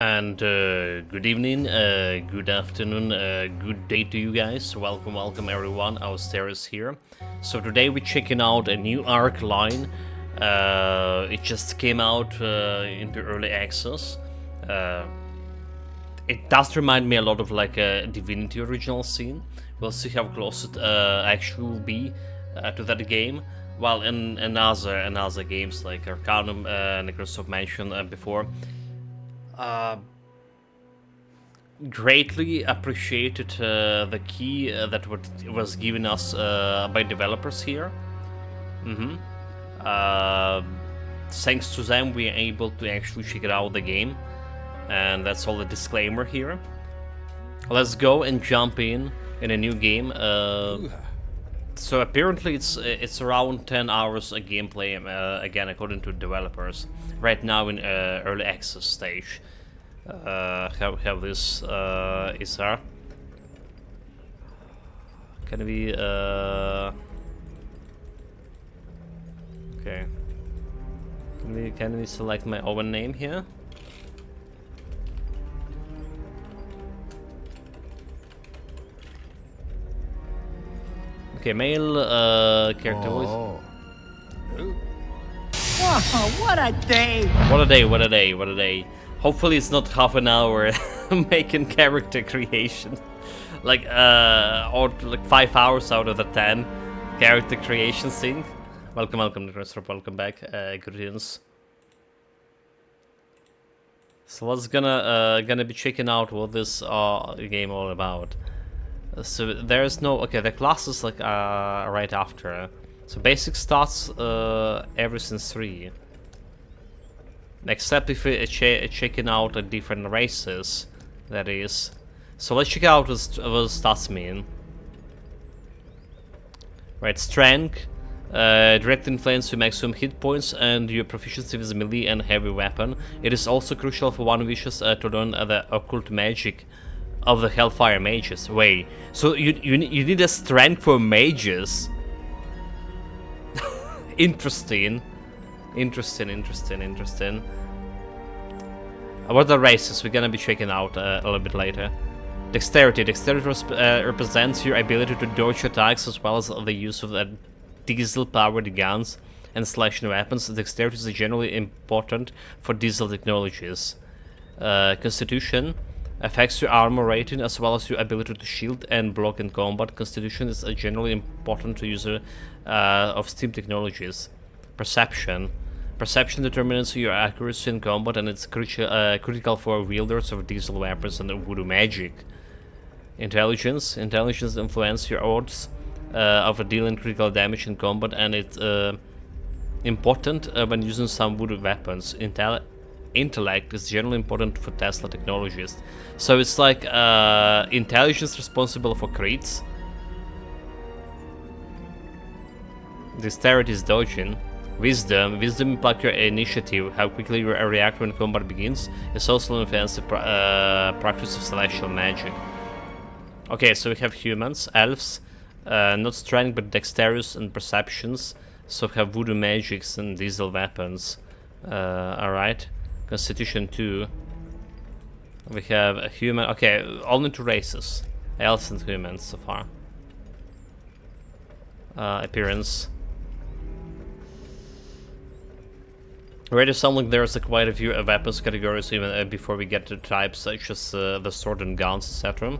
And good evening, good afternoon, good day to you guys. Welcome everyone. Austeris here. So today we're checking out a new arc line. It just came out into early access. It does remind me a lot of like a Divinity original scene. We'll see how close it actually will be to that game. While in other games like Arcanum, Necrosoft mentioned before, greatly appreciated the key that was given us by developers here. Uh, Thanks to them, we are able to actually figure out the game, and that's all the disclaimer here. Let's go and jump in a new game. So apparently it's around 10 hours of gameplay, again according to developers. Right now in early access stage. How this is here. Can we okay. Can we select my own name here? Okay, male character voice. Oh, what a day! What a day, what a day, what a day. Hopefully it's not half an hour making character creation. Like, or like 5 hours out of the 10 character creation thing. Welcome, Nicholas, welcome back. Greetings. So what's gonna be checking out what this game all about. So there's no, okay, the classes like right after. So basic starts every since 3. Except if we're checking out different races, that is. So let's check out what stats mean. Right, strength, direct influence to maximum hit points and your proficiency with melee and heavy weapon. It is also crucial for one wishes to learn the occult magic of the Hellfire mages. Wait, so you need a strength for mages? Interesting. Interesting. What are the races we're gonna be checking out a little bit later? Dexterity. Dexterity represents your ability to dodge attacks as well as the use of diesel-powered guns and slashing weapons. Dexterity is generally important for diesel technologies. Constitution affects your armor rating as well as your ability to shield and block in combat. Constitution is generally important to user of steam technologies. Perception. Perception determines your accuracy in combat, and it's critical for wielders of diesel weapons and voodoo magic. Intelligence. Intelligence influences your odds of dealing critical damage in combat, and it's important when using some voodoo weapons. Intellect is generally important for Tesla technologists. So it's like intelligence responsible for crits. Dexterity is dodging. Wisdom implies your initiative, how quickly you react when combat begins. It's also influences the practice of celestial magic. Okay, so we have humans, elves, not strength but dexterous and perceptions. So we have voodoo magics and diesel weapons. Alright. Constitution 2. We have a human. Okay, only 2 races. Elves and humans so far. Appearance. Already sound like there's quite a few weapons categories even before we get to types such as the sword and guns, etc.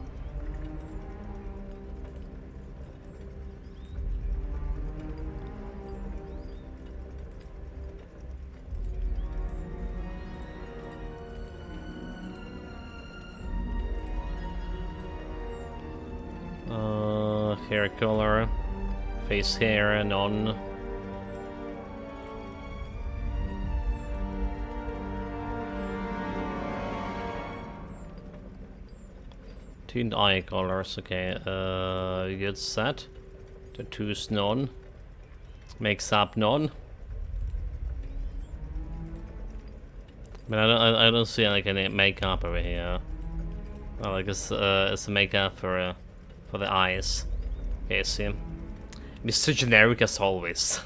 Hair color, face hair, none. Tuned eye colors, okay, good set. Tattoos, none. Makes up, none. But I don't see like any makeup over here. Well, I guess it's a makeup for the eyes. Okay, see. It's so generic as always.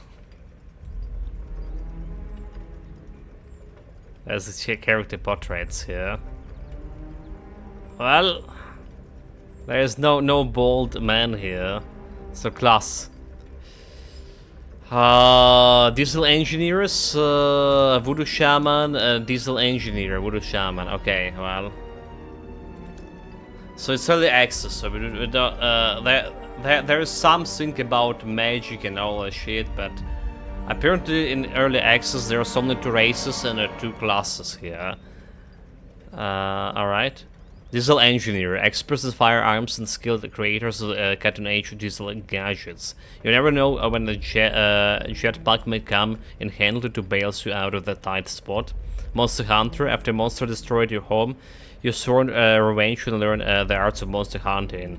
As the character portraits here. Well, there is no bold man here. So class. Diesel engineers, Voodoo Shaman, Diesel engineer, Voodoo Shaman. Okay, well. So it's early access, so we don't, there is something about magic and all that shit, but apparently in early access there are only 2 races and 2 classes here. Alright. Diesel engineer, experts in firearms and skilled creators of cutting-edge diesel gadgets. You never know when the jetpack may come in handy to bail you out of that tight spot. Monster hunter, after a monster destroyed your home, you sworn revenge and learn the arts of monster hunting.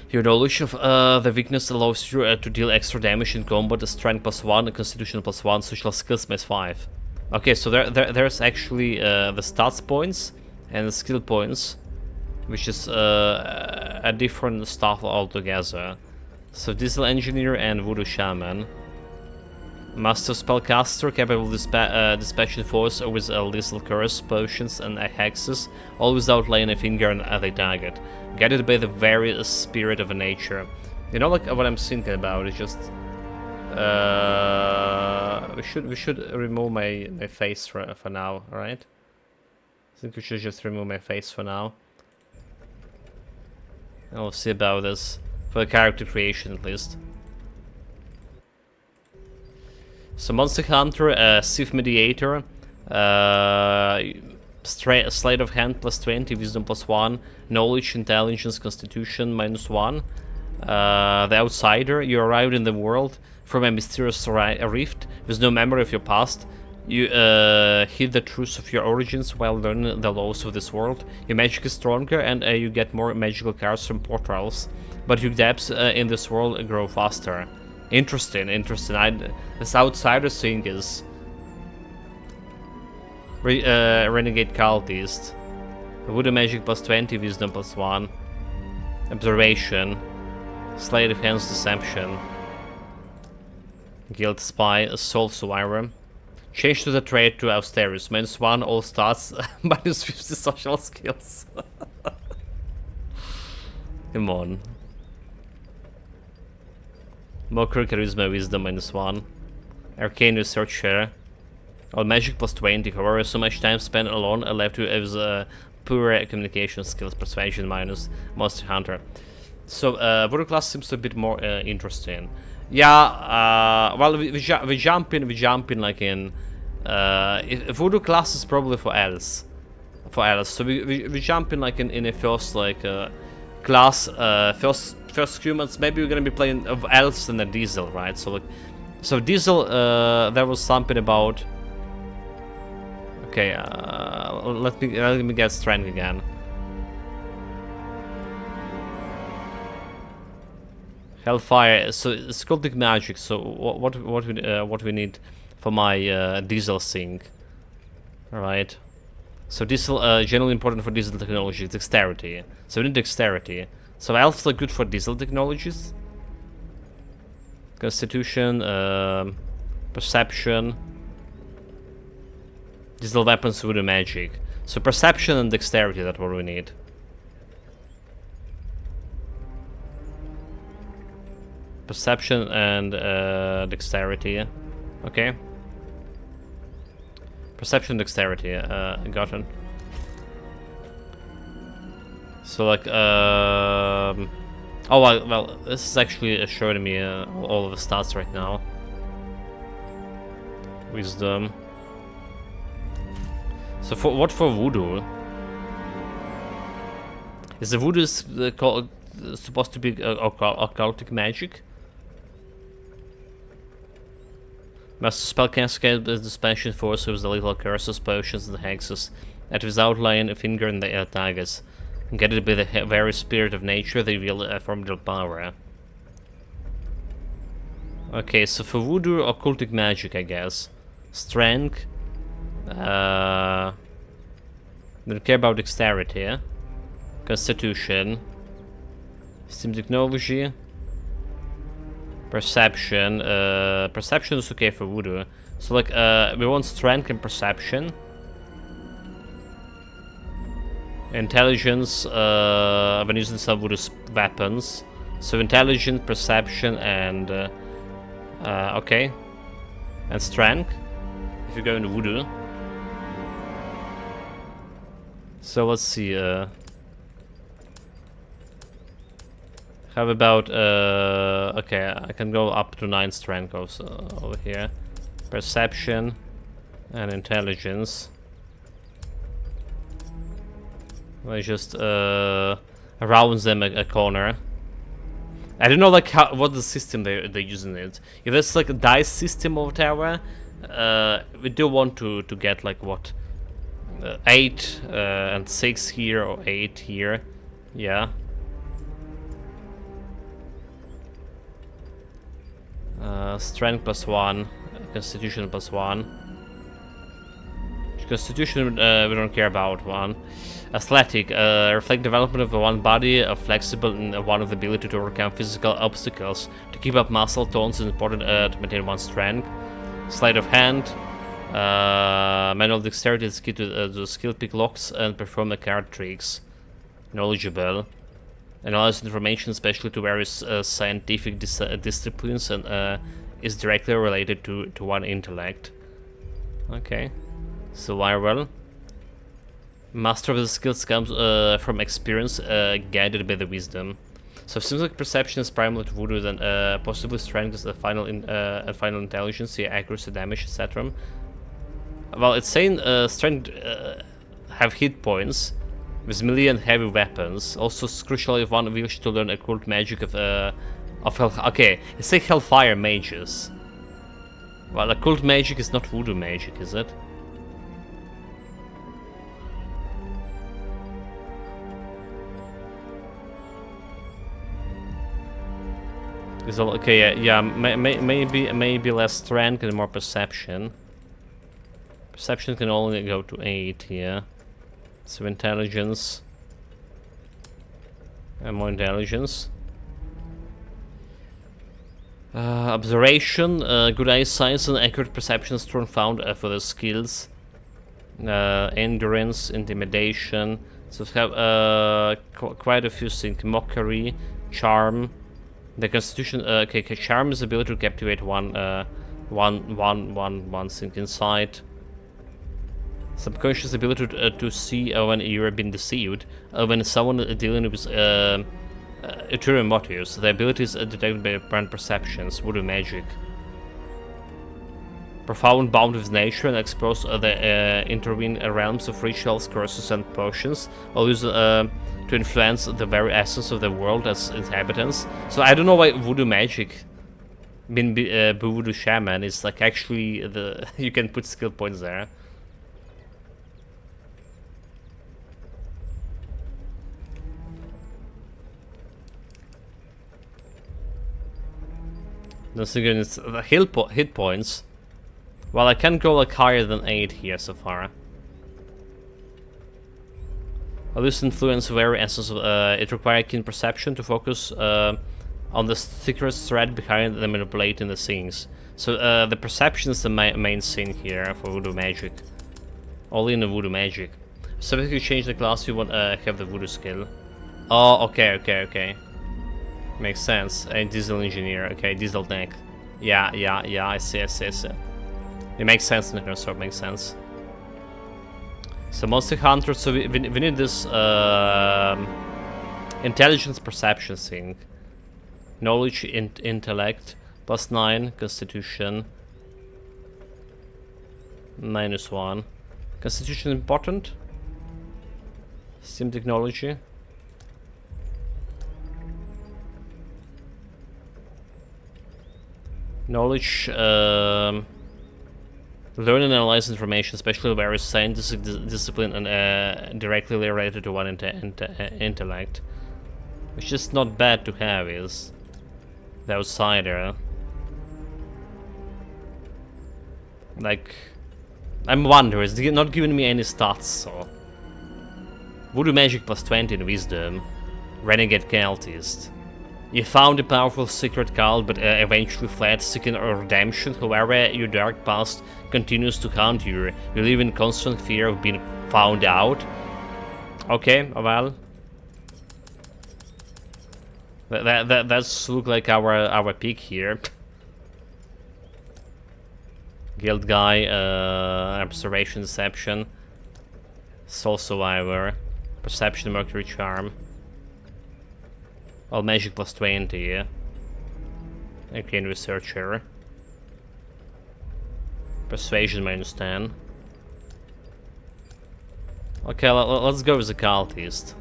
Your knowledge of the weakness allows you to deal extra damage in combat, strength +1, constitution +1, social skills +5. Okay, so there's actually the stats points and the skill points, which is a different stuff altogether. So Diesel Engineer and Voodoo Shaman. Master Spellcaster, capable of dispatching force with lethal curse, potions and hexes, all without laying a finger on the target. Guided by the very spirit of nature. You know, like what I'm thinking about is just we should remove my face for now, right? I think we should just remove my face for now. And we'll see about this for the character creation at least. So Monster Hunter, Sith Mediator, Sleight of Hand +20, Wisdom +1, Knowledge, Intelligence, Constitution -1. The Outsider, you arrived in the world from a mysterious rift with no memory of your past. You hid the truth of your origins while learning the laws of this world. Your magic is stronger and you get more magical cards from portals, but your depths in this world grow faster. Interesting. This Outsider thing is Renegade Cultist. Voodoo Magic +20, Wisdom +1. Observation. Sleight of Hands Deception. Guild Spy, Soul Survivor. Change to the trait to Austerius. -1, all stats, -50 social skills. Come on. Mocker, Charisma, Wisdom -1. Arcane Researcher. All magic +20, however, so much time spent alone left you as poor communication skills, persuasion -, Monster Hunter. So Voodoo class seems a bit more interesting. Yeah, well we jump in like in Voodoo class is probably for elves. So we jump in like in a first like class, first humans. Maybe we're gonna be playing of elves and a Diesel, right? So like, so Diesel, there was something about. Okay, let me get strength again. Hellfire. So it's cultic magic. So what we need for my Diesel thing? All right. So Diesel, generally important for Diesel technology, dexterity. So we need dexterity. So elves are good for Diesel technologies. Constitution, perception. Diesel weapons, Voodoo magic. So perception and dexterity, that's what we need. Perception and dexterity. Okay. Perception, dexterity. Got it. So like, oh well, this is actually showing me all of the stats right now. Wisdom. So for what for Voodoo? Is the Voodoo supposed to be occultic magic? Master spell can scale the dispensation force with the lethal curses, potions, and hexes, and without laying a finger in the targets. Guided by the very spirit of nature, they wield a formidable power. Okay, so for Voodoo, occultic magic, I guess. Strength. Don't care about dexterity, yeah? Constitution. Steam technology. Perception. Perception is okay for Voodoo. So like, we want strength and perception. Intelligence, when using some voodoo weapons. So intelligence, perception, and okay, and strength. If you go into voodoo. So let's see. How about okay, I can go up to 9 strength also over here. Perception and intelligence. I just around them a corner. I don't know like what the system they're using it. If it's like a dice system or whatever, we do want to get like what 8 and 6 here or 8 here, yeah. Strength +1, Constitution +1. Constitution we don't care about one. Athletic, reflect development of one body, flexible in one of the ability to overcome physical obstacles. To keep up muscle tones is important to maintain one's strength. Sleight of hand, manual dexterity is key to the skill pick locks and perform the card tricks. Knowledgeable, analyze information especially to various scientific disciplines and is directly related to one intellect. Okay, survival. Master of the skills comes from experience, guided by the wisdom. So it seems like perception is primarily to voodoo, then possibly strength is the final final intelligence, yeah, accuracy, damage, etc. Well, it's saying strength have hit points with melee and heavy weapons. Also, it's crucial if one wishes to learn occult magic of hell. Okay, it's like hellfire mages. Well, occult magic is not voodoo magic, is it? Okay, yeah, maybe less strength and more perception. Perception can only go to 8 here. So intelligence. And more intelligence. Observation, good eyesight and accurate perception is found for the skills. Endurance, intimidation. So we have quite a few things. Mockery, charm. The Constitution, okay, charm is the ability to captivate one thing inside. Subconscious ability to see when you're being deceived, when someone dealing with ulterior motives. The ability is detected by brand perceptions, voodoo magic. Profound bound with nature and expose the intervening realms of rituals, curses, and potions, all used to influence the very essence of the world as inhabitants. So I don't know why voodoo magic, voodoo shaman, is like actually the you can put skill points there. Once again, it's the hit points. Well, I can't go like higher than 8 here so far. This influence very essence of it requires keen perception to focus on the secret thread behind the manipulating the things. So the perception is the main thing here for voodoo magic. All in the voodoo magic. So if you change the class, you want have the voodoo skill. Oh, okay. Makes sense. A diesel engineer. Okay, diesel tank. Yeah. I see. It makes sense, so it makes sense. So monster hunter. So we need this intelligence perception thing. Knowledge, intellect, +9, constitution, -1. Constitution important. Sim technology. Knowledge, learn and analyze information, especially various scientific discipline and directly related to one intellect. Which is not bad to have, is the outsider. Like, I'm wondering, it's not giving me any stats, so. Voodoo magic +20 in wisdom. Renegade cultist. You found a powerful secret cult, but eventually fled, seeking redemption. However, your dark past continues to haunt you. You live in constant fear of being found out. Okay, well. That's look like our peak here. Guild guy, observation, deception, soul survivor, perception, mercury charm. All magic plus 20, yeah. Arcane researcher. Persuasion minus 10. Okay, let's go with the cultist.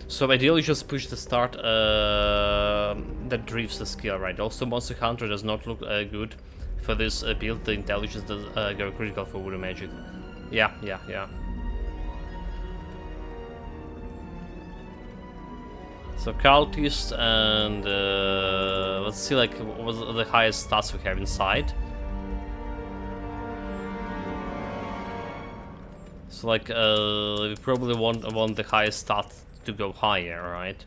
So ideally just push the start that drives the skill, right? Also Monster Hunter does not look good for this build. The intelligence does go critical for Voodoo magic. Yeah. So cultist and let's see like what was the highest stats we have inside. So like we probably want the highest stat to go higher, right?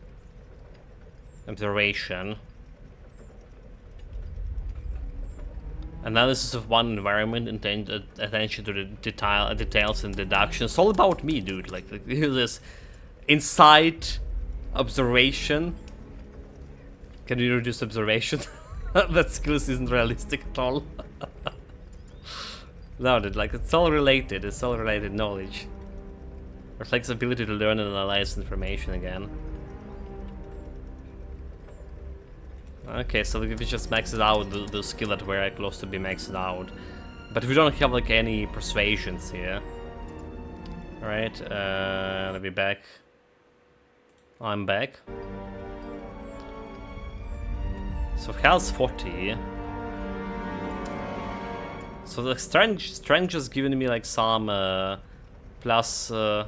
Observation. Analysis of one environment, attention to the details and deduction. It's all about me, dude. Like this insight, observation. Can you reduce observation? That skills isn't realistic at all. No, dude, like it's all related. It's all related knowledge. Reflects ability to learn and analyze information again. Okay, so if we just max it out, the skill that we're close to be maxed out. But we don't have like any persuasions here. Alright, let me back. I'm back. So health 40. So the strength just giving me like some plus 2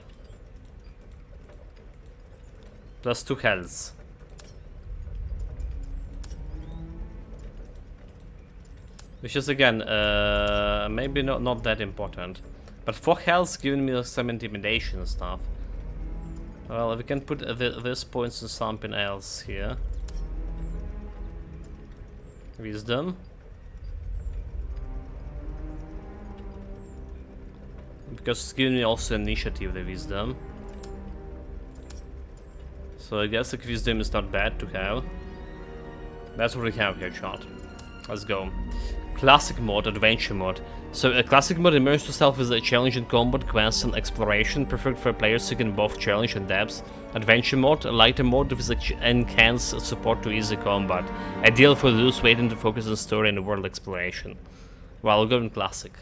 health. Which is again maybe not that important. But 4 health giving me some intimidation and stuff. Well, we can put this points in something else here. Wisdom. Because it's giving me also initiative, the wisdom. So I guess like wisdom is not bad to have. That's what we have here, chat. Let's go. Classic mode, adventure mode. So a classic mode immerses yourself with a challenge in combat, quests and exploration, perfect for players seeking both challenge and depth. Adventure mode, a lighter mode with enhanced support to easy combat. Ideal for those waiting to focus on story and world exploration. Well, we'll go in classic.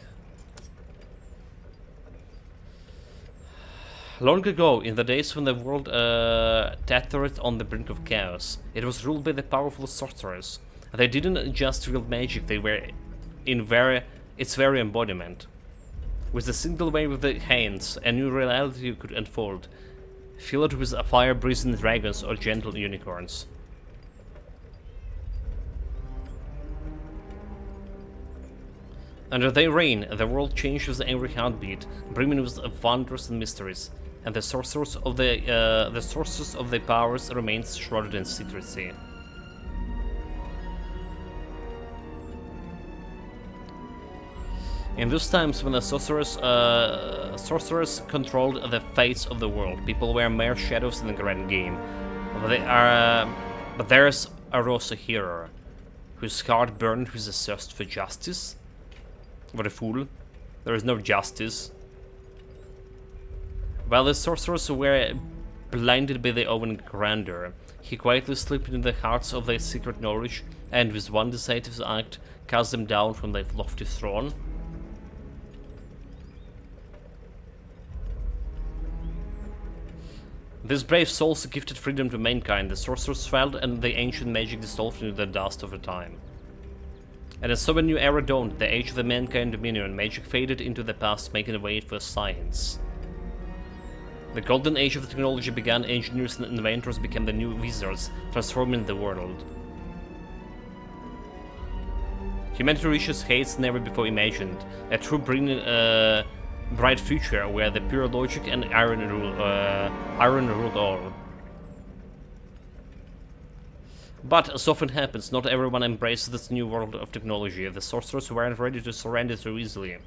Long ago, in the days when the world teetered on the brink of chaos, it was ruled by the powerful sorcerers. They didn't just wield magic, they were in its very embodiment. With a single wave of the hands, a new reality could unfold, filled with fire-breathing dragons or gentle unicorns. Under their reign, the world changed with every heartbeat, brimming with wonders and mysteries, and the sources of the powers remained shrouded in secrecy. In those times when the sorcerers controlled the fates of the world, people were mere shadows in the grand game. But there's arose a hero, whose heart burned with a thirst for justice. What a fool. There is no justice. While the sorcerers were blinded by their own grandeur, he quietly slipped into the hearts of their secret knowledge, and with one decisive act, cast them down from their lofty throne. These brave souls gifted freedom to mankind. The sorcerers fell, and the ancient magic dissolved into the dust over time. And as so a new era dawned, the age of the mankind dominion, magic faded into the past, making way for science. The golden age of technology began, engineers and inventors became the new wizards, transforming the world. Humanity reaches heights never before imagined, a true bright future where the pure logic and iron ruled all. But, as often happens, not everyone embraces this new world of technology. The sorcerers weren't ready to surrender so easily.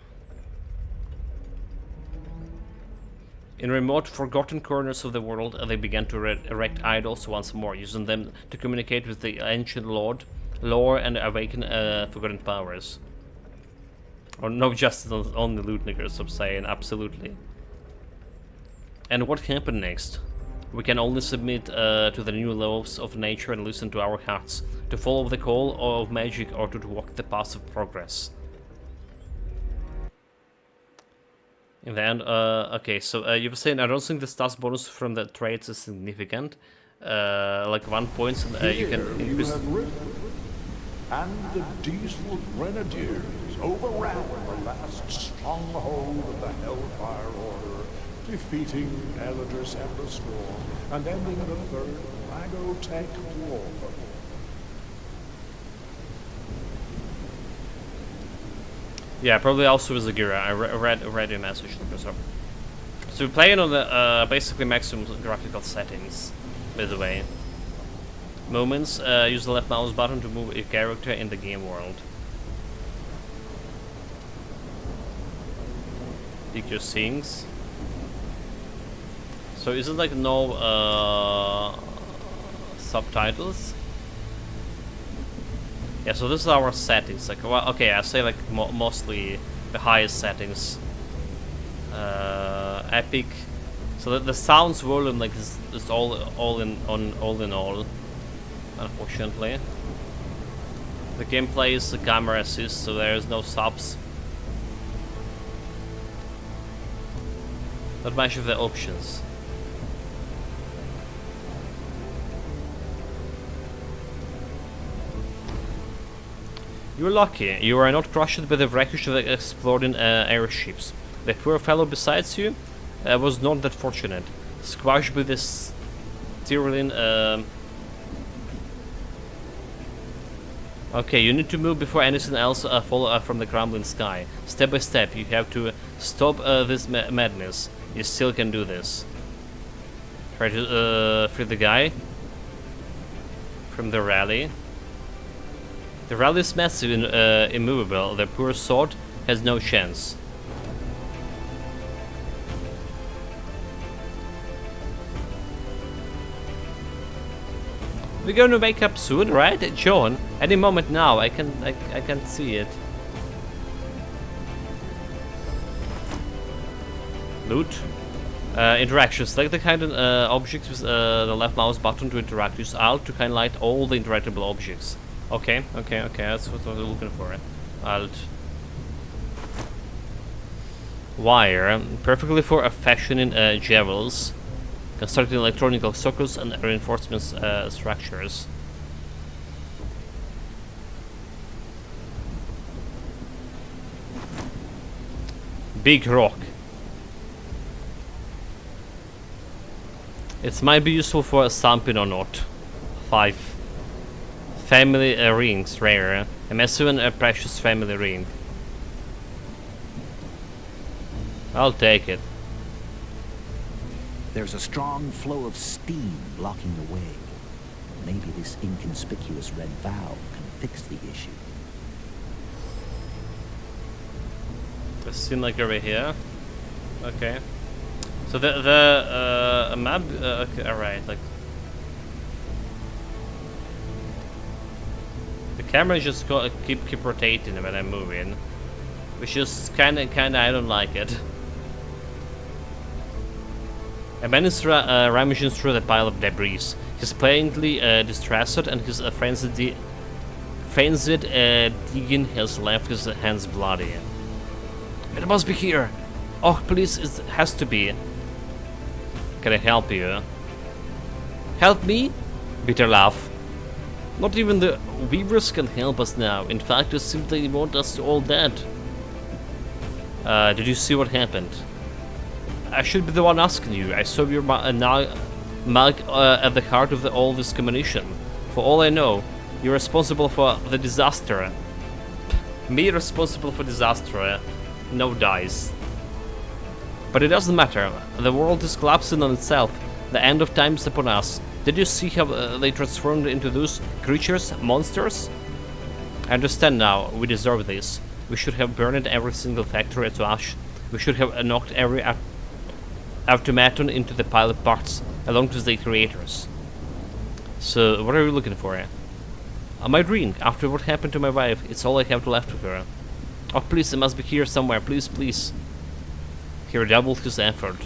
In remote, forgotten corners of the world, they began to erect idols once more, using them to communicate with the ancient lore and awaken forgotten powers. Or no justice on the loot niggers, I'm saying, absolutely. And what happened next? We can only submit to the new laws of nature and listen to our hearts, to follow the call of magic or to walk the path of progress. In the end, okay, so you were saying I don't think the stats bonus from the traits is significant. Like 1 point, you can increase. And the diesel grenadiers overran the last stronghold of the Hellfire Order, defeating Eldris and the Storm, and ending the Third Magotech War. Yeah, probably also with the Gira. I read your message. So we're playing on the basically maximum graphical settings, by the way. Moments, use the left mouse button to move a character in the game world. Pick your scenes. So is it like no subtitles? Yeah, so this is our settings. Like, well, okay, I say like mostly the highest settings. Epic. So the sounds volume like is all in all. Unfortunately, the gameplay is the camera assist, so there is no subs. Not much of the options. You're lucky. You are not crushed by the wreckage of the exploding airships. The poor fellow beside you was not that fortunate. Squashed by this Tyrolin. Okay, you need to move before anything else fall from the crumbling sky. Step by step, you have to stop this madness. You still can do this. Try to free the guy from the rally. The rally is massive and immovable. The poor sword has no chance. We're going to wake up soon, right, John? Any moment now. I can see it. Loot. Interaction. Select the kind of objects with the left mouse button to interact. Use Alt to highlight all the interactable objects. Okay. That's what I'm looking for. Alt. Wire. Perfectly for fashioning javelins. Constructing electronic circuits and reinforcement structures. Big rock. It might be useful for thumping or not. 5. Family rings, rare. A massive and precious family ring. I'll take it. There's a strong flow of steam blocking the way. Maybe this inconspicuous red valve can fix the issue. Does it seem like over here? Okay. So the map. Okay, all right. Like the camera just keep rotating when I'm moving, which is kind of I don't like it. A man is rummaging through the pile of debris. He's plainly distressed, and his frenzied digging has left his hands bloody. It must be here! Oh, please, it has to be. Can I help you? Help me? Bitter laugh. Not even the weavers can help us now. In fact, they simply want us all dead. Did you see what happened? I should be the one asking you. I saw your mark at the heart of all this combination. For all I know, you're responsible for the disaster. Me responsible for disaster. No dice. But it doesn't matter. The world is collapsing on itself. The end of time is upon us. Did you see how they transformed into those creatures, monsters? I understand now. We deserve this. We should have burned every single factory to ash. We should have knocked every automaton into the pile of parts along with the creators. So, what are you looking for? My drink. After what happened to my wife, it's all I have left with her. Oh, please, it must be here somewhere. Please, please. He redoubled his effort.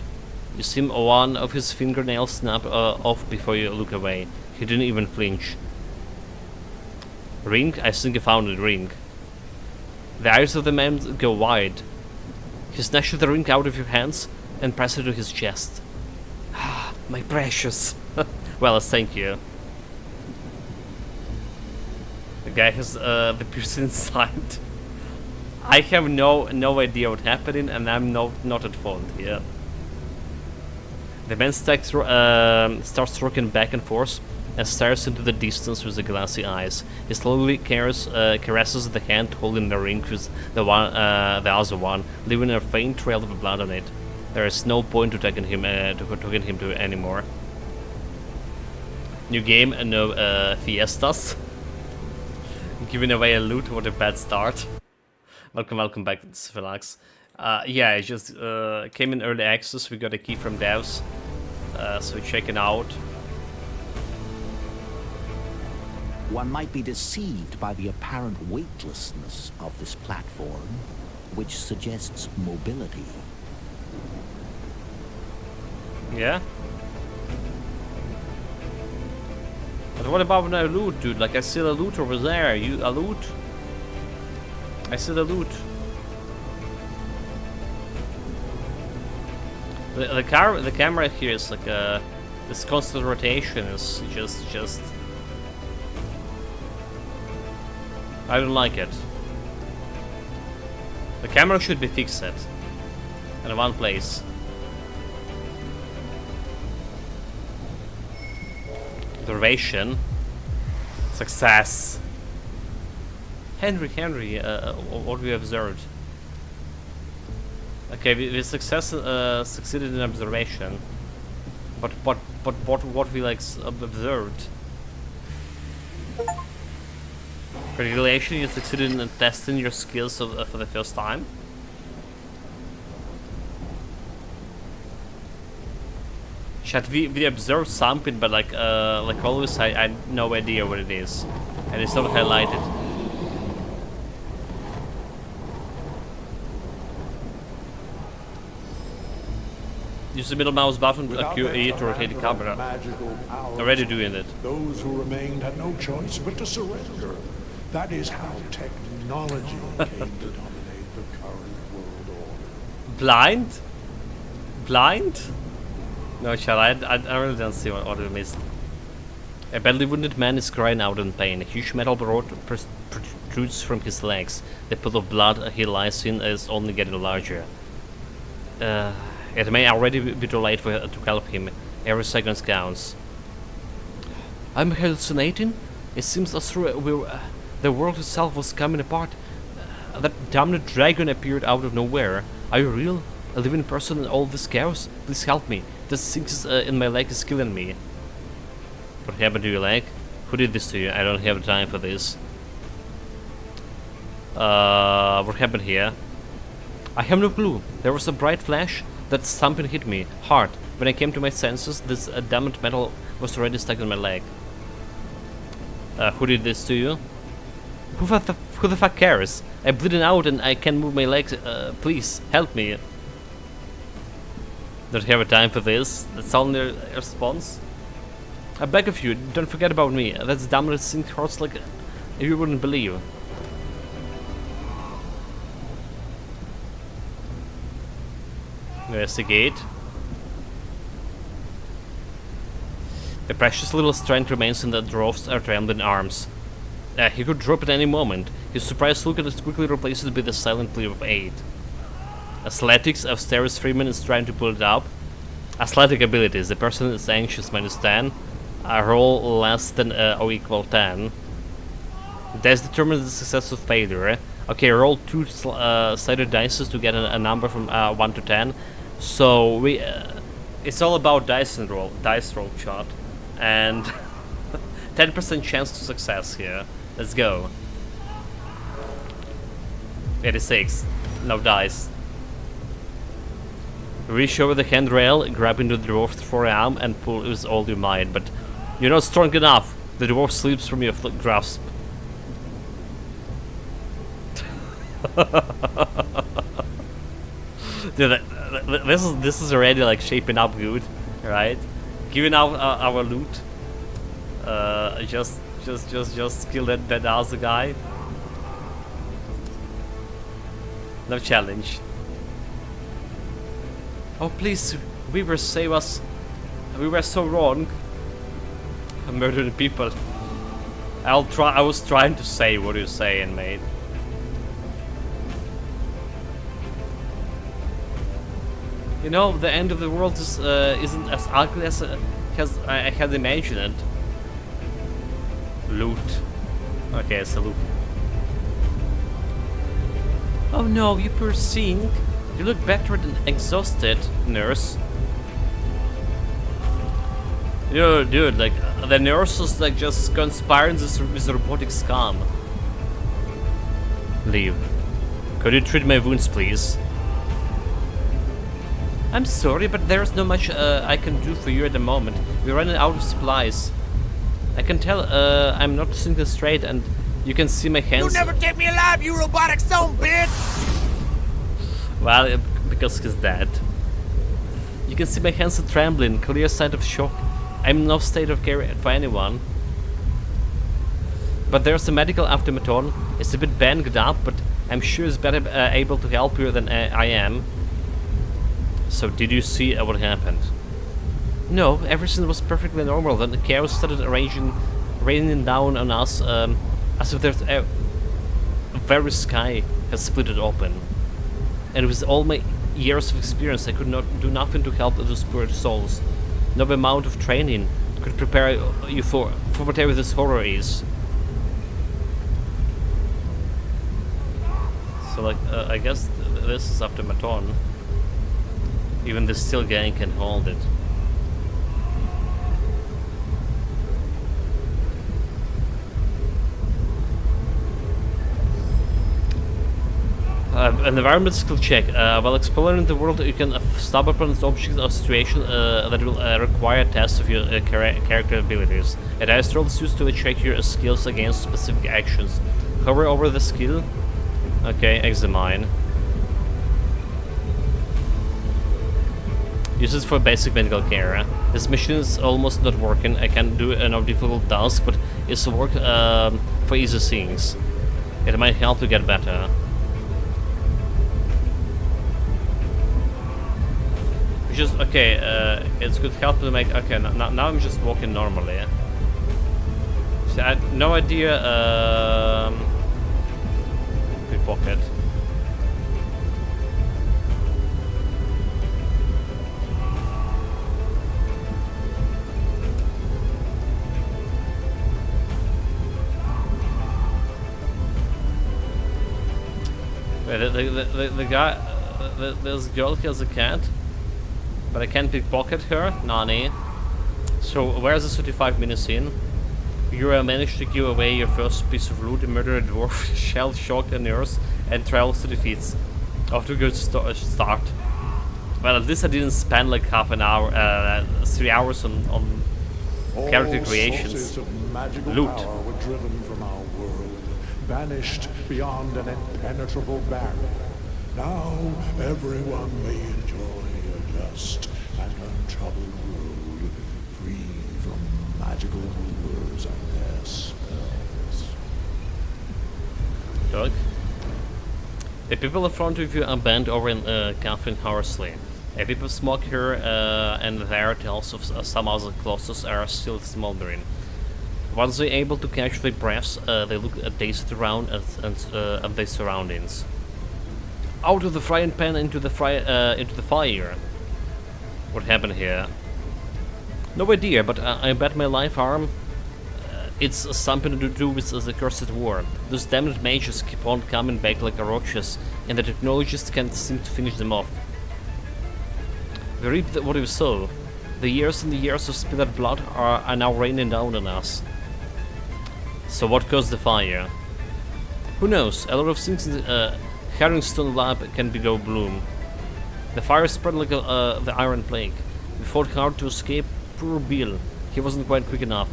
You see one of his fingernails snap off before you look away. He didn't even flinch. Ring? I think I found a ring. The eyes of the man go wide. He snatches the ring out of your hands and presses it to his chest. Ah, my precious. Well, thank you. The guy has the person inside. I have no idea what's happening, and I'm not at fault here. The man starts rocking back and forth and stares into the distance with the glassy eyes. He slowly caresses the hand holding the ring with the other one, leaving a faint trail of blood on it. There is no point to taking him to anymore. New game, no fiestas. Giving away a loot, what a bad start. Welcome back to Sphilax. Yeah, it just came in early access. We got a key from devs, so we're checking out. One might be deceived by the apparent weightlessness of this platform, which suggests mobility. Yeah? But what about the loot, dude? Like, I see the loot over there. A loot? I see the loot. The camera here is like this constant rotation is just. I don't like it. The camera should be fixed in one place. Duration. Success. Henry, what we observed. Okay, we succeeded in observation. But what we like observed. Regulation, you succeeded in testing your skills for the first time. Chat, we observed something, but like always, I had no idea what it is, and it's not highlighted. Use the middle mouse button to QE to rotate the camera. Already doing it. Those who remained had no choice but to surrender. That is how technology came to dominate the current world order. Blind? Blind? No, Chad, I really don't see what we missed. A badly wounded man is crying out in pain. A huge metal rod protrudes from his legs. The pool of blood he lies in is only getting larger. It may already be too late to help him. Every second counts. I'm hallucinating? It seems as though the world itself was coming apart. That damned dragon appeared out of nowhere. Are you real? A living person in all this chaos? Please help me. This thing in my leg is killing me. What happened to your leg? Who did this to you? I don't have time for this. What happened here? I have no clue. There was a bright flash that something hit me hard. When I came to my senses, this damned metal was already stuck in my leg. Who did this to you? Who the fuck cares? I'm bleeding out and I can't move my legs. Please, help me. Don't have a time for this. That's only a response. I beg of you, don't forget about me. That's damned thing hurts like you wouldn't believe. Investigate. The precious little strength remains in the dwarf's trembling arms. He could drop at any moment. His surprised look at it quickly replaces with a silent plea of aid. Athletics, Avsteris Freeman is trying to pull it up. Athletic abilities. The person is anxious -10. Roll less than or equal 10. This determines the success or failure. Okay, roll 2 sided dice to get a number from 1 to 10. So we, it's all about dice roll shot, and 10% chance to success here. Let's go. 86. No dice. Reach over the handrail, grab into the dwarf's forearm, and pull with all your might. But you're not strong enough. The dwarf slips from your grasp. Dude, this is already like shaping up good, right? Giving out our loot. Just kill that other guy. No challenge. Oh please, Weaver, save us. We were so wrong. I'm murdering people. I was trying to say what you're saying, mate. You know, the end of the world is isn't as ugly as I had imagined. Loot. Okay, it's a loot. Oh no, you poor thing. You look battered and exhausted, nurse. Yo, dude, like, the nurse is like just conspiring with robotic scum. Leave. Could you treat my wounds, please? I'm sorry, but there's not much I can do for you at the moment. We're running out of supplies. I can tell I'm not thinking straight, and you can see my hands. You never take me alive, you robotic son bitch! Well, because he's dead. You can see my hands are trembling, clear sign of shock. I'm in no state of care for anyone. But there's a medical automaton. It's a bit banged up, but I'm sure it's better able to help you than I am. So did you see what happened? No, everything was perfectly normal. Then the chaos started raining down on us, as if there's a very sky has split it open. And with all my years of experience, I could not do nothing to help those poor souls. No amount of training could prepare you for whatever this horror is. So, like, I guess this is automaton. Even the steel gang can hold it. An environment skill check. While exploring the world, you can stumble upon objects or situations that will require tests of your character abilities. A dice roll is used to check your skills against specific actions. Hover over the skill. Okay, examine. Use it for basic medical care. This machine is almost not working. I can do a difficult task, but it's work for easy things. It might help to get better. Just okay. It's good help to make. Okay, now I'm just walking normally. So I had no idea. Pickpocket. Wait, the guy, this girl has a cat. But I can't pickpocket her? Nani. So, where's the 35 minutes in? You managed to give away your first piece of loot, murder a dwarf, shell-shocked a nurse, and travels to the feats. Off to a good start. Well, at least I didn't spend like half an hour, 3 hours on character creations. Of magical Loot. Power were driven from our world, banished beyond an impenetrable barrier. Now, everyone may enjoy just and untroubled world, free from magical rulers and their spells. Doug? The people in front of you are bent over and coughing hoarsely. A whiff of smoke here and there tells of some other clusters are still smoldering. Once they're able to catch their breaths, they look dazed around at their surroundings. Out of the frying pan into the fire. What happened here? No idea, but I bet my life arm it's something to do with the cursed war. Those damned mages keep on coming back like roaches, and the technologists can't seem to finish them off. We reaped what we sow. The years and the years of spilled blood are now raining down on us. So what caused the fire? Who knows? A lot of things in the Herringstone lab can go bloom. The fire spread like the Iron Plague. We fought hard to escape. Poor Bill. He wasn't quite quick enough.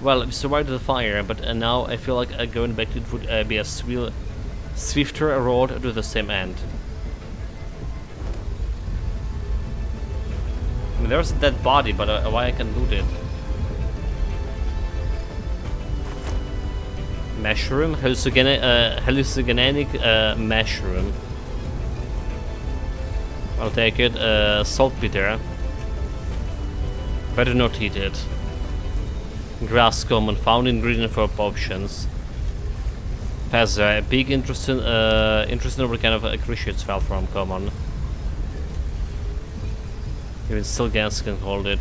Well, we survived the fire, but now I feel like going back to it would be a swifter road to the same end. I mean, there's a dead body, but why I can loot it? Mushroom? Hallucinogenic mushroom. I'll take it. Saltpeter. Better not eat it. Grass common, found ingredient for potions. Feather, a big interest in what kind of cruciates fell from common. Even Sylgans can hold it.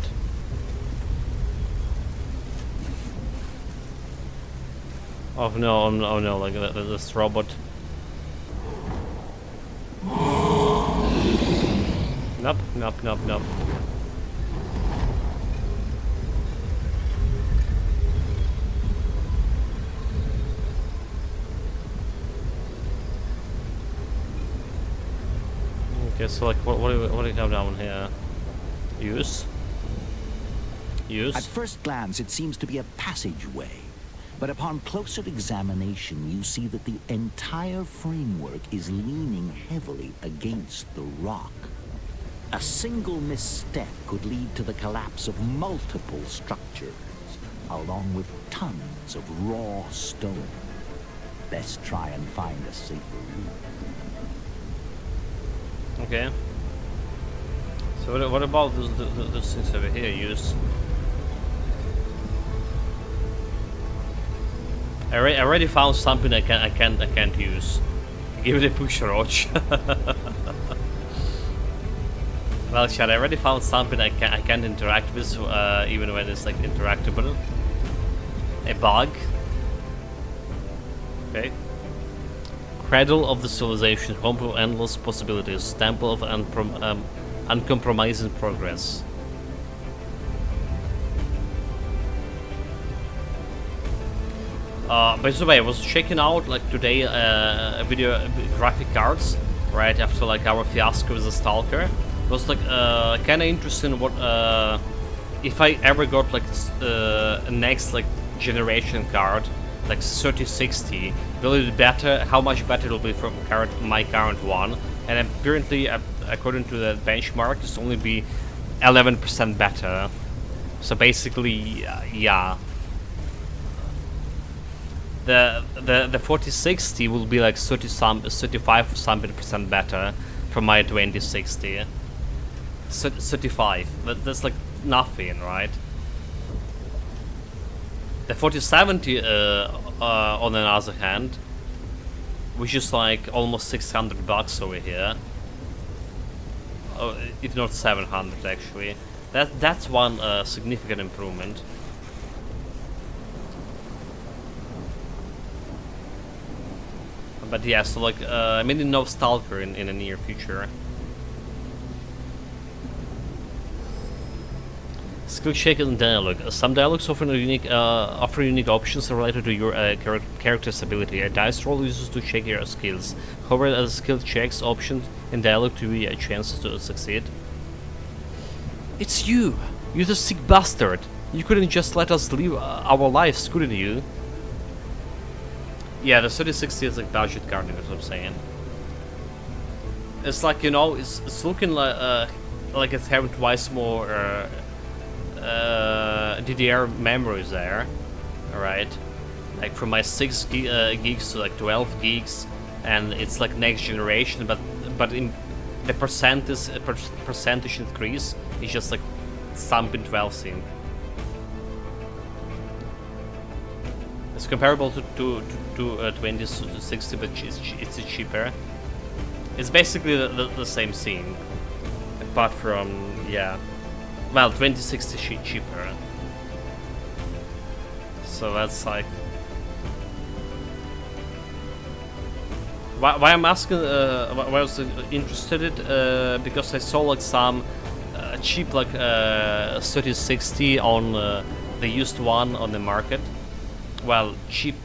Oh no, oh no, like this robot. Nope, nope, nope, nope. Okay, so like, what do we have down here? Use? Use? At first glance, it seems to be a passageway. But upon closer examination, you see that the entire framework is leaning heavily against the rock. A single misstep could lead to the collapse of multiple structures, along with tons of raw stone. Best try and find a safer route. Okay. So what about those things over here? Use. I already found something I can't use. Give it a push, Roach. Well, Chad, I already found something I can't interact with, even when it's like interactable. A bug. Okay. Cradle of the civilization, home to endless possibilities, temple of uncompromising progress. By the way, I was checking out like today video graphic cards right after like our fiasco with the Stalker. It was like kind of interesting what if I ever got like a next like generation card like 3060, will it be better? How much better it will be from my current one? And apparently, according to the benchmark, it's only be 11% better. So basically, yeah. The 4060 will be like 35 something% better from my 2060. 35. That's like nothing, right? The 4070 on the other hand, which is like almost $600 over here. If not 700 actually. That's one significant improvement. But yeah, so like maybe no Stalker in the near future. Skill check and dialogue. Some dialogues offer unique options related to your character's ability. A dice roll uses to check your skills. However, as skill checks options in dialogue to be a chance to succeed. It's you! You the sick bastard! You couldn't just let us live our lives, couldn't you? Yeah, the 3060 is like budget card, that's what I'm saying. It's like, you know, it's looking like it's having twice more DDR memories there, alright? Like from my 6 gigs to like 12 gigs, and it's like next generation, but in the percentage increase is just like something 12 thing. It's comparable to 2060, but it's cheaper. It's basically the same thing, apart from, yeah. Well, 2060 cheaper. So that's like... Why I'm asking, why I was interested in it, because I saw like some cheap like 3060 on the used one on the market. Well, cheap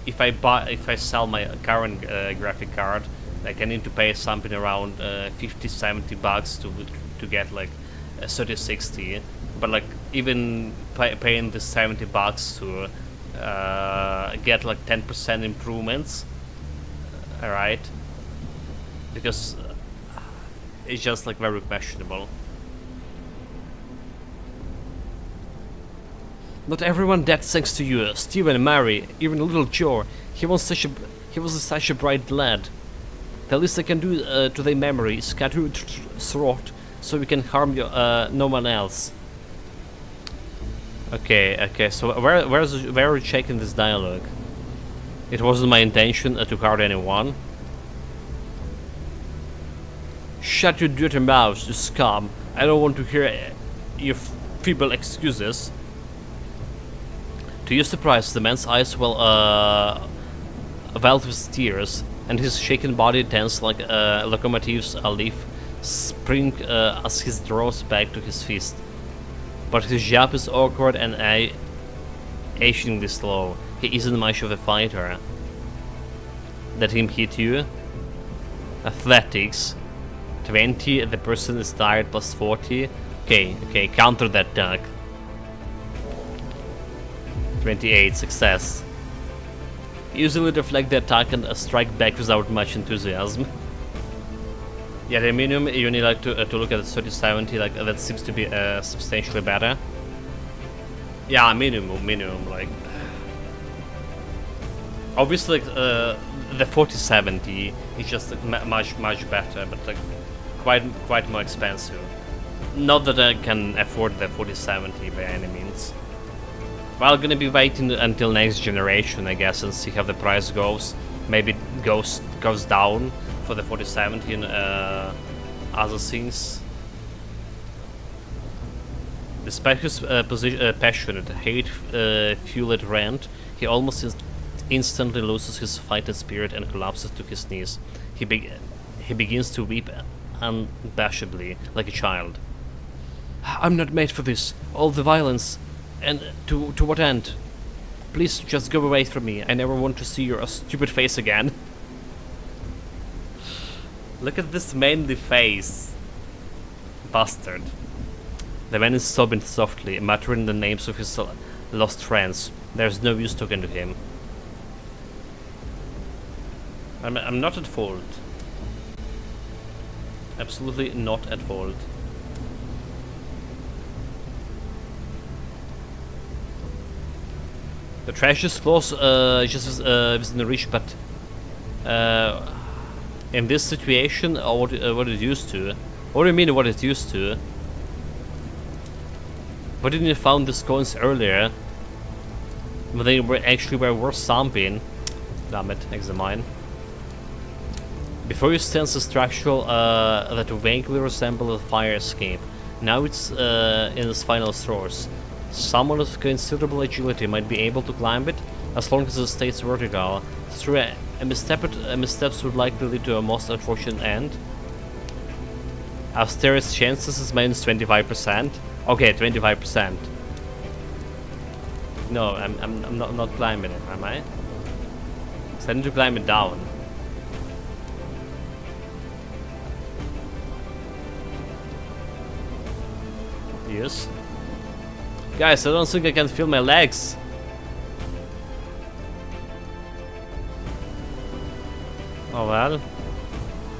if I sell my current graphic card Like I need to pay something around 50-70 bucks to get like a 3060, but like even paying the 70 bucks to get like 10% improvements, alright, because it's just like very questionable. Not everyone dead thanks to you, Stephen, Mary, even little Joe. He was such a bright lad. The least I can do to their memory is cut your throat so we can harm you, no one else. Okay, so where are you checking this dialogue? It wasn't my intention to hurt anyone. Shut your dirty mouths, you scum. I don't want to hear your feeble excuses. To your surprise, the man's eyes welled with tears, and his shaken body danced like a locomotive's leaf spring as he draws back to his fist. But his jab is awkward and achingly slow. He isn't much of a fighter. Let him hit you. Athletics. 20, the person is tired, plus 40. Okay, counter that duck. 28, success. Easily deflect the attack and strike back without much enthusiasm. Yeah, the minimum you need like to look at the 3070, like that seems to be substantially better. Yeah, minimum like. Obviously, like, the 4070 is just like, much better, but like quite more expensive. Not that I can afford the 4070 by any means. Well, gonna be waiting until next generation, I guess, and see how the price goes. Maybe it goes down for the 4070 and other things. Despite his passionate, hate-fueled rant, he almost instantly loses his fighting spirit and collapses to his knees. He begins to weep unabashedly, like a child. I'm not made for this. All the violence. And to what end? Please just go away from me. I never want to see your stupid face again. Look at this manly face. Bastard. The man is sobbing softly, muttering the names of his lost friends. There's no use talking to him. I'm not at fault. Absolutely not at fault. The trash is close, just within reach, but in this situation, what it used to? What do you mean what it used to? Why didn't you found these coins earlier? When they were worth something. Damn it, examine. Before you sense a structural that vaguely resembled a fire escape. Now it's in its final throes. Someone with considerable agility might be able to climb it, as long as it stays vertical. Through a missteps would likely lead to a most unfortunate end. Austerity's chances is minus 25%. Okay, 25%. No, I'm not climbing it, am I? So I need to climb it down. Yes. Guys, I don't think I can feel my legs. Oh well.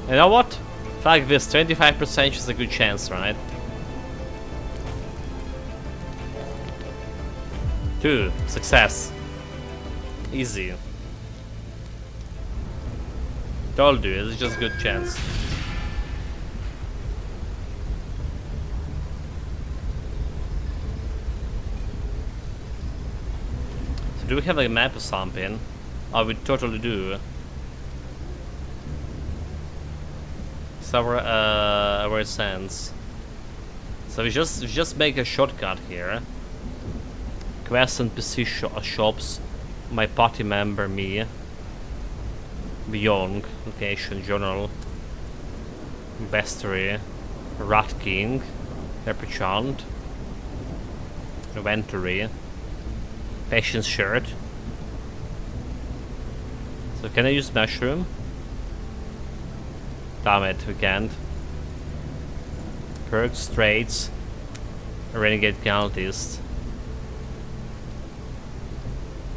You know what? Fuck this, 25% is a good chance, right? 2. Success. Easy. Told you, it's just a good chance. Do we have a map or something? Oh, we totally do. So where it stands. So we just make a shortcut here. Quests and PC shops. My party member, me. Beyond. Location, journal. Bestiary. Rat King. Reperchant. Inventory. Patience shirt. So can I use mushroom? Damn it, we can't. Perks, traits, renegade cultist.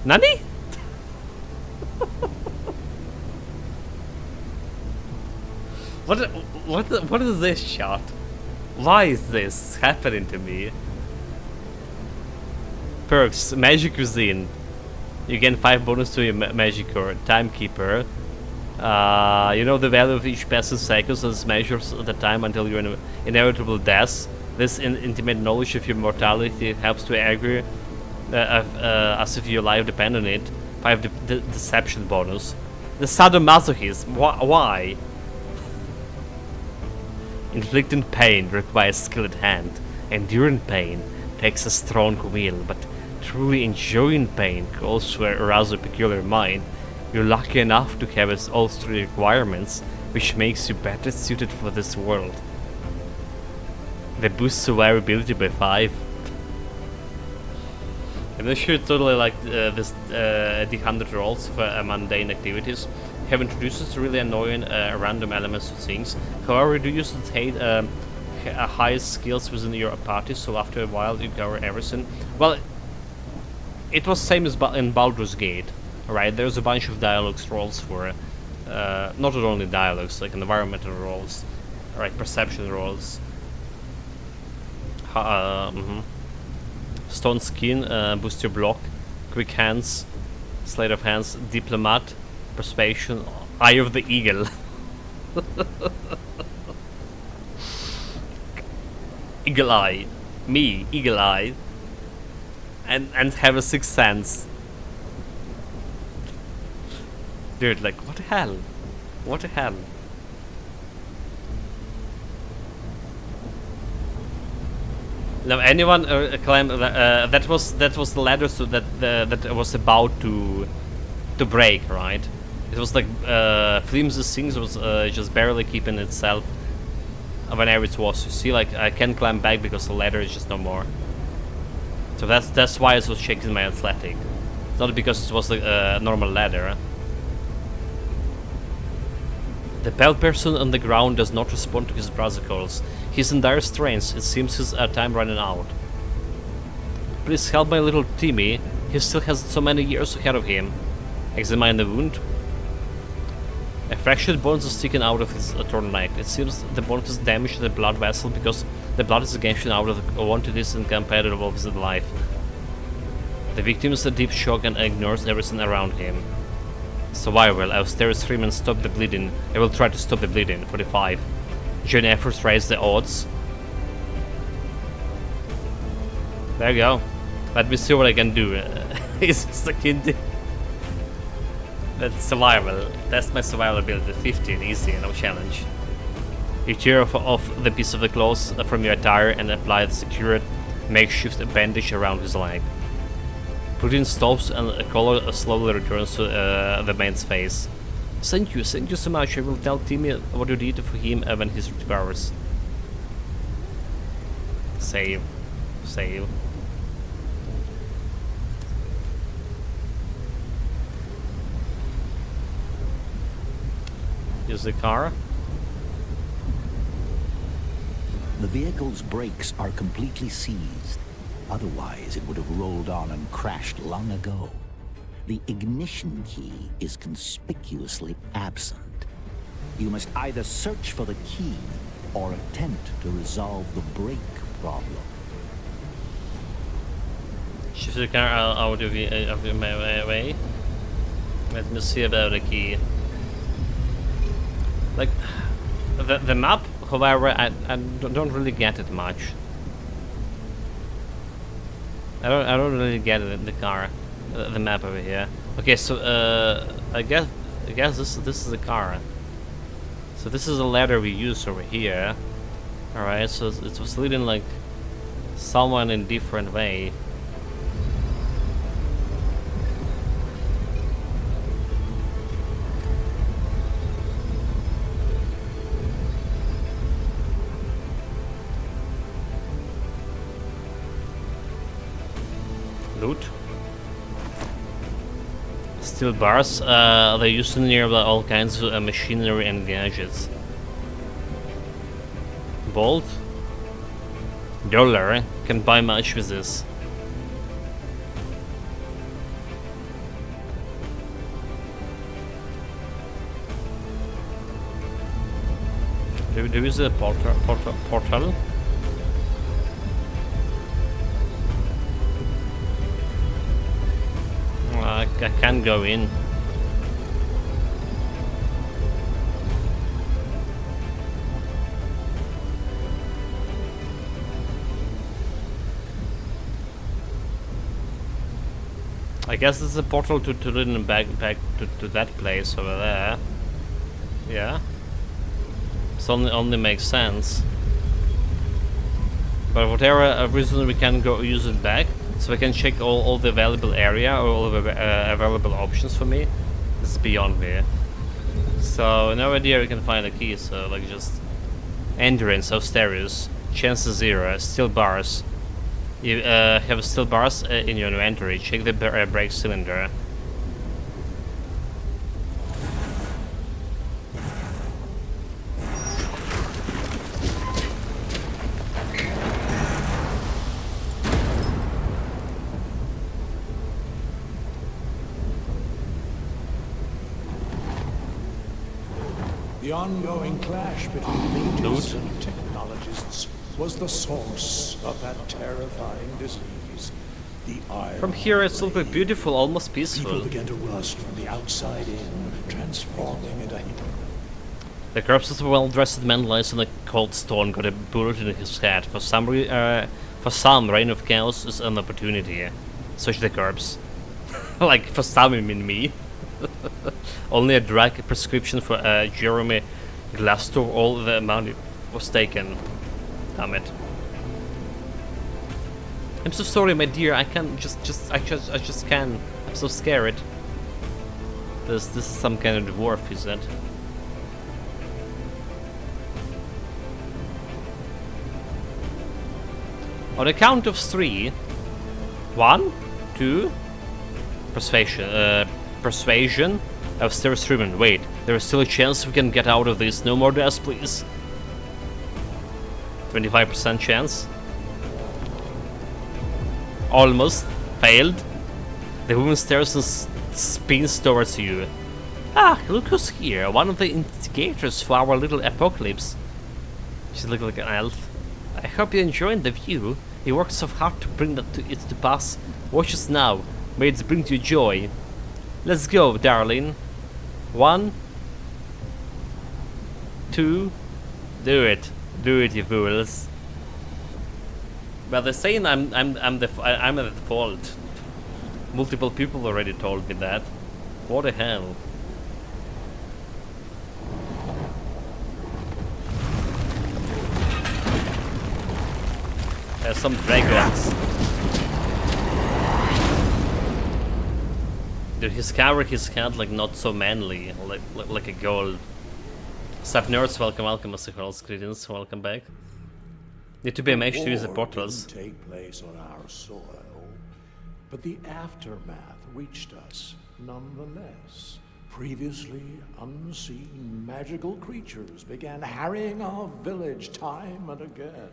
Nani? What is this shot? Why is this happening to me? Perks, magic cuisine. You gain 5 bonus to your magic or timekeeper. You know the value of each passing seconds as measures the time until your inevitable death. This intimate knowledge of your mortality helps to agree as if your life depended on it. 5 deception bonus. The sadomasochist. Why? Inflicting pain requires skilled hand. Enduring pain takes a strong will, but truly enjoying pain calls for a rather peculiar mind. You're lucky enough to have all 3 requirements, which makes you better suited for this world. They boost survivability by 5. I'm not sure totally like this the 100 rolls for mundane activities have introduced really annoying random elements to things. However, you do use the highest skills within your party, so after a while you cover everything. Well, it was same as in Baldur's Gate, right? There's a bunch of dialogues rolls for not only dialogues, like environmental rolls, right? Perception rolls. Stone skin, boost your block, quick hands, sleight of hands, diplomat, persuasion, eye of the eagle. Eagle eye, me, eagle eye, and have a 6th sense. Dude, like what the hell? What the hell? Now, anyone claim that was the ladder so that was about to break, right? It was like Flims's things was just barely keeping itself whenever it was. You see, like I can't climb back because the ladder is just no more. So that's why it was shaking my athletic. It's not because it was like a normal ladder. The pale person on the ground does not respond to his brother calls. He's in dire straits. It seems his time running out. Please help my little Timmy. He still has so many years ahead of him. Examine the wound. A fractured bone is sticking out of his torn neck. It seems the bone has damaged the blood vessel because the blood is gushing out of the quantities incompatible with the life. The victim is in deep shock and ignores everything around him. Survival. I'll stare at him and stop the bleeding. I will try to stop the bleeding. 45. Join efforts raise the odds. There you go. Let me see what I can do. It's just a kid. That's survival. That's my survival ability. 15. Easy. No challenge. You tear off the piece of the clothes from your attire and apply the secured makeshift bandage around his leg. Putin stops and a color slowly returns to the man's face. Thank you so much. I will tell Timmy what you did for him when he recovers. Save. Use the car. The vehicle's brakes are completely seized. Otherwise, it would have rolled on and crashed long ago. The ignition key is conspicuously absent. You must either search for the key or attempt to resolve the brake problem. Shift the car out of my way. Let me see about the key. Like, the map, however, I don't really get it much. I don't really get it in the car, the map over here. Okay, so I guess this is the car. So this is the ladder we use over here. All right, so it was leading like someone in different way. Loot. Steel bars. They used to nearby all kinds of machinery and gadgets. Bolt. Dollar. Can buy much with this. There is a portal. I can't go in. I guess it's a portal to turn back to that place over there. Yeah. It only makes sense. But whatever reason we can go use it back, so we can check all the available area or all the available options for me. This is beyond me. So no idea we can find a key. So like just entrance of stairs, chances 0, steel bars. You have steel bars in your inventory. Check the brake cylinder. The ongoing clash between mages and technologists was the source of that terrifying disease. The iron. From here it's looking beautiful, almost peaceful. People began to rust from the outside in, transforming into The corpses of a well-dressed man lies in a cold stone, got a bullet in his head. For some, Reign of Chaos is an opportunity. Search the corpse. Like, for some, I mean me. Only a drug prescription for Jeremy Glassdoor, all the money was taken. Damn it. I'm so sorry, my dear, I can't I just can't. I'm so scared. This is some kind of dwarf, is it? On the count of 3. 1, 2. Persuasion. I've still streaming. Wait, there is still a chance we can get out of this. No more deaths, please. 25% chance. Almost. Failed. The woman stares and spins towards you. Ah, look who's here. One of the instigators for our little apocalypse. She looks like an elf. I hope you're enjoying the view. You worked so hard to bring it to pass. Watch us now. May it bring you joy. Let's go, darling. 1, 2. Do it, you fools. But they're saying I'm at the fault. Multiple people already told me that. What the hell? There's some dragons. Dude, his head like not so manly, like a gold. Sup nerds, welcome, Mr. Charles, greetings, welcome back. Need to be a mage to use the portals. Didn't take place on our soil, but the aftermath reached us nonetheless. Previously unseen magical creatures began harrying our village time and again.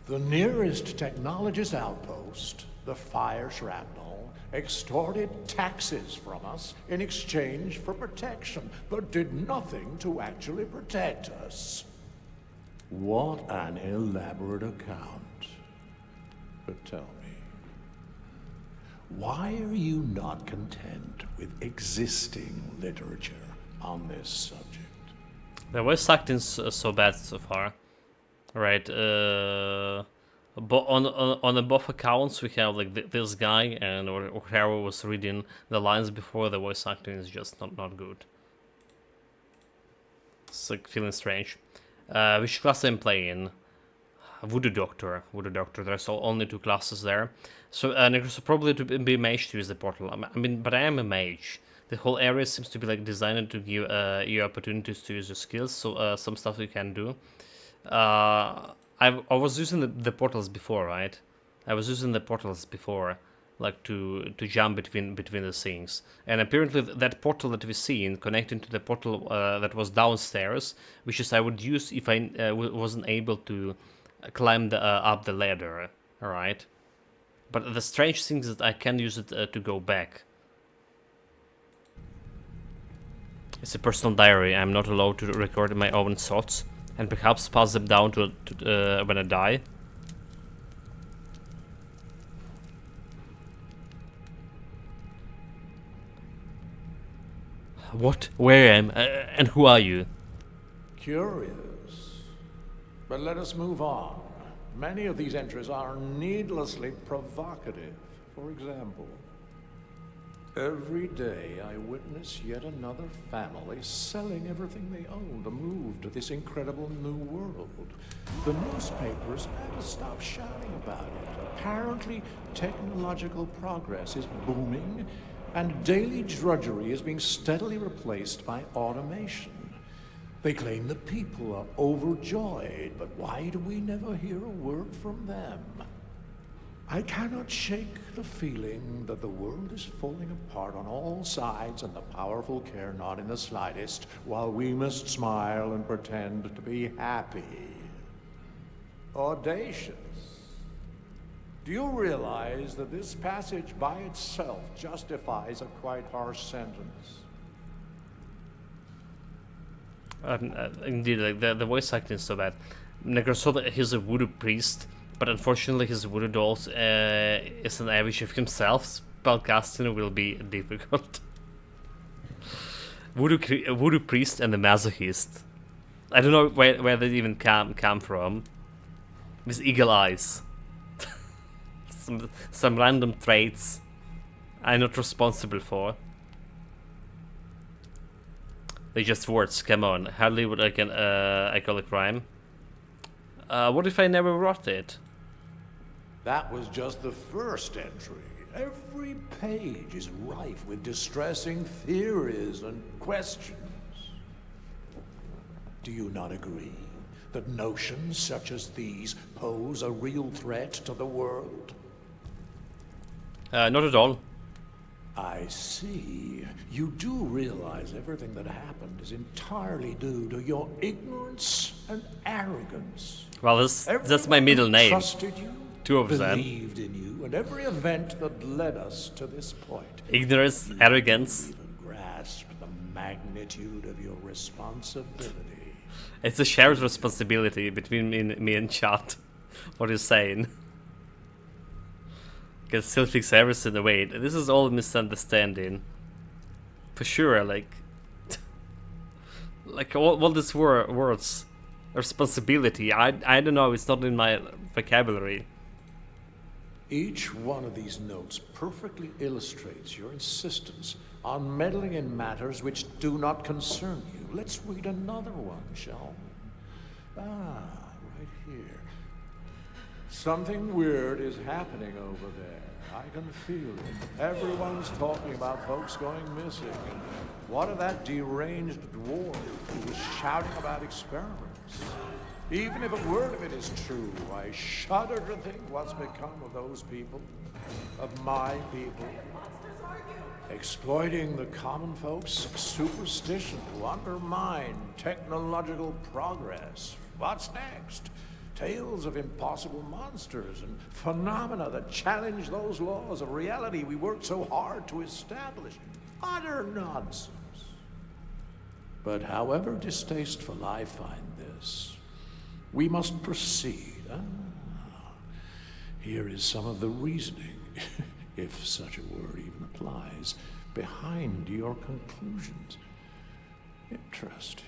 The nearest technologist outpost, the fire shrapnel, extorted taxes from us in exchange for protection, but did nothing to actually protect us. What an elaborate account. But tell me, why are you not content with existing literature on this subject? The voice acting's so bad so far. Right, on the both accounts we have like this guy and or whoever was reading the lines before. The voice acting is just not good. It's like feeling strange. Which class I'm playing? Voodoo Doctor. There's only 2 classes there. So Necros probably to be mage to use the portal. I mean, but I am a mage. The whole area seems to be like designed to give you opportunities to use your skills. So some stuff you can do. I was using the portals before, right? I was using the portals before. like to jump between the things. And apparently that portal that we seen connecting to the portal that was downstairs, which is I would use if I wasn't able to climb up the ladder. All right. But the strange thing is that I can use it to go back. It's a personal diary. I'm not allowed to record my own thoughts and perhaps pass them down to when I die. What? Where am I? And who are you? Curious. But let us move on. Many of these entries are needlessly provocative. For example, every day I witness yet another family selling everything they own to move to this incredible new world. The newspapers had to stop shouting about it. Apparently, technological progress is booming, and daily drudgery is being steadily replaced by automation. They claim the people are overjoyed, but why do we never hear a word from them? I cannot shake the feeling that the world is falling apart on all sides and the powerful care not in the slightest, while we must smile and pretend to be happy. Audacious. Do you realize that this passage by itself justifies a quite harsh sentence? Indeed, like the voice acting is so bad. Negrosoda, he's a voodoo priest, but unfortunately his voodoo dolls is an average of himself. Spellcasting will be difficult. Voodoo priest and the masochist. I don't know where they even come from. With eagle eyes. some random traits I'm not responsible for. They just words, come on. Hardly would I call a crime. What if I never wrote it? That was just the first entry. Every page is rife with distressing theories and questions. Do you not agree that notions such as these pose a real threat to the world? Not at all. I see. You do realize everything that happened is entirely due to your ignorance and arrogance. Well, that's my middle name. Trusted you, Two of them. believed in you, and every event that led us to this point. Ignorance, You arrogance. Even grasp the magnitude of your responsibility. It's a shared responsibility between me and chat. What you're saying. Can still fix everything away. This is all misunderstanding. For sure, like all these words. Responsibility. I don't know, it's not in my vocabulary. Each one of these notes perfectly illustrates your insistence on meddling in matters which do not concern you. Let's read another one, shall we? Right here. Something weird is happening over there. I can feel it. Everyone's talking about folks going missing. And what of that deranged dwarf who was shouting about experiments? Even if a word of it is true, I shudder to think what's become of those people, of my people. Exploiting the common folks' superstition to undermine technological progress. What's next? Tales of impossible monsters and phenomena that challenge those laws of reality we worked so hard to establish. Utter nonsense. But however distasteful I find this, we must proceed. Here is some of the reasoning, if such a word even applies, behind your conclusions. Interesting.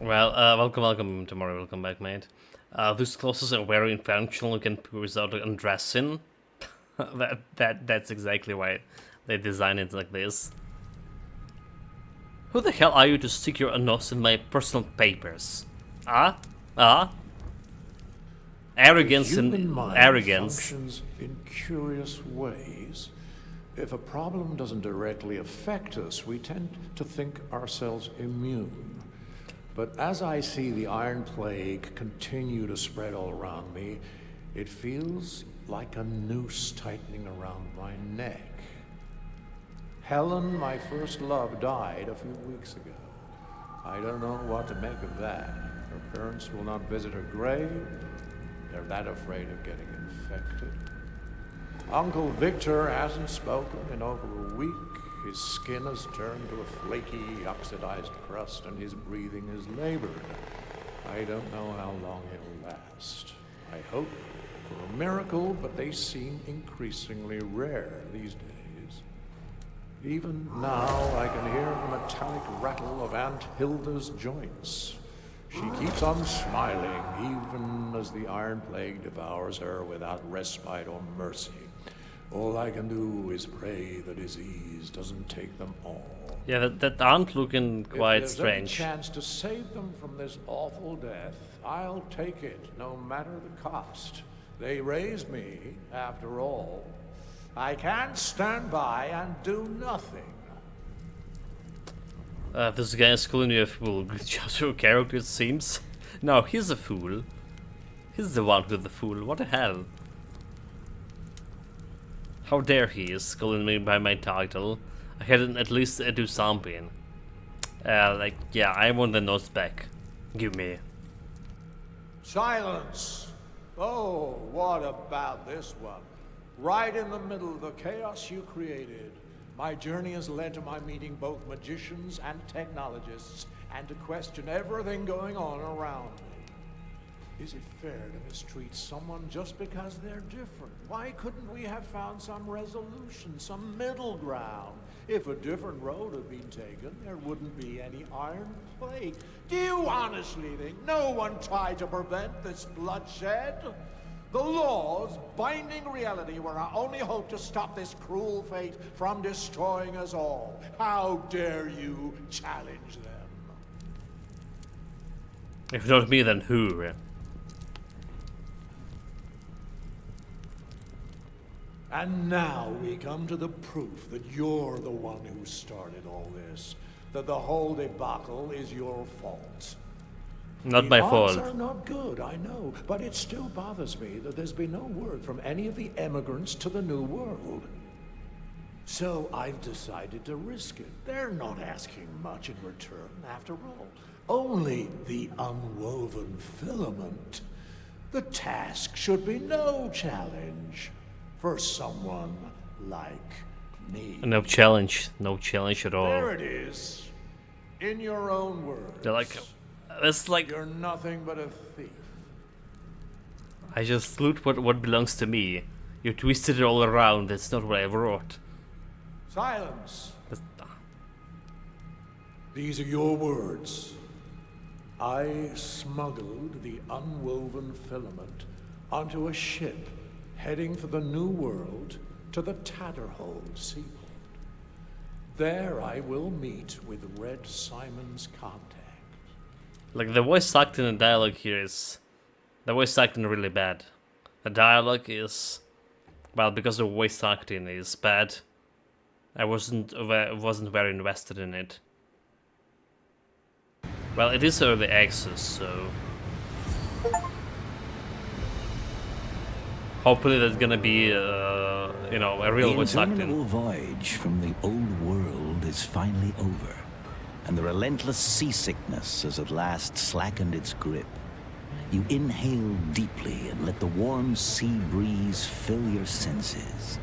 Well, welcome tomorrow. Welcome back, mate. These clothes are very functional. You can put without undressing. That's exactly why they design it like this. Who the hell are you to stick your nose in my personal papers? Arrogance The and human mind arrogance. functions in curious ways. If a problem doesn't directly affect us, we tend to think ourselves immune. But as I see the Iron Plague continue to spread all around me, it feels like a noose tightening around my neck. Helen, my first love, died a few weeks ago. I don't know what to make of that. Her parents will not visit her grave. They're that afraid of getting infected. Uncle Victor hasn't spoken in over a week. His skin has turned to a flaky, oxidized crust, and his breathing is labored. I don't know how long he'll last. I hope for a miracle, but they seem increasingly rare these days. Even now, I can hear the metallic rattle of Aunt Hilda's joints. She keeps on smiling, even as the Iron Plague devours her without respite or mercy. All I can do is pray the disease doesn't take them all. Yeah, that aunt looking quite If there's strange. any chance to save them from this awful death, I'll take it, no matter the cost. They raised me, after all. I can't stand by and do nothing. This guy is calling you a fool. Just your character, it seems. No, he's a fool. He's the one who's the fool. What the hell? How dare he is calling me by my title? I had at least do something. Like, yeah, I want the notes back. Give me. Silence! Oh, what about this one? Right in the middle of the chaos you created. My journey has led to my meeting both magicians and technologists, and to question everything going on around me. Is it fair to mistreat someone just because they're different? Why couldn't we have found some resolution, some middle ground? If a different road had been taken, there wouldn't be any Iron Plague. Do you honestly think no one tried to prevent this bloodshed? The laws binding reality were our only hope to stop this cruel fate from destroying us all. How dare you challenge them? If not me, then who? And now we come to the proof that you're the one who started all this. That the whole debacle is your fault. Not my The odds fault. are not good, I know, but it still bothers me that there's been no word from any of the emigrants to the New World. So I've decided to risk it. They're not asking much in return, after all. Only the unwoven filament. The task should be no challenge for someone like me. No challenge at all. There it is. In your own words. They're like, it's like You're nothing but a thief. I just loot what belongs to me. You twisted it all around. That's not what I wrote. Silence. That's- These are your words. I smuggled the unwoven filament onto a ship heading for the New World to the Tatterhold seaport. There I will meet with Red Simon's contact. Like the voice acting and dialogue here is, the voice acting really bad. The dialogue is, well, because the voice acting is bad. I wasn't very invested in it. Well, it is early access, so hopefully there's gonna be, you know, a real The voice acting. interminable voyage from the old world is finally over, and the relentless seasickness has at last slackened its grip. You inhale deeply and let the warm sea breeze fill your senses.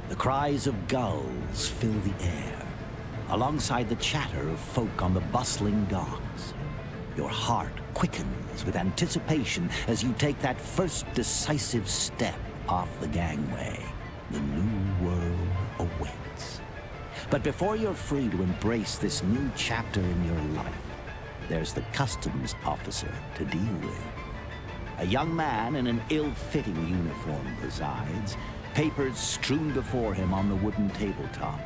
The cries of gulls fill the air, alongside the chatter of folk on the bustling docks. Your heart quickens with anticipation as you take that first decisive step off the gangway. The new world awaits. But before you're free to embrace this new chapter in your life, there's the customs officer to deal with. A young man in an ill-fitting uniform presides, papers strewn before him on the wooden tabletop.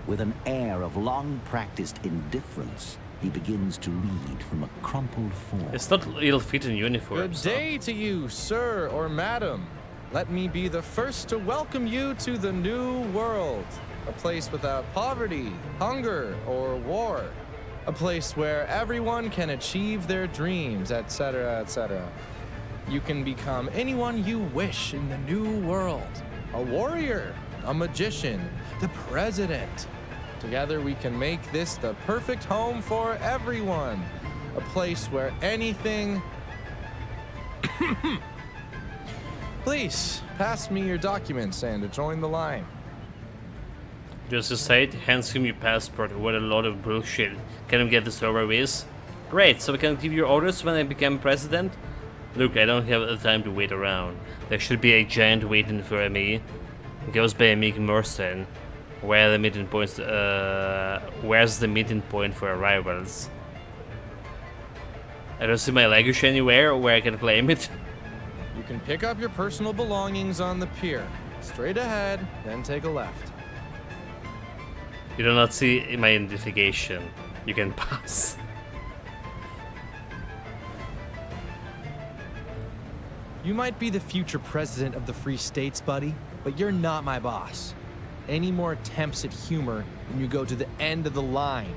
With an air of long-practiced indifference, he begins to read from a crumpled form. It's not ill-fitting uniform. Good so- day to you, sir or madam. Let me be the first to welcome you to the New World. A place without poverty, hunger, or war. A place where everyone can achieve their dreams, etc., etc. You can become anyone you wish in the new world. A warrior, a magician, the president. Together we can make this the perfect home for everyone. A place where anything... Please, pass me your documents and join the line. Just to say it, hands him your passport. What a lot of bullshit. Can we get this over with? Great, so we can give you orders when I become president? Look, I don't have the time to wait around. There should be a giant waiting for me. It goes by a Meek Merson. Where's the meeting point for arrivals? I don't see my luggage anywhere where I can claim it. You can pick up your personal belongings on the pier. Straight ahead, then take a left. You do not see my identification. You can pass. You might be the future president of the Free States, buddy, but you're not my boss. Any more attempts at humor, and you go to the end of the line.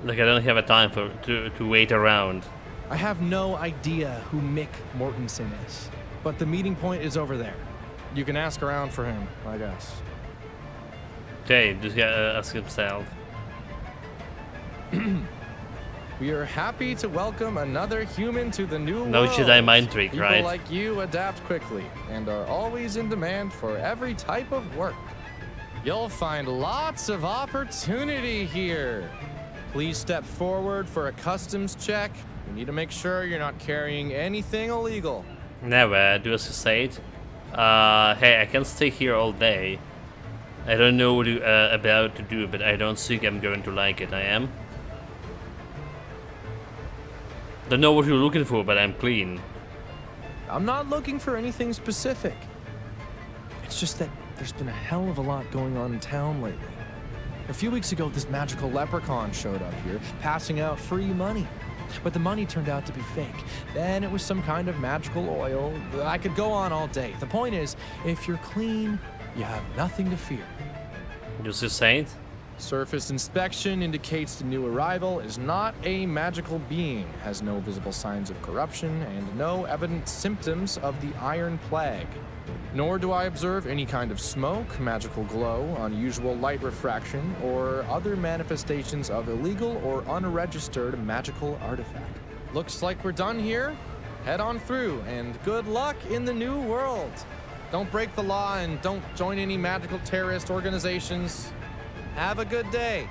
Look, I don't have a time to wait around. I have no idea who Mick Mortensen is, but the meeting point is over there. You can ask around for him, I guess. Okay, just ask himself. We are happy to welcome another human to the new No world. Jedi mind trick, People right? like you adapt quickly and are always in demand for every type of work. You'll find lots of opportunity here. Please step forward for a customs check. You need to make sure you're not carrying anything illegal. Never, do as you say it. Hey, I can stay here all day. I don't know what about to do, but I don't think I'm going to like it. I am. Don't know what you're looking for, but I'm clean. I'm not looking for anything specific. It's just that there's been a hell of a lot going on in town lately. A few weeks ago, this magical leprechaun showed up here, passing out free money. But the money turned out to be fake. Then it was some kind of magical oil. I could go on all day. The point is, if you're clean, you have nothing to fear. Just you say it? Surface inspection indicates the new arrival is not a magical being, has no visible signs of corruption, and no evident symptoms of the Iron Plague. Nor do I observe any kind of smoke, magical glow, unusual light refraction, or other manifestations of illegal or unregistered magical artifact. Looks like we're done here. Head on through, and good luck in the new world. Don't break the law and don't join any magical terrorist organizations. Have a good day.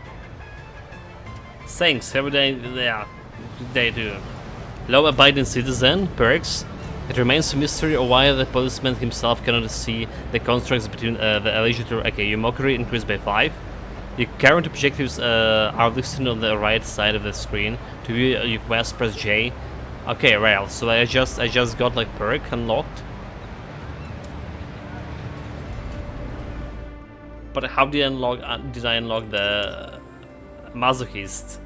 Thanks, have a day. Yeah, good day too. Law-abiding citizen, perks. It remains a mystery of why the policeman himself cannot see the contracts between the alleged. Okay, your mockery increased by 5. Your current objectives are listed on the right side of the screen. To view your quest, press J. Okay, well, so I just got like perk unlocked. But how did I unlock the masochist?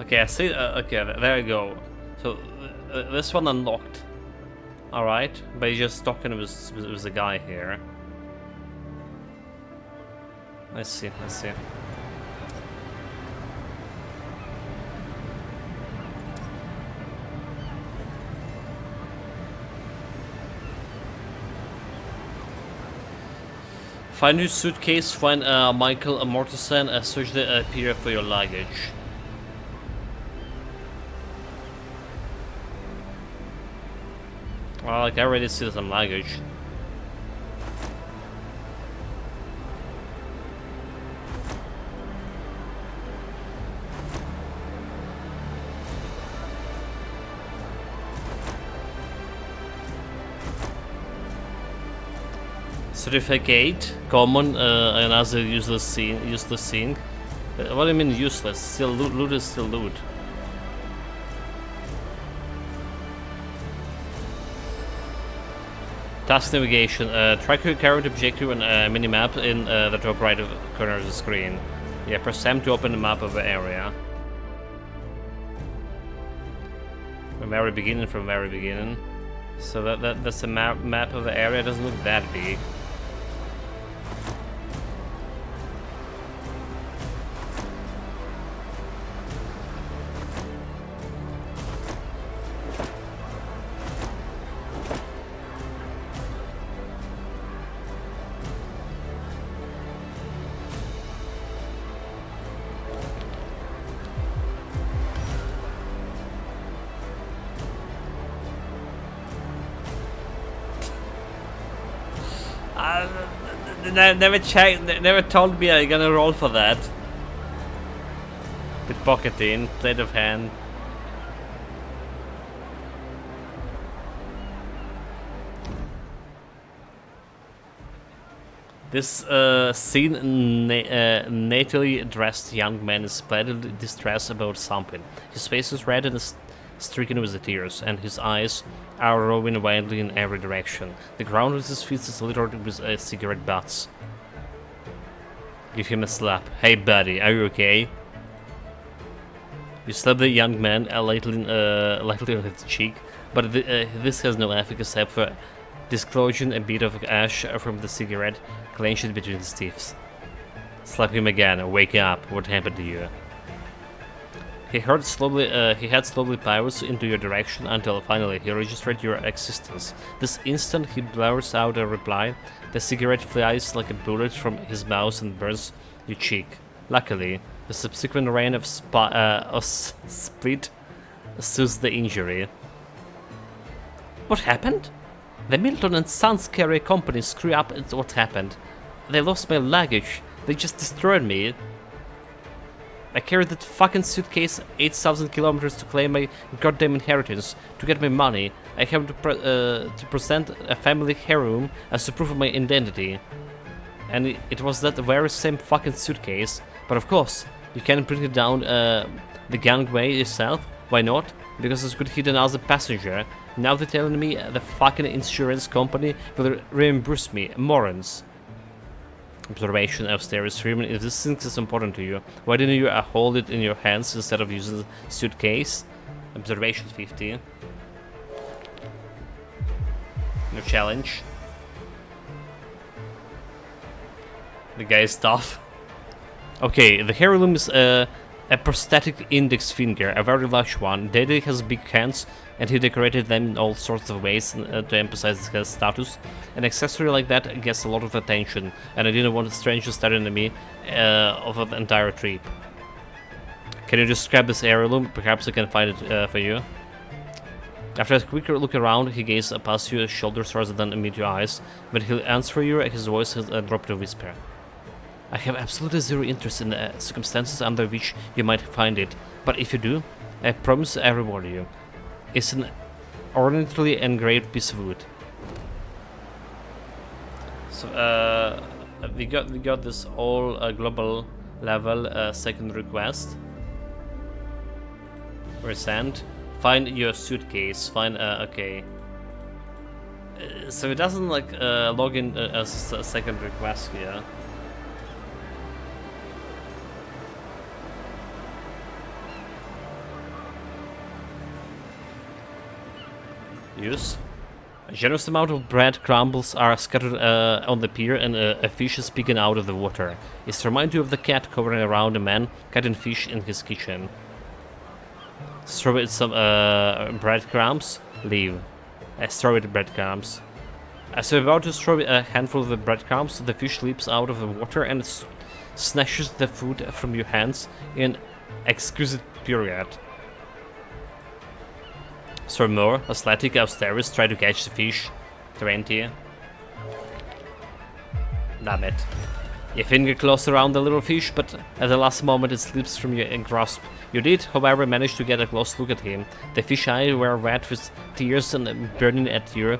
Okay, I see. Okay, there you go. So this one unlocked. All right, but he's just talking with the guy here. I see. Find your suitcase, find Michael Mortensen, search the pier for your luggage. Well, like I already see some luggage. Certificate, common, another useless thing. What do you mean useless? Still loot is still loot. Task navigation. Track your current objective on a mini-map in the top right corner of the screen. Yeah, press M to open the map of the area. From very beginning. So that's a map of the area. It doesn't look that big. Never checked, never told me I'm gonna roll for that. Pickpocketing, sleight of hand. This natally dressed young man is splendidly distressed about something. His face is red and is stricken with tears, and his eyes are roving wildly in every direction. The ground with his feet is littered with cigarette butts. Give him a slap. Hey buddy, are you okay? You slap the young man lightly on his cheek, but this has no effect except for disclosing a bit of ash from the cigarette clenched between his teeth. Slap him again. Wake up. What happened to you? He head slowly pivots into your direction until finally he registered your existence. This instant he blurs out a reply. The cigarette flies like a bullet from his mouth and burns your cheek. Luckily, the subsequent rain of spit soothes the injury. What happened? The Milton and Sons Carrier Company screw up at what happened. They lost my luggage. They just destroyed me. I carried that fucking suitcase 8,000 kilometers to claim my goddamn inheritance. To get my money, I have to present a family heirloom as proof of my identity. And it was that very same fucking suitcase. But of course, you can't bring it down the gangway yourself. Why not? Because it could hit another passenger. Now they're telling me the fucking insurance company will reimburse me. Morons. Observation upstairs. Freeman, if this thing is important to you, why didn't you hold it in your hands instead of using the suitcase? Observation 50. No challenge. The guy is tough. Okay, the heirloom is a prosthetic index finger, a very large one. Daddy has big hands, and he decorated them in all sorts of ways to emphasize his status. An accessory like that gets a lot of attention, and I didn't want strangers staring at me over the entire trip. Can you just grab this heirloom? Perhaps I can find it for you. After a quick look around, he gazes past your shoulders rather than meet your eyes. When he'll answer you, his voice has dropped to a whisper. I have absolutely zero interest in the circumstances under which you might find it, but if you do, I promise I reward you. It's an ornately engraved piece of wood. So we got this all global level second request. Resend. Find your suitcase. Find okay. So it doesn't like log in as a second request here. Use. A generous amount of bread crumbles are scattered on the pier, and a fish is peeking out of the water. It reminds you of the cat covering around a man cutting fish in his kitchen. Throw it some breadcrumbs. Leave. Throw it breadcrumbs. As you're about to throw a handful of the breadcrumbs, the fish leaps out of the water and snatches the food from your hands in exquisite period. Throw more. Athletic upstairs. Try to catch the fish. 20. Damn it. Your finger closed around the little fish, but at the last moment it slips from your grasp. You did, however, manage to get a close look at him. The fish eyes were wet with tears and burning at you.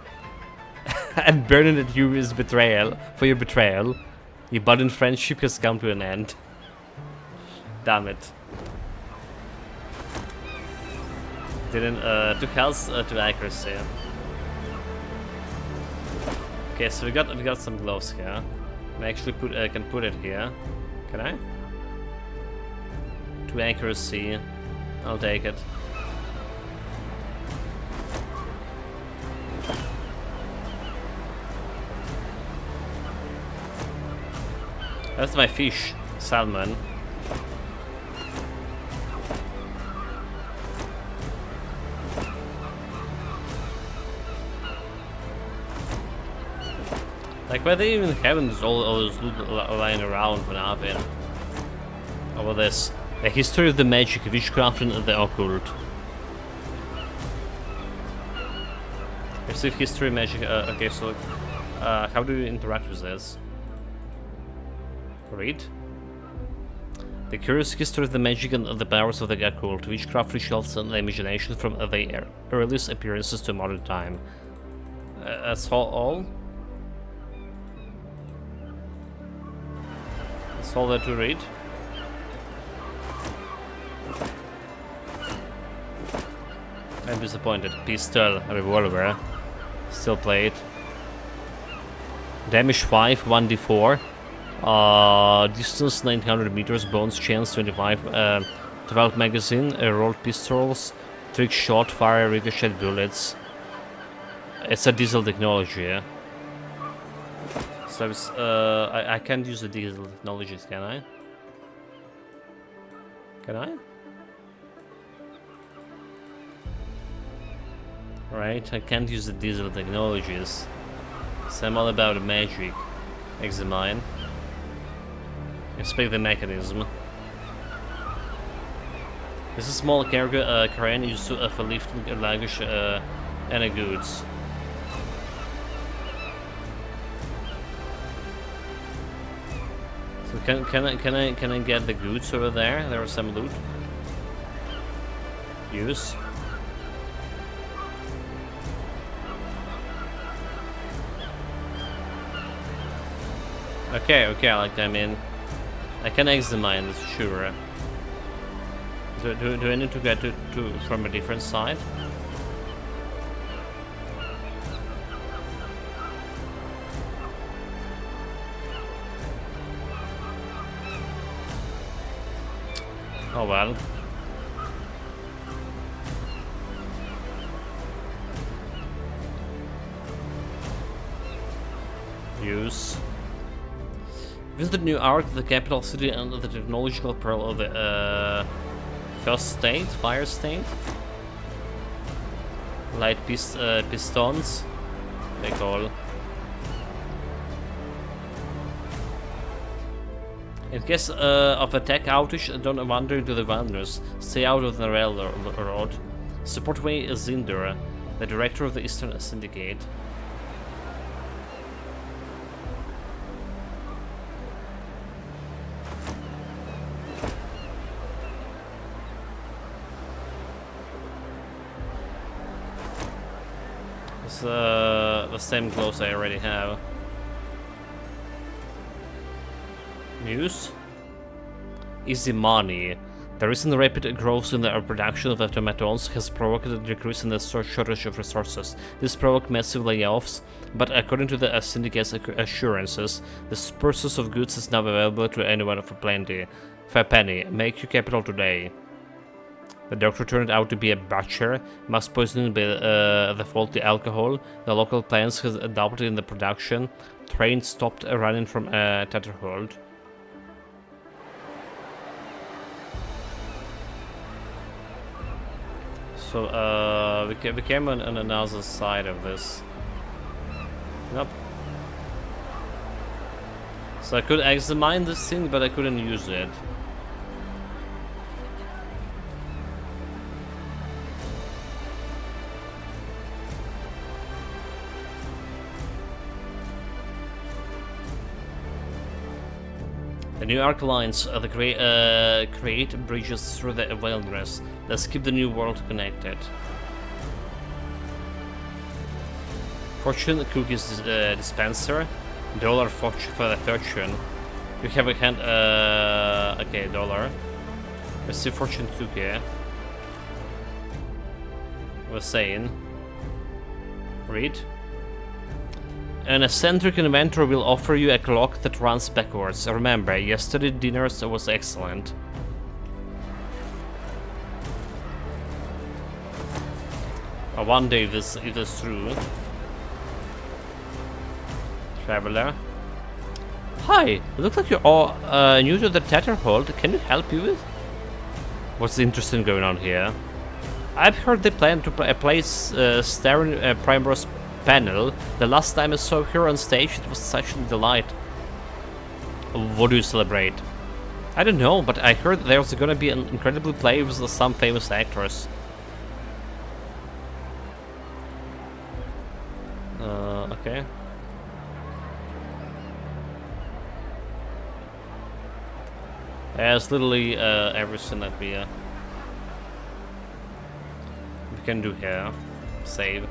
And burning at you is betrayal. For your betrayal. Your budding friendship has come to an end. Damn it. Didn't took health to accuracy. Okay, so we got some gloves here. I actually can put it here. Can I? To accuracy. I'll take it. That's my fish, salmon. Like, why they even having all those loot lying around for nothing? Over this. A history of the magic, witchcraft, and the occult. Receive history, magic. Okay, so How do you interact with this? Read. The curious history of the magic and the powers of the occult, witchcraft rituals and the imagination from the earliest appearances to modern time. That's all? That's all that to read? I'm disappointed. Pistol, revolver. Still play it. Damage 5, 1d4. Distance 900 meters, bones chance 25. 12 magazine, rolled pistols, trick shot, fire, ricochet bullets. It's a diesel technology, yeah? So it's, I can't use the diesel technologies, can I? Can I? Right, I can't use the diesel technologies. So I'm all about magic. Examine. Inspect the mechanism. This is a small cargo crane used for lifting luggage and goods. So can I get the goods over there? There is some loot. Use. Okay, like I mean, I can examine this, sure. Do I need to get to from a different side? Oh well. Use. Visit New York, the capital city and the technological pearl of the first state, fire state. Light pistons, they call. In case of a tech outage, don't wander into the wilderness. Stay out of the railroad. Support Wei Zinder, the director of the Eastern Syndicate. The same clothes I already have. News? Easy money. The recent rapid growth in the production of automatons has provoked a decrease in the shortage of resources. This provoked massive layoffs, but according to the syndicate's assurances, the purchase of goods is now available to anyone for plenty. For a penny, make your capital today. The doctor turned out to be a butcher, mass poisoning by the faulty alcohol. The local plants has adopted in the production. Train stopped running from Tatterhold. So we came on another side of this. Nope. So I could examine this thing, but I couldn't use it. The New York lines create bridges through the wilderness. Let's keep the new world connected. Fortune cookies dispenser. $1 for the fortune. You have a hand. Okay, $1. Receive fortune cookie. We're saying. Read. An eccentric inventor will offer you a clock that runs backwards. Remember, yesterday's dinner was excellent. One day this is true. Traveler. Hi, it looks like you're all new to the Tatterhold. Can you help you with? What's interesting going on here? I've heard they plan to place Staring Primrose panel. The last time I saw her on stage, it was such a delight. What do you celebrate? I don't know, but I heard there's gonna be an incredible play with some famous actors. Okay. Yeah, it's literally everything that we can do here. Save.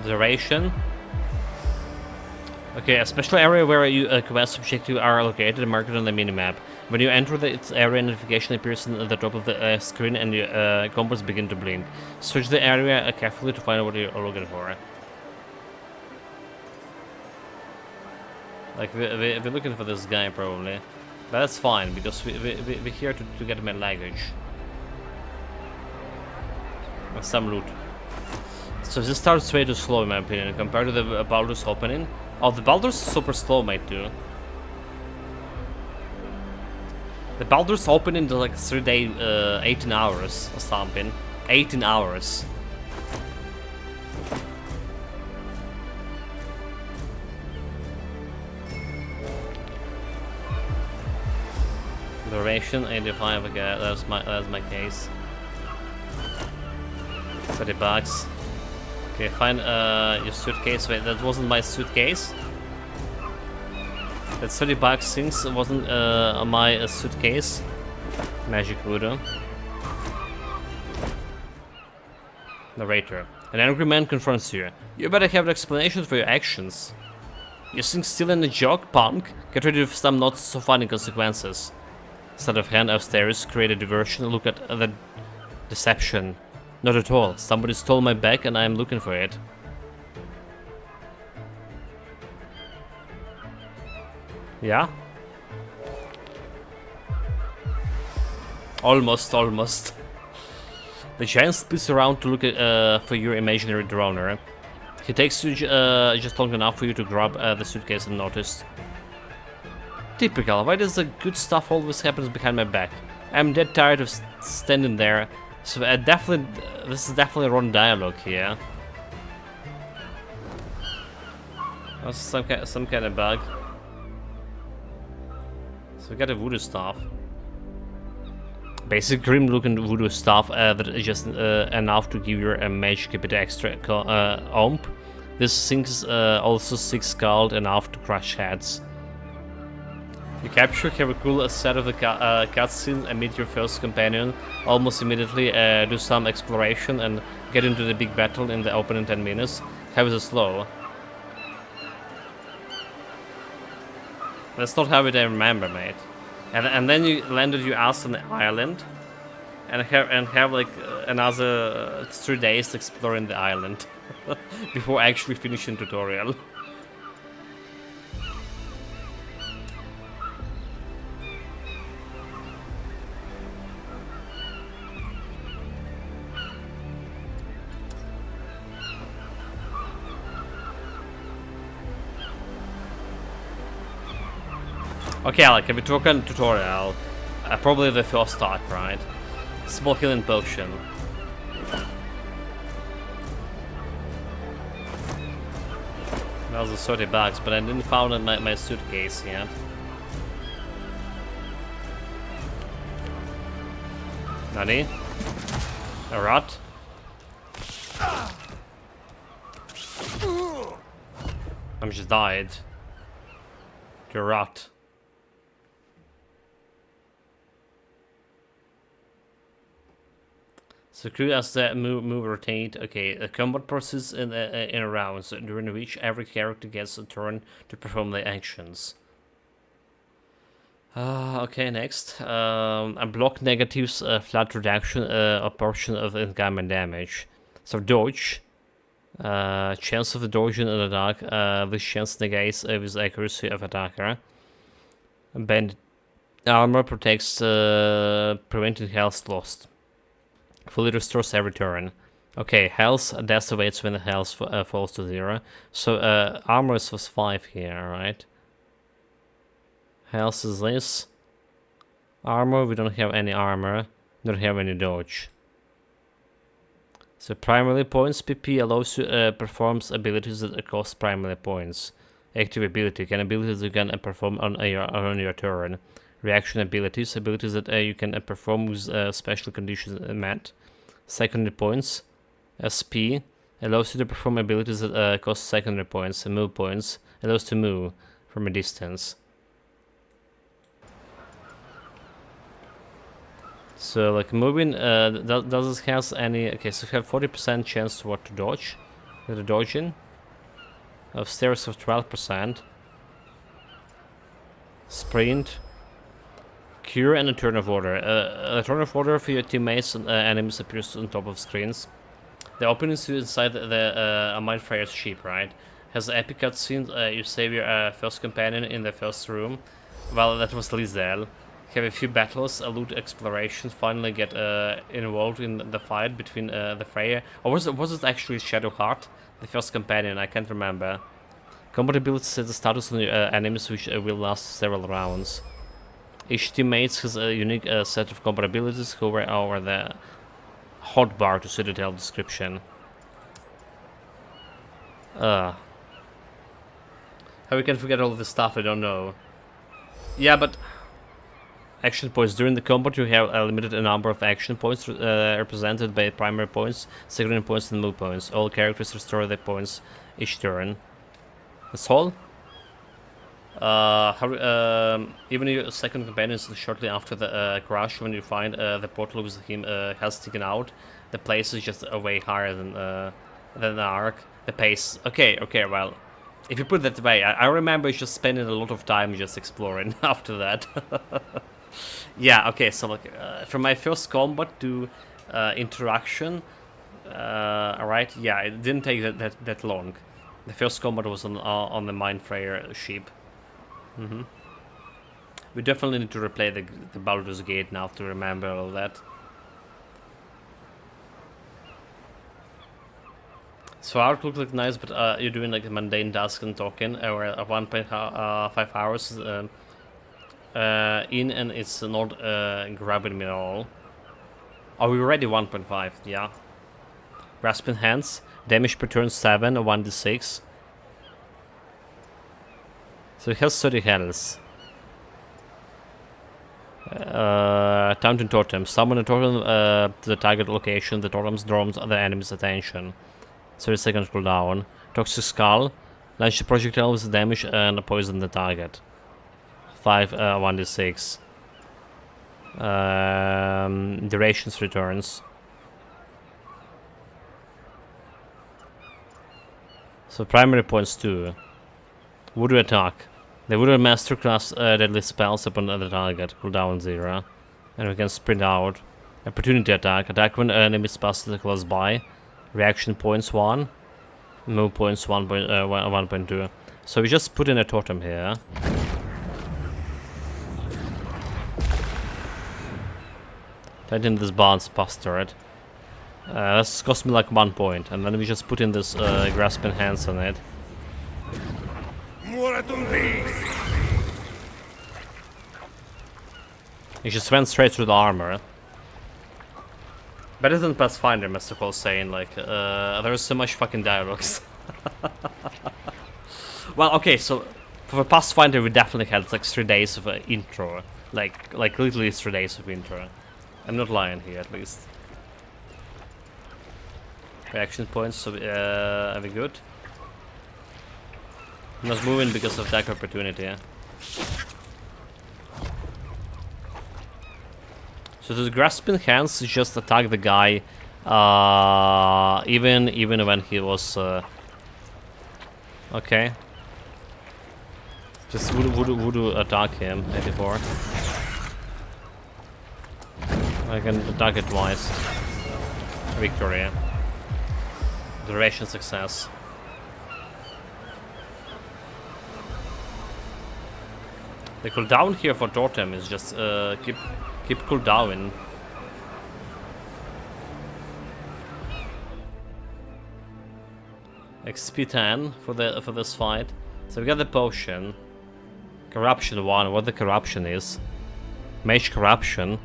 Duration. Okay, a special area where you quest objectives are located marked on the minimap. When you enter its area, notification appears at the top of the screen and your compass begin to blink. Search the area carefully to find out what you're looking for. Like, we're looking for this guy probably. But that's fine, because we're here to get my luggage. Some loot. So this starts way too slow in my opinion, compared to the Baldur's opening. Oh, the Baldur's super slow, mate, too. The Baldur's opening is like 3 days, 18 hours or something. 18 hours. Duration 85. Okay, that's my case. 30 bucks. Okay, find your suitcase. Wait, that wasn't my suitcase. That 30 bucks things wasn't my suitcase. Magic Voodoo. Narrator. An angry man confronts you. You better have an explanation for your actions. You think still in a joke, punk? Get rid of some not so funny consequences. Sleight of hand upstairs, create a diversion, look at the deception. Not at all. Somebody stole my bag and I am looking for it. Yeah? Almost. The giant spins around to look at, for your imaginary droner. He takes you just long enough for you to grab the suitcase unnoticed. Typical. Why does the good stuff always happens behind my back? I'm dead tired of standing there. So this is definitely wrong dialogue here. That's some kind of bug. So we got a voodoo staff. Basic grim looking voodoo staff that is just enough to give your magic a bit extra oomph. This thing is also 6 scald enough to crush heads. You capture, have a cool set of the cutscene and meet your first companion. Almost immediately do some exploration and get into the big battle in the opening 10 minutes. Have it slow. That's not how it I remember, mate. And then you landed your ass on the island, and have like another 3 days exploring the island before actually finishing tutorial. Okay, like if we talk on tutorial, probably the first talk, right? Small healing potion. That was 30 bucks, but I didn't found in my suitcase yet. Nani? A rat? I'm just died. You're a rat. So crew as the move rotate. Okay, the combat process in a round, so during which every character gets a turn to perform their actions. Okay, next. Block negatives, flat reduction, a portion of incoming damage. So dodge. Chance of dodging an attack. This chance negates with accuracy of attacker. Bend armor protects, preventing health lost. Fully restores every turn. Okay, health decimates when the health falls to 0. So armor was 5 here, right? Health is this. Armor, we don't have any armor. Don't have any dodge. So primary points PP allows you performs abilities that cost primary points. Active ability, can abilities you can perform on your turn. Reaction abilities, abilities that you can perform with special conditions met. Secondary points. SP allows you to perform abilities that cost secondary points. And move points allows to move from a distance. So like moving, does it has any? Okay, so you have 40% chance to what to dodge, with a dodging. Of stairs of 12%. Sprint. Cure and a turn of order. A turn of order for your teammates and enemies appears on top of screens. The opening is inside the Mindfrayer's ship, right? Has an epic cutscene. You save your first companion in the first room. Well, that was Lizelle. Have a few battles, a loot exploration, finally get involved in the fight between the Freya. Or was it actually Shadowheart? The first companion, I can't remember. Combat ability sets the status on your enemies, which will last several rounds. Each teammate has a unique set of combat abilities. Hover over the hotbar to see the detailed description. How we can forget all of this stuff, I don't know. Yeah, but action points. During the combat, you have a limited number of action points represented by primary points, secondary points, and move points. All characters restore their points each turn. That's all? Even your second companion is shortly after the crash, when you find the portal with him has taken out, the place is just way higher than the arc. The pace. Okay, well, if you put it that way, I remember just spending a lot of time just exploring after that. Yeah, okay, so like from my first combat to interaction, alright, yeah, it didn't take that long. The first combat was on the Mindfrayer ship. We definitely need to replay the Baldur's Gate now to remember all that. So art looks like nice, but you're doing like a mundane task and talking, or 1.5 hours in, and it's not grabbing me at all. Are we ready? 1.5, yeah. Grasping hands, damage per turn 7 or 1d6. So it has 30 health. Taunting totem. Summon a totem to the target location. The totem draws the enemy's attention. 30 seconds cooldown. Toxic Skull. Launch a projectile with damage and poison the target. 5 1d6. Durations returns. So primary points 2. Voodoo attack. The Voodoo Master casts deadly spells upon the target. Cooldown 0. And we can sprint out. Opportunity attack. Attack when enemies pass close by. Reaction points 1. Move points 1.2. So we just put in a totem here. Tighten this bounce past turret. That's cost me like 1 point. And then we just put in this grasping hands on it. He just went straight through the armor. Better than Pathfinder, Mr. Cole saying, like, there's so much fucking dialogues. Well, okay, so for Pathfinder we definitely had like 3 days of intro. Like literally 3 days of intro. I'm not lying here, at least. Reaction points, so are we good? I'm not moving because of attack opportunity. So the grasping hands just attack the guy, even when he was okay. Just voodoo attack him. 84. I can attack it twice. Victory. Duration success. The cooldown here for totem is just keep cooldown. XP 10 for this fight. So we got the potion. Corruption 1. What the corruption is? Mage corruption.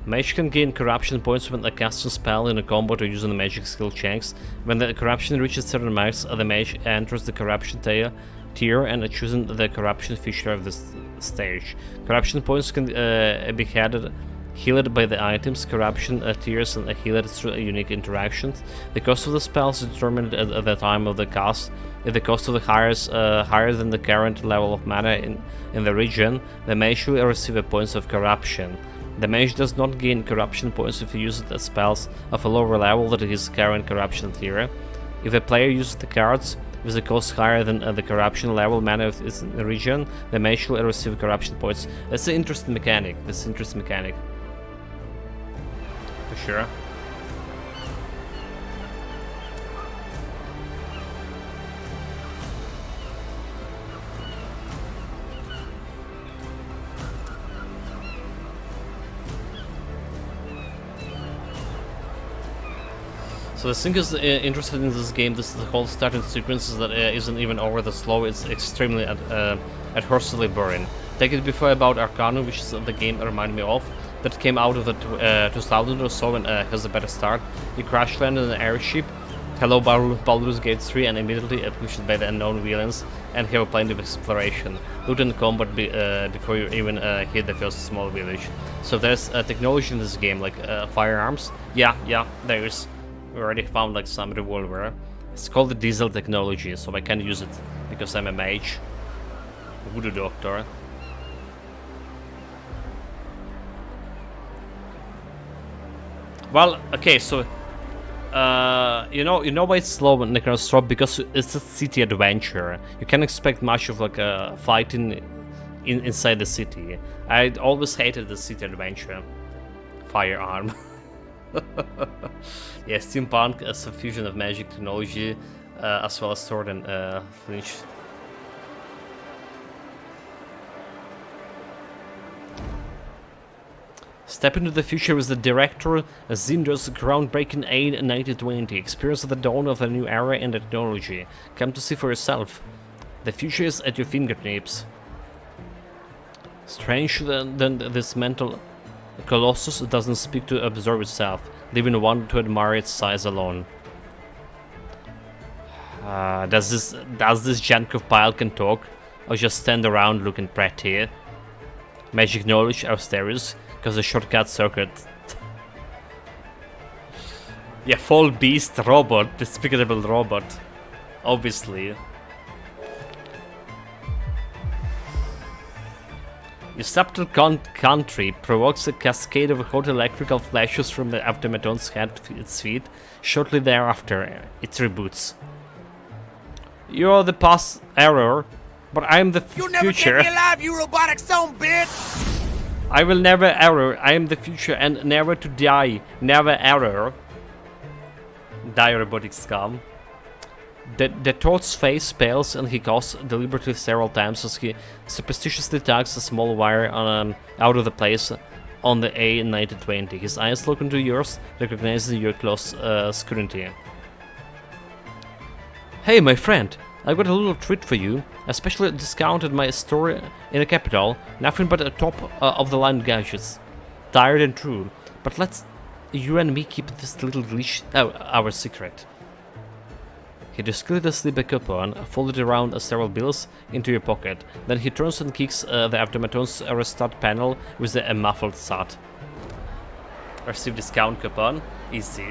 Mage can gain corruption points when casting a spell in a combat or using the magic skill checks. When the corruption reaches certain marks, the mage enters the corruption tail tier and choosing the corruption feature of this stage. Corruption points can be healed by the items, corruption tiers, and healed through unique interactions. The cost of the spells is determined at the time of the cast. If the cost of the higher than the current level of mana in the region, the mage will receive points of corruption. The mage does not gain corruption points if he uses the spells of a lower level than his current corruption tier. If a player uses the cards with a cost higher than the corruption level mana of its region, the mage will receive corruption points. That's an interesting mechanic. For sure. So the thing is interested in this game, this the whole starting sequence is that isn't even over the slow, it's extremely adversely boring. Take it before about Arcanum, which is the game reminded me of, that came out of the 2000 or so and has a better start. You crash land in an airship, hello Baldur's Gate 3, and immediately pushed by the unknown villains and have plenty of exploration. Loot and combat before you even hit the first small village. So there's technology in this game, like firearms. Yeah, there is. We already found like some revolver. It's called the diesel technology, so I can use it because I'm a mage. Voodoo doctor. Well, okay, so you know why it's slow when Necrostop? Because it's a city adventure. You can't expect much of like a fighting inside the city. I always hated the city adventure. Firearm. Yeah, steampunk as a fusion of magic technology, as well as sword and flinch. Step into the future with the director Zinder's groundbreaking Aid 1920. Experience the dawn of a new era in technology. Come to see for yourself. The future is at your fingertips. Strange than this mental colossus doesn't speak to observe itself, leaving one to admire its size alone. Does this junk of pile can talk, or just stand around looking pretty? Magic knowledge, Austerius, because the shortcut circuit. Yeah, fall beast robot, despicable robot, obviously. Your subtle country provokes a cascade of hot electrical flashes from the automaton's head to its feet. Shortly thereafter, it reboots. You're the past error, but I'm the future. You'll never get me alive, you robotic son bitch! I will never error. I am the future and never to die. Never error. Die, robotic scum. The Toad's face pales and he coughs deliberately several times as he superstitiously tugs a small wire out of the place on the A1920. His eyes look into yours, recognizing your close scrutiny. Hey, my friend, I've got a little treat for you. Especially discounted my store in the capital. Nothing but a top of the line gadgets. Tired and true. But let's you and me keep this little glitch our secret. He discreetly slips a coupon, folded around several bills, into your pocket. Then he turns and kicks the automaton's restart panel with a muffled thud. Receive discount coupon. Easy.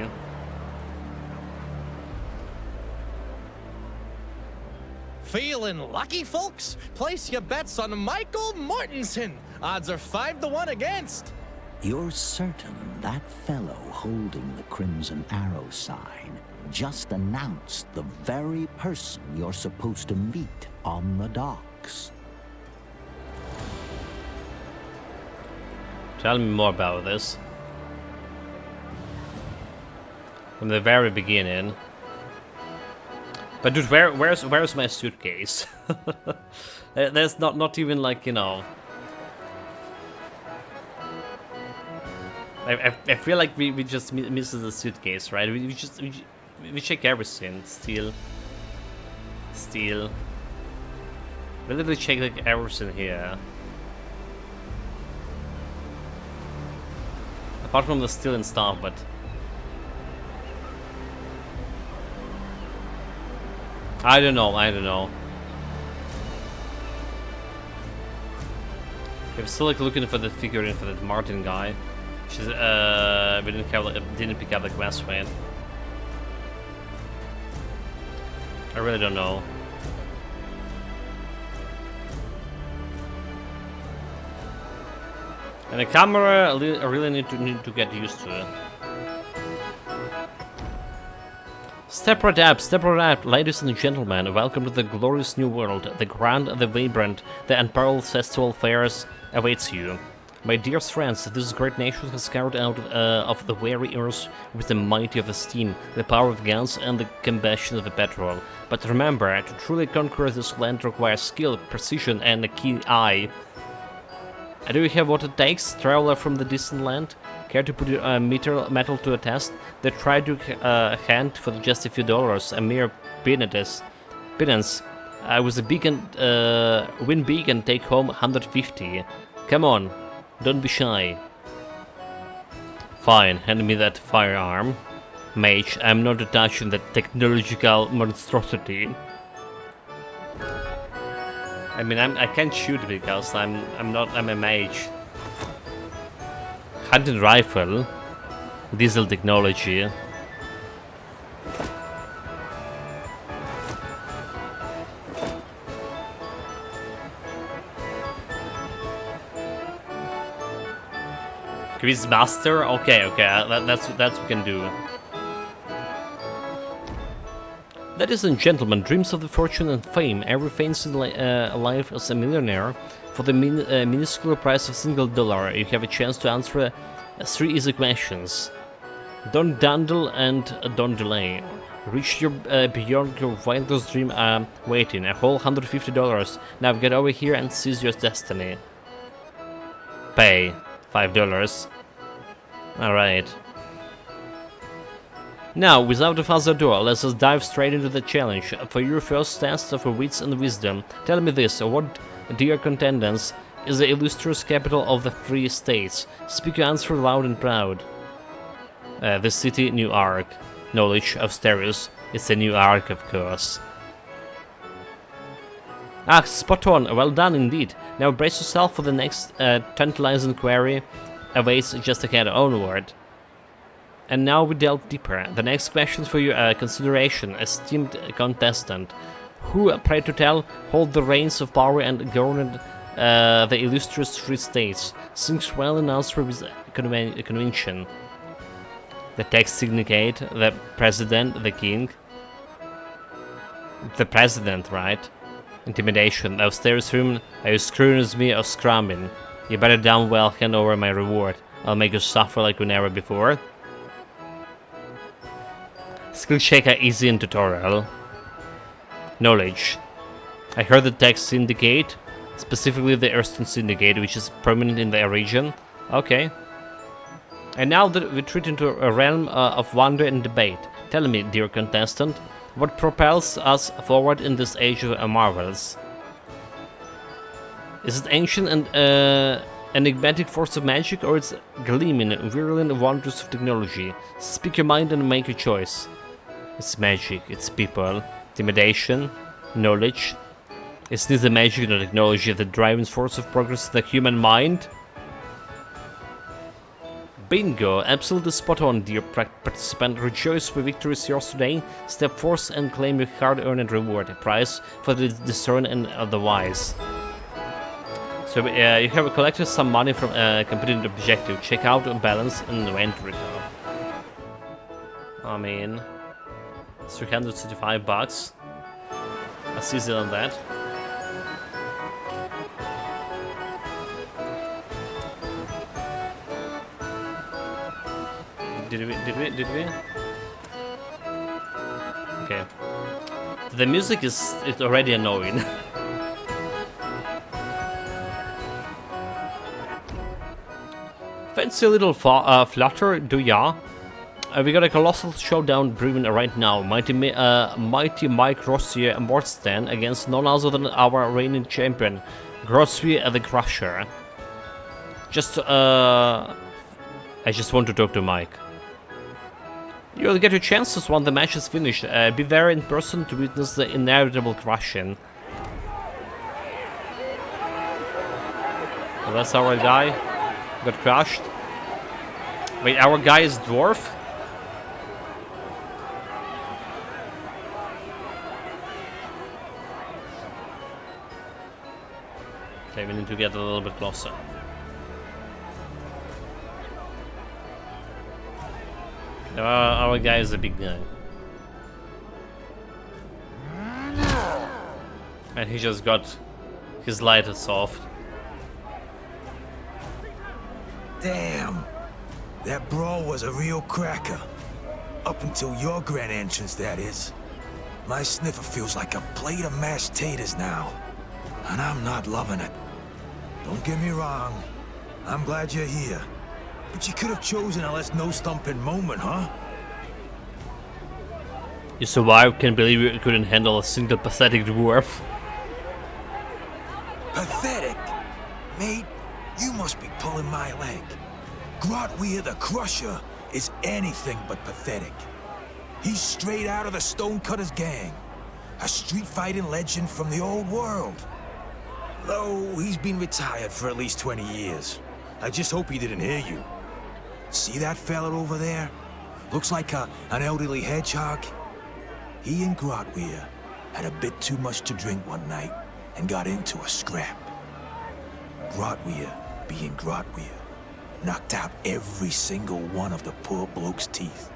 Feeling lucky, folks? Place your bets on Michael Mortensen. Odds are 5-1 against. You're certain that fellow holding the Crimson Arrow sign just announced the very person you're supposed to meet on the docks? Tell me more about this. From the very beginning. But dude, where's my suitcase? There's not even like, you know. I feel like we just misses the suitcase, right? We check everything. Steal. We literally check like everything here. Apart from the stealing stuff, but I don't know. I'm still like looking for the figurine for that Martin guy. She's we didn't pick up the quest, right? I really don't know. And the camera, I really need to get used to it. Step right up, ladies and gentlemen. Welcome to the glorious new world. The grand, the vibrant, the unparalleled festival fairs awaits you. My dearest friends, this great nation has carried out of the weary earth with the mighty of the steam, the power of guns, and the combustion of the petrol. But remember, to truly conquer this land requires skill, precision, and a keen eye. Do you have what it takes, traveler from the distant land? Care to put your metal to a test? They try to hand for just a few dollars, a mere pittance. With a big win big and take home 150. Come on, don't be shy. Fine, hand me that firearm. Mage, I'm not touching that technological monstrosity. I mean, I can't shoot because I'm a mage. Hunting rifle, diesel technology. Quizmaster? Okay, that's what we can do. Ladies and gentlemen, dreams of the fortune and fame. Every fancy life as a millionaire. For the minuscule price of $1, you have a chance to answer 3 easy questions. Don't dawdle and don't delay. Reach your beyond your wildest dream waiting. A whole $150. Now get over here and seize your destiny. Pay $5. Alright. Now, without further ado, let's just dive straight into the challenge. For your first test of wits and wisdom, tell me this, what, dear contendants, is the illustrious capital of the Free States? Speak your answer loud and proud. The city, New Ark. Knowledge of Stereos. It's a New Ark, of course. Ah, spot on. Well done indeed. Now brace yourself for the next tantalizing query awaits just ahead onward. And now we delve deeper. The next question for your consideration, esteemed contestant. Who, pray to tell, hold the reins of power and govern the illustrious Free States? Sings well in answer with convention. The text indicate the president, the king. The president, right? Intimidation. Upstairs room, are you screwing with me or scrumming? You better damn well hand over my reward. I'll make you suffer like you never before. Skill checker easy in tutorial. Knowledge. I heard the text syndicate, specifically the Earthstone Syndicate, which is prominent in the region. Okay. And now we retreat into a realm of wonder and debate. Tell me, dear contestant, what propels us forward in this age of marvels? Is it ancient and enigmatic force of magic, or it's gleaming, virulent wonders of technology? Speak your mind and make your choice. It's magic, it's people, intimidation, knowledge. Is this the magic and technology, the driving force of progress in the human mind? Bingo! Absolutely spot on, dear participant. Rejoice for victory is yours today. Step forth and claim your hard-earned reward, a prize for the discerned and the wise. So you have collected some money from completing the objective. Check out the balance and inventory. I mean, $335. That's easy on that. Did we? Okay. The music is already annoying. Fancy a little flutter, do ya? We got a colossal showdown brewing right now. Mighty Mike Rossier Mortstan against none other than our reigning champion, Grossier the Crusher. I just want to talk to Mike. You'll get your chances when the match is finished. Be there in person to witness the inevitable crushing. Well, that's our guy. Got crushed. Wait, our guy is dwarf? Okay, we need to get a little bit closer. Our guy is a big guy. And he just got his lighter soft. Damn. That brawl was a real cracker. Up until your grand entrance, that is. My sniffer feels like a plate of mashed taters now. And I'm not loving it. Don't get me wrong. I'm glad you're here. But you could have chosen a less no-stumping moment, huh? You survived, can't believe you couldn't handle a single pathetic dwarf. Pathetic? Mate, you must be pulling my leg. Grotweir the Crusher is anything but pathetic. He's straight out of the Stonecutters gang. A street-fighting legend from the old world. Though he's been retired for at least 20 years. I just hope he didn't hear you. See that fella over there? Looks like an elderly hedgehog. He and Grotweir had a bit too much to drink one night and got into a scrap. Grotweir, being Grotweir, knocked out every single one of the poor bloke's teeth.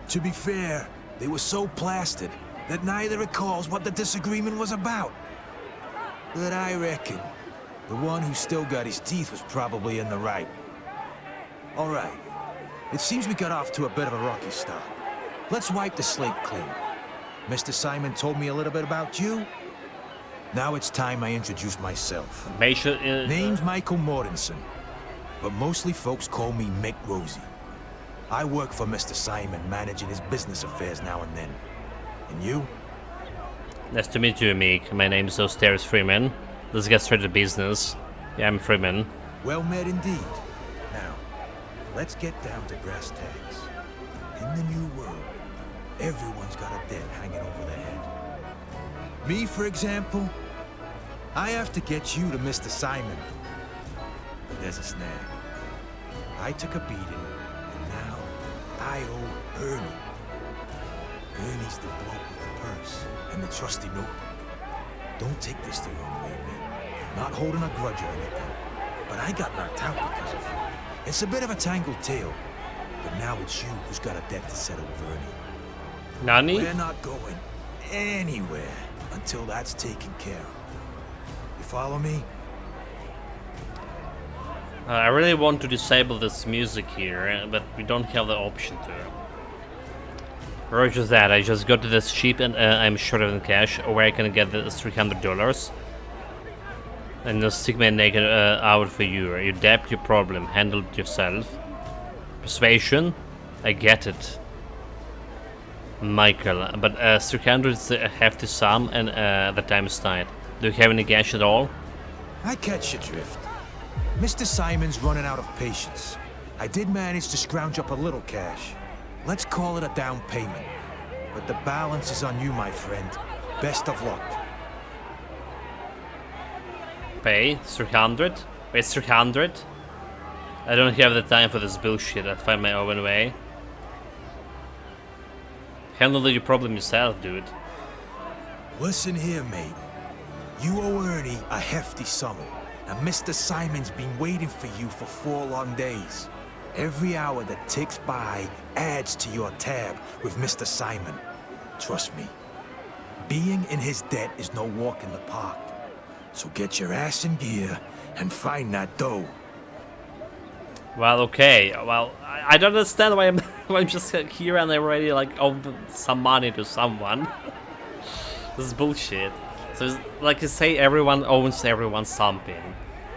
To be fair, they were so plastered that neither recalls what the disagreement was about. But I reckon the one who still got his teeth was probably in the right. All right. It seems we got off to a bit of a rocky start. Let's wipe the slate clean. Mr. Simon told me a little bit about you. Now it's time I introduce myself. Name's Michael Mortensen, but mostly folks call me Mick Rosie. I work for Mr. Simon, managing his business affairs now and then. And you? Nice to meet you, Mick. My name is Osteris Freeman. Let's get straight to business. Yeah, I'm Freeman. Well met indeed. Now, let's get down to brass tacks. In the new world, everyone's got a debt hanging over their head. Me, for example, I have to get you to Mr. Simon. But there's a snag. I took a beating, and now I owe Ernie. Ernie's the bloke with the purse and the trusty notebook. Don't take this the wrong way, man. Not holding a grudge or anything, but I got knocked out because of you. It's a bit of a tangled tale, but now it's you who's got a debt to settle with Ernie. Nani? We're not going anywhere until that's taken care of. You follow me? I really want to disable this music here, but we don't have the option to. Roger that, I just got to this ship and I'm short of cash, where I can get this $300. And just stick my naked out for you. You debt, your problem, handle it yourself. Persuasion, I get it. Michael, but 300 is a hefty sum and the time is tight. Do you have any cash at all? I catch your drift. Mr. Simon's running out of patience. I did manage to scrounge up a little cash. Let's call it a down payment. But the balance is on you, my friend. Best of luck. Pay 300? Wait, 300? I don't have the time for this bullshit. I'll find my own way. Handle your problem yourself, dude. Listen here, mate. You owe Ernie a hefty sum, and Mr. Simon's been waiting for you for 4 long days. Every hour that ticks by adds to your tab with Mr. Simon. Trust me, being in his debt is no walk in the park. So get your ass in gear and find that dough. Well, okay. Well, I don't understand why I'm just here and I already like owed some money to someone. This is bullshit. So it's, like you say, everyone owns everyone something,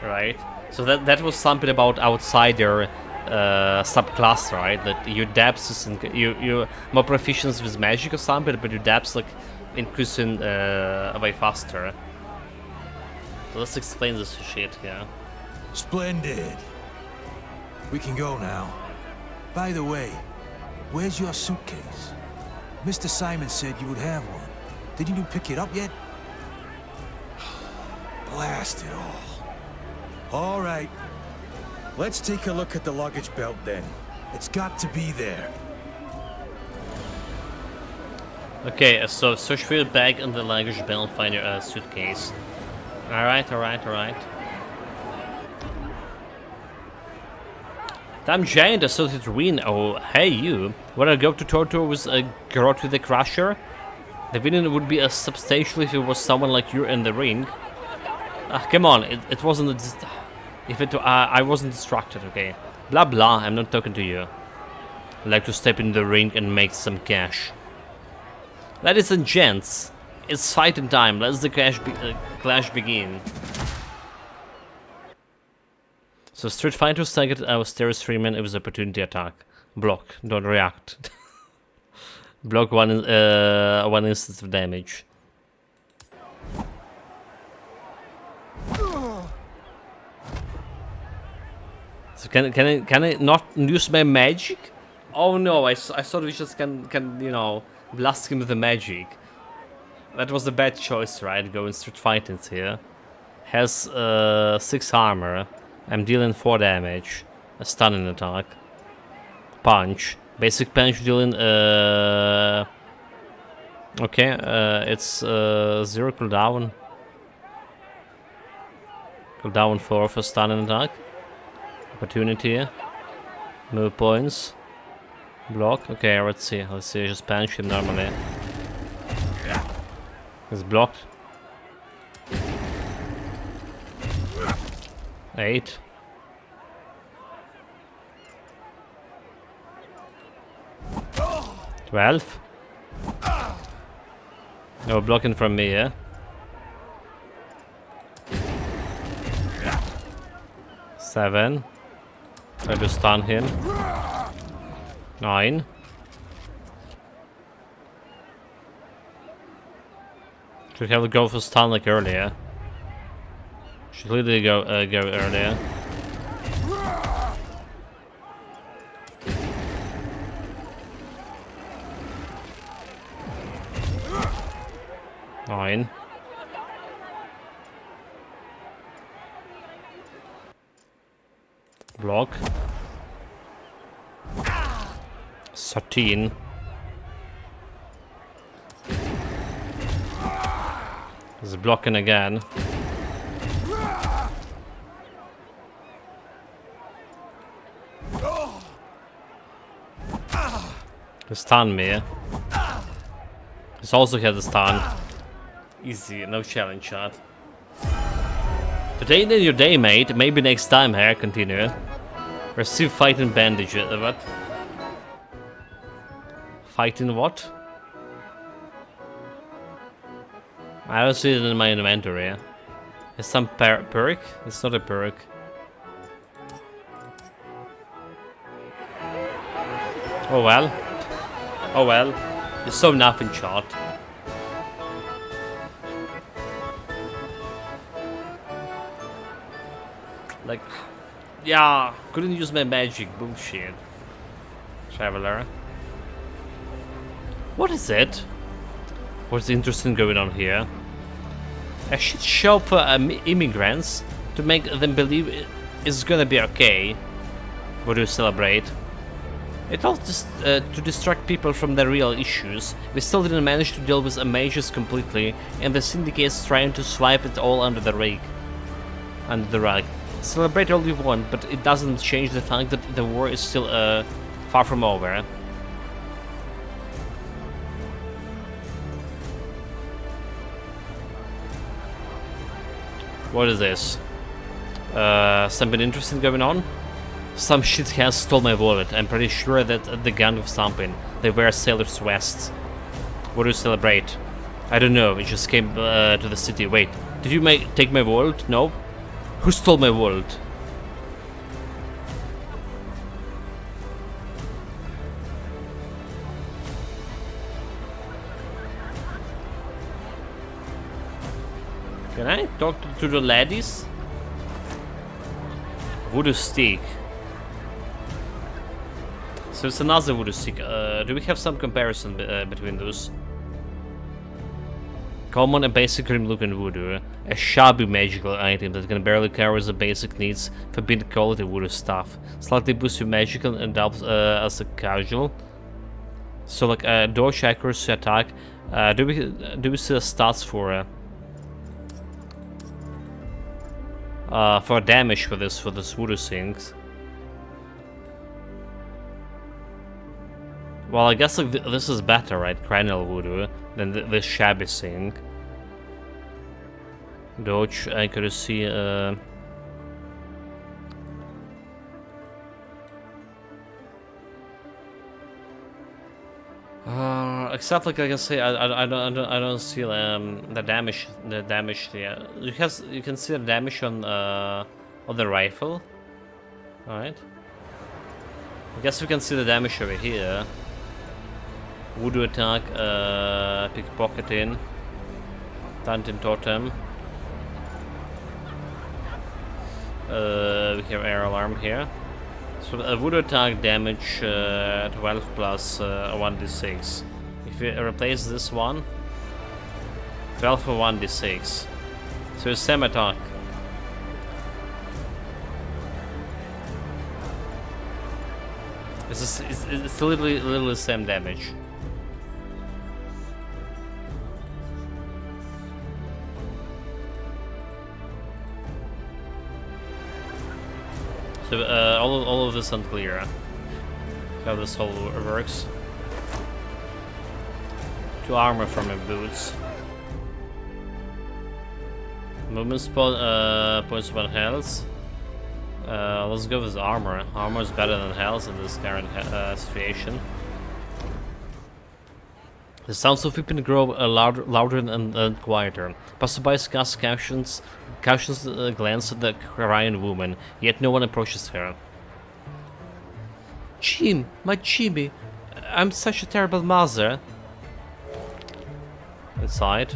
right? So that was something about outsider subclass, right? That your depths is you more proficient with magic or something, but your depths like increasing way faster. So let's explain this shit here. Splendid. We can go now. By the way, where's your suitcase? Mr. Simon said you would have one. Didn't you pick it up yet? Blast it all. All right. Let's take a look at the luggage belt then. It's got to be there. Okay, so search for your bag in the luggage belt, find your suitcase. Alright. Damn giant associate ruin. Oh, hey you. Wanna go to Torture with a Grot with the Crusher? The villain would be as substantial if it was someone like you in the ring. Come on, it wasn't a I wasn't distracted, okay? Blah blah, I'm not talking to you. I'd like to step in the ring and make some cash. Ladies and gents, it's fighting time. Let's the clash begin. So Street Fighters target our Stairs Freeman with opportunity attack. Block, don't react. Block one instance of damage. So can I not use my magic? Oh no, I thought we just can you know, blast him with the magic. That was a bad choice, right? Going Street Fighters here. Has 6 armor. I'm dealing 4 damage. A stunning attack. Punch. Basic punch dealing okay, it's 0 cooldown. Cooldown 4 for stunning attack. Opportunity. Move points. Block. Okay, let's see. Just punch him normally. It's blocked. 8. $12. No blocking from me, yeah? 7. Try to stun him. 9. Should have to go for stun like earlier. Should literally go earlier. Nine. Block. 13. He's blocking again. He stunned me. He's also had a stun. Easy, no challenge shot. Today is your day, mate. Maybe next time, here. Continue. Receive fighting bandage. What? Fighting what? I don't see it in my inventory. It's some perk? It's not a perk. Oh well. Oh well. You saw nothing, shot. Like, yeah, couldn't use my magic. Bullshit. Traveler. What is it? What's interesting going on here? A shit show for immigrants to make them believe it's gonna be okay. What do you celebrate? It all just to distract people from the real issues. We still didn't manage to deal with Amazius completely, and the syndicate's trying to swipe it all under the rug. Celebrate all you want, but it doesn't change the fact that the war is still far from over. What is this? Something interesting going on? Some shit has stole my wallet. I'm pretty sure that the gun of something. They wear sailor's vests. What do you celebrate? I don't know. We just came to the city. Wait, did you take my wallet? No. Who stole my wallet? Can I talk to the ladies? Voodoo stick. So it's another voodoo stick. Do we have some comparison between those? Common and basic grim look in voodoo. A shabby magical item that can barely cover the basic needs for being quality voodoo stuff. Slightly boosts your magical and doubles as a casual. So like dodge, accuracy, attack. Do we see the stats for damage for this voodoo things? Well, I guess like this is better, right? Cranial voodoo than this shabby thing. Dodge, accuracy. Except like I can say, I don't see the damage. Yeah, you can see the damage on the rifle. All right. I guess we can see the damage over here. Voodoo attack, pickpocketing, Tantin totem. We have air alarm here. So a voodoo attack damage 12 plus 1d6. If we replace this one, 12 for 1d6. So it's same attack. It's literally the same damage. So all of this unclear. How this whole works. 2 armor from my boots. Movement spot points 1 health. Let's go with armor. Armor is better than health in this current situation. The sounds of weeping grow louder and quieter. Passerbys cast cautions glance at the crying woman, yet no one approaches her. Jim, my Jimmy, I'm such a terrible mother. Inside.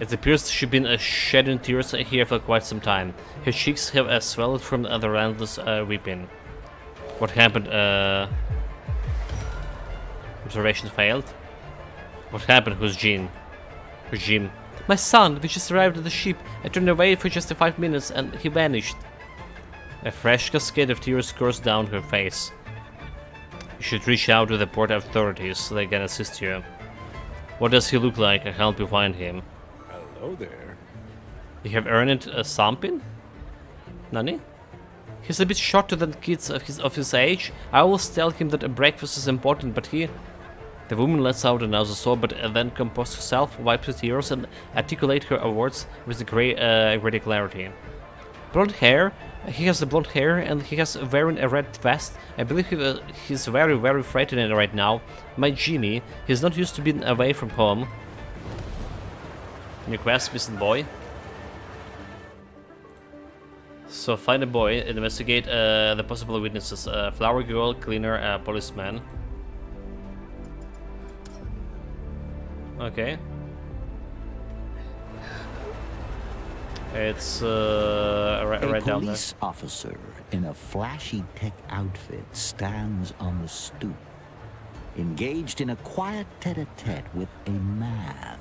It appears she's been shedding tears here for quite some time. Her cheeks have swelled from the relentless weeping. What happened? Observation failed. What happened? Who's Jean? Who's Jim? My son, we just arrived at the ship. I turned away for just 5 minutes and he vanished. A fresh cascade of tears coursed down her face. You should reach out to the port authorities so they can assist you. What does he look like? I'll help you find him. Hello there. You have earned something? Nani? He's a bit shorter than kids of his age. I always tell him that a breakfast is important, but he... The woman lets out another sob, but then composes herself, wipes her tears, and articulates her words with great clarity. Blonde hair? He has the blonde hair, and he has wearing a red vest. I believe he's very, very frightening right now. My Jimmy, he's not used to being away from home. New quest, missing boy. So find a boy, investigate the possible witnesses. Flower girl, cleaner, policeman. Okay. It's right down there. A police officer in a flashy tech outfit stands on the stoop, engaged in a quiet tete-a-tete with a man.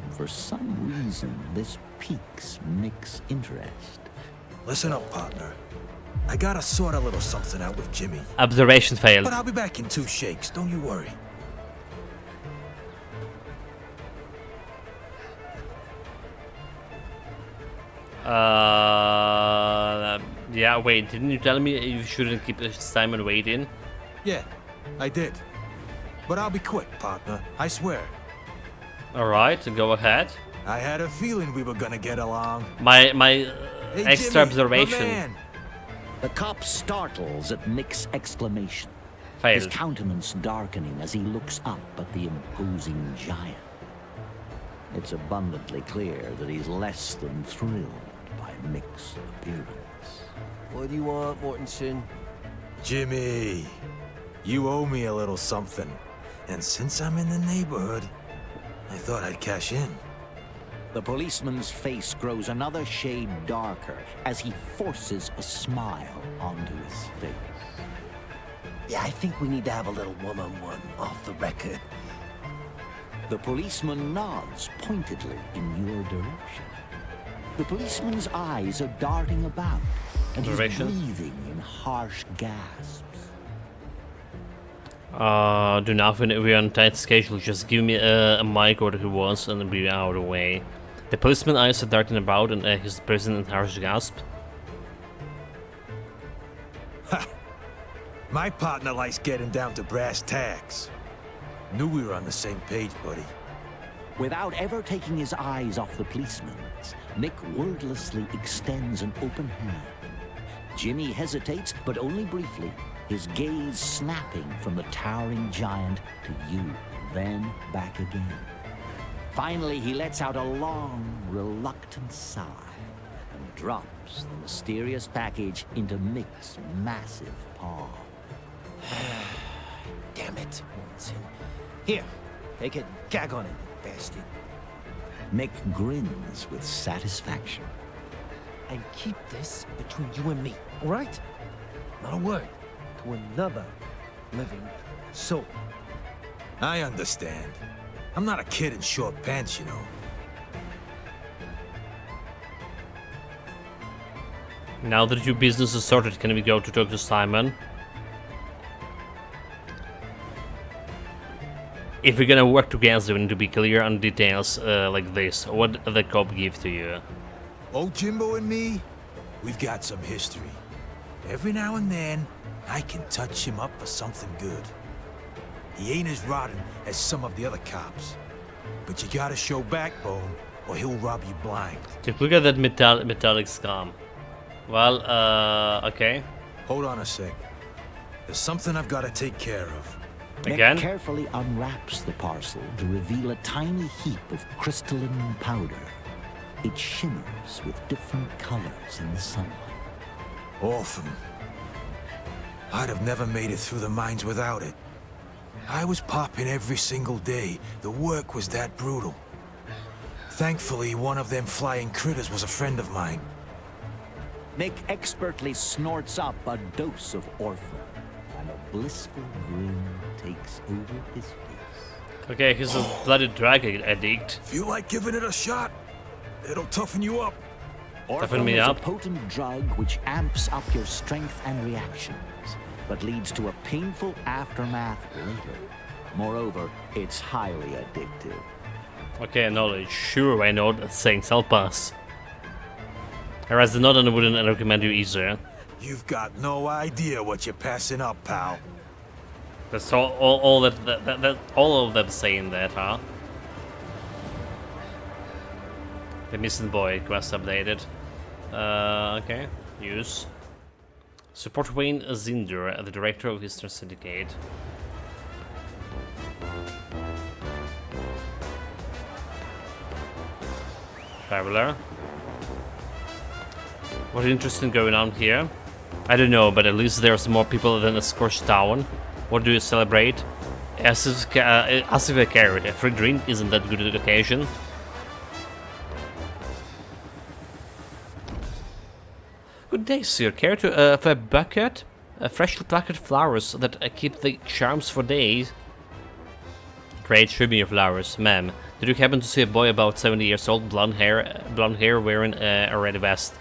For some reason, this piques Mick's interest. Listen up, partner. I gotta sort a little something out with Jimmy. Observation failed. But I'll be back in 2 shakes, don't you worry. Yeah, wait, didn't you tell me you shouldn't keep Simon waiting? Yeah, I did. But I'll be quick, partner. I swear. Alright, go ahead. I had a feeling we were gonna get along. My Hey, extra Jimmy, my observation man. The cop startles at Mick's exclamation, his failed. countenance darkening as he looks up at the imposing giant. It's abundantly clear that he's less than thrilled by Mick's appearance. What do you want, Mortensen? Jimmy, you owe me a little something. And since I'm in the neighborhood, I thought I'd cash in. The policeman's face grows another shade darker as he forces a smile onto his face. Yeah, I think we need to have a little one-on-one off the record. The policeman nods pointedly in your direction. The policeman's eyes are darting about, and he's Direction? breathing in harsh gasps. Do nothing. We're on tight schedule. Just give me a mic or who wants and be out of the way. The policeman's eyes are darting about and he's breathing in harsh gasp. My partner likes getting down to brass tacks. Knew we were on the same page, buddy. Without ever taking his eyes off the policeman's, Mick wordlessly extends an open hand. Jimmy hesitates, but only briefly, his gaze snapping from the towering giant to you, then back again. Finally, he lets out a long, reluctant sigh and drops the mysterious package into Mick's massive paw. Damn it, Mortensen. Here, take it. Gag on it, bastard. Mick grins with satisfaction. And keep this between you and me, all right? Not a word to another living soul. I understand. I'm not a kid in short pants, you know. Now that your business is sorted, can we go to talk to Simon? If we're gonna work together, we need to be clear on details like this. What did the cop give to you? Old Jimbo and me, we've got some history. Every now and then, I can touch him up for something good. He ain't as rotten as some of the other cops. But you gotta show backbone, or he'll rob you blind. Take a look at that metallic scum. Well, okay. Hold on a sec. There's something I've gotta take care of. Again? Mick carefully unwraps the parcel to reveal a tiny heap of crystalline powder. It shimmers with different colors in the sunlight. Orphan. I'd have never made it through the mines without it. I was popping every single day. The work was that brutal. Thankfully, one of them flying critters was a friend of mine. Mick expertly snorts up a dose of orphan, and a blissful grin takes over his face. Okay, he's a bloody drug addict. Feel like giving it a shot? It'll toughen you up. Toughen me is up. a potent drug which amps up your strength and reactions, but leads to a painful aftermath later. Moreover, it's highly addictive. Okay, knowledge. Sure, why not? Thanks, I'll pass. Whereas the Northern wouldn't recommend you either. You've got no idea what you're passing up, pal. That's all that all of them saying that, huh? The missing boy quest updated. Okay. Use. Support Wayne Zinder, the director of Eastern Syndicate. Traveler. What interesting going on here? I don't know, but at least there's more people than a scorched town. What do you celebrate? As if a carrot. A free drink isn't that good an occasion. Good day, sir. Care to have a bucket? Freshly plucked flowers that keep the charms for days. Great, show me your flowers, ma'am. Did you happen to see a boy about 70 years old, blonde hair, wearing a red vest?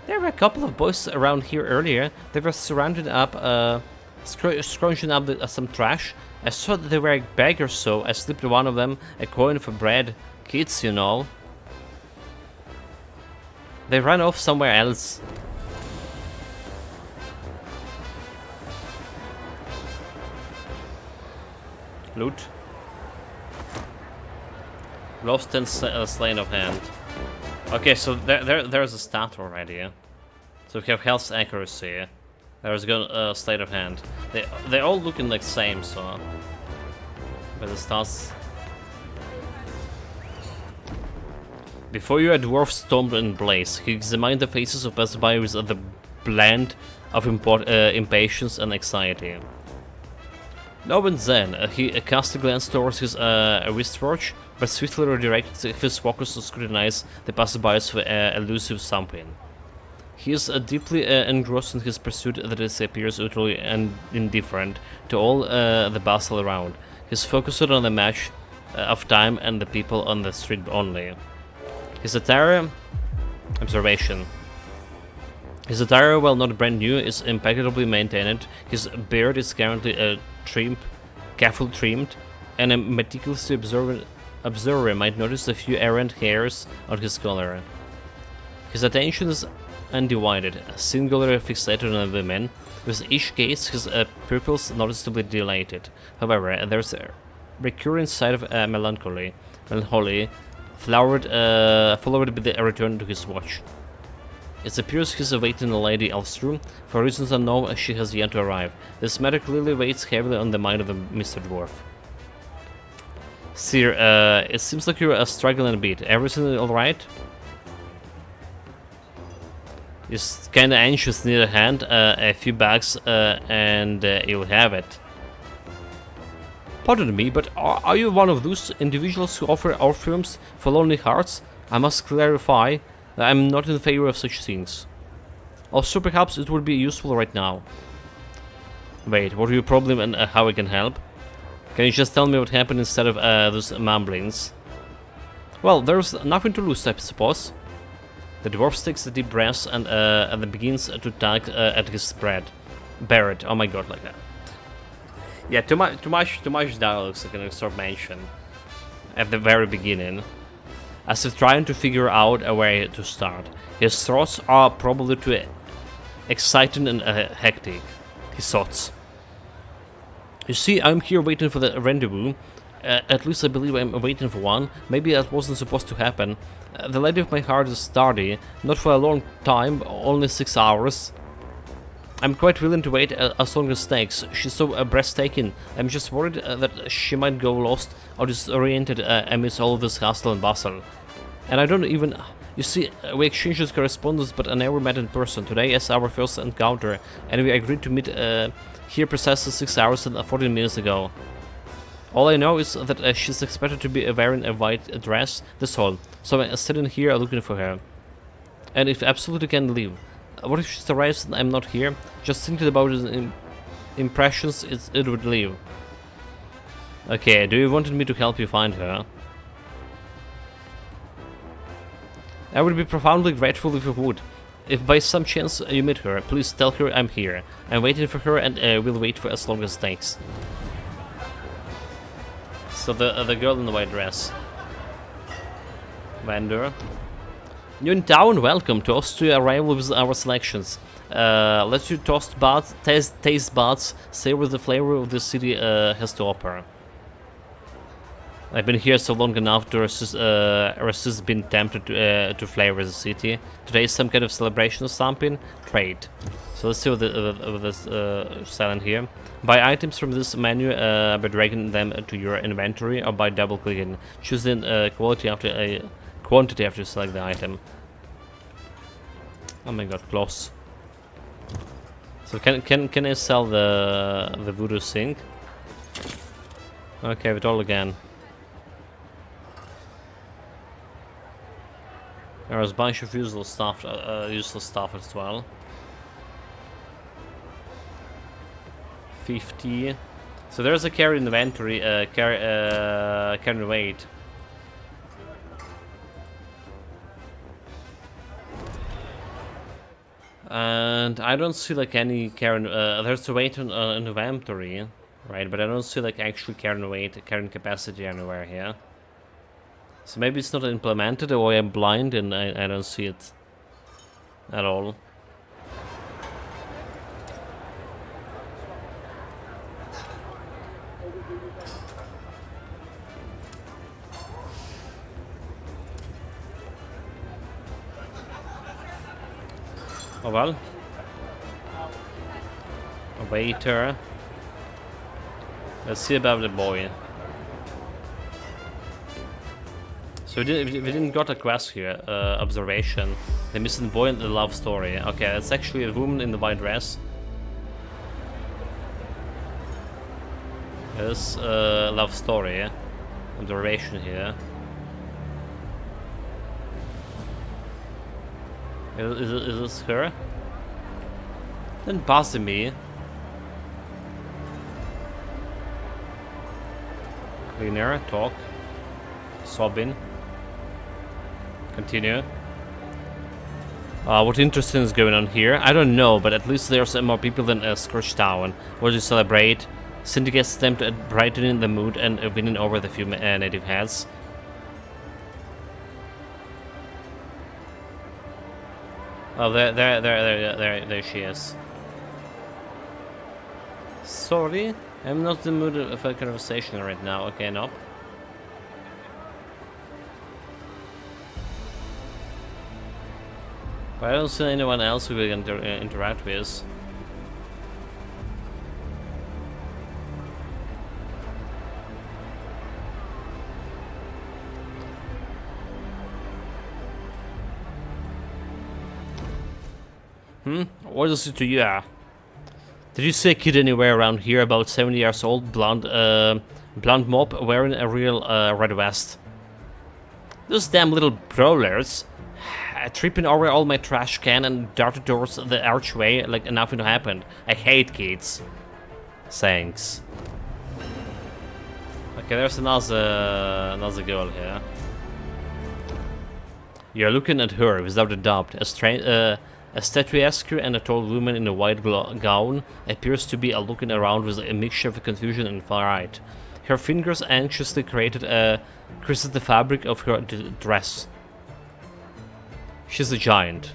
There were a couple of boys around here earlier. They were surrounded up, scrounging up some trash. I saw that they were a bag or so. I slipped one of them a coin for bread. Kids, you know. They ran off somewhere else. Loot. Lost and slain of hand. Okay, so there's a stat already. So we have health accuracy. There's a sleight of hand. They all looking like same, so. But the stats. Before you, a dwarf stormed in blaze. He examined the faces of passersby with the blend of impatience and anxiety. Now and then, he cast a glance towards his wristwatch, but swiftly redirected his focus to scrutinize the passersby's elusive something. He is deeply engrossed in his pursuit that it appears utterly indifferent to all the bustle around. He's focused on the match of time and the people on the street only. His attire... Observation. His attire, while not brand new, is impeccably maintained. His beard is currently carefully trimmed, and a meticulously observer might notice a few errant hairs on his collar. His attention is undivided, singularly fixated on the man. With each gaze, his pupils noticeably dilated. However, there's a recurrent side of melancholy, followed by the return to his watch. It appears he's awaiting Lady Elström. For reasons unknown, she has yet to arrive. This matter clearly weighs heavily on the mind of Mr. Dwarf. Sir, it seems like you're struggling a bit. Everything alright? You're kinda anxious near the hand, a few bags, and you'll have it. Pardon me, but are you one of those individuals who offer orpheums for lonely hearts? I must clarify that I'm not in favor of such things. Also, perhaps it would be useful right now. Wait, what are your problem and how I can help? Can you just tell me what happened instead of those mumblings? Well, there's nothing to lose, I suppose. The dwarf takes a deep breath and then begins to tug at his Barrett. Oh my god, like that. Yeah, too much dialogues I can sort of mention at the very beginning, as if trying to figure out a way to start. His thoughts are probably too exciting and hectic. His thoughts. You see, I'm here waiting for the rendezvous. At least I believe I'm waiting for one. Maybe that wasn't supposed to happen. The lady of my heart is tardy, not for a long time, only 6 hours. I'm quite willing to wait as long as it takes. She's so breathtaking. I'm just worried that she might go lost or disoriented amidst all this hustle and bustle. And I don't even... You see, we exchanged correspondence, but I never met in person. Today is our first encounter, and we agreed to meet here precisely 6 hours and 14 minutes ago. All I know is that she's expected to be wearing a white dress, that's all. So I'm sitting here looking for her. And if absolutely can't leave. What if she arrives and I'm not here? Just thinking about his impressions, it would leave. Okay, do you want me to help you find her? I would be profoundly grateful if you would. If by some chance you meet her, please tell her I'm here. I'm waiting for her and will wait for as long as it takes. So the girl in the white dress. Vendor. You're in town, welcome to us to arrival with our selections. Let your taste buds savor the flavor of the city has to offer. I've been here so long enough to resist being tempted to flavor the city. Today is some kind of celebration or something. Trade. So let's see what this selling here. Buy items from this menu by dragging them to your inventory or by double clicking. Choosing quantity after you select the item. Oh my god, close. So can I sell the Voodoo sink? Okay, withdraw again. There's a bunch of useless stuff as well. 50. So there's a carry inventory, carry weight. And I don't see like any carrying. There's a weight on inventory, right? But I don't see like actually carrying weight, carrying capacity anywhere here. So maybe it's not implemented, or I'm blind and I don't see it at all. Oh well. A waiter. Let's see about the boy. So we didn't got a quest here. Observation. The missing boy and the love story. Okay, that's actually a woman in the white dress. There's a love story. Observation here. Is this her? Then bother me. Linear, talk. Sobbing. Continue. What interesting is going on here? I don't know, but at least there's more people than Scorch Town. What do you celebrate? Syndicate's attempt at brightening the mood and winning over the few native heads. Oh, there she is. Sorry, I'm not in the mood for a conversation right now. Okay, nope. But I don't see anyone else who we can interact with. What is it to you? Did you see a kid anywhere around here about 70 years old, blonde mob, wearing a real red vest? Those damn little brawlers. Tripping over all my trash can and darted towards the archway like nothing happened. I hate kids. Thanks. Okay, there's another girl here. You're looking at her without a doubt. A statuesque and a tall woman in a white gown appears to be looking around with a mixture of confusion and fright. Her fingers anxiously created the fabric of her dress. She's a giant.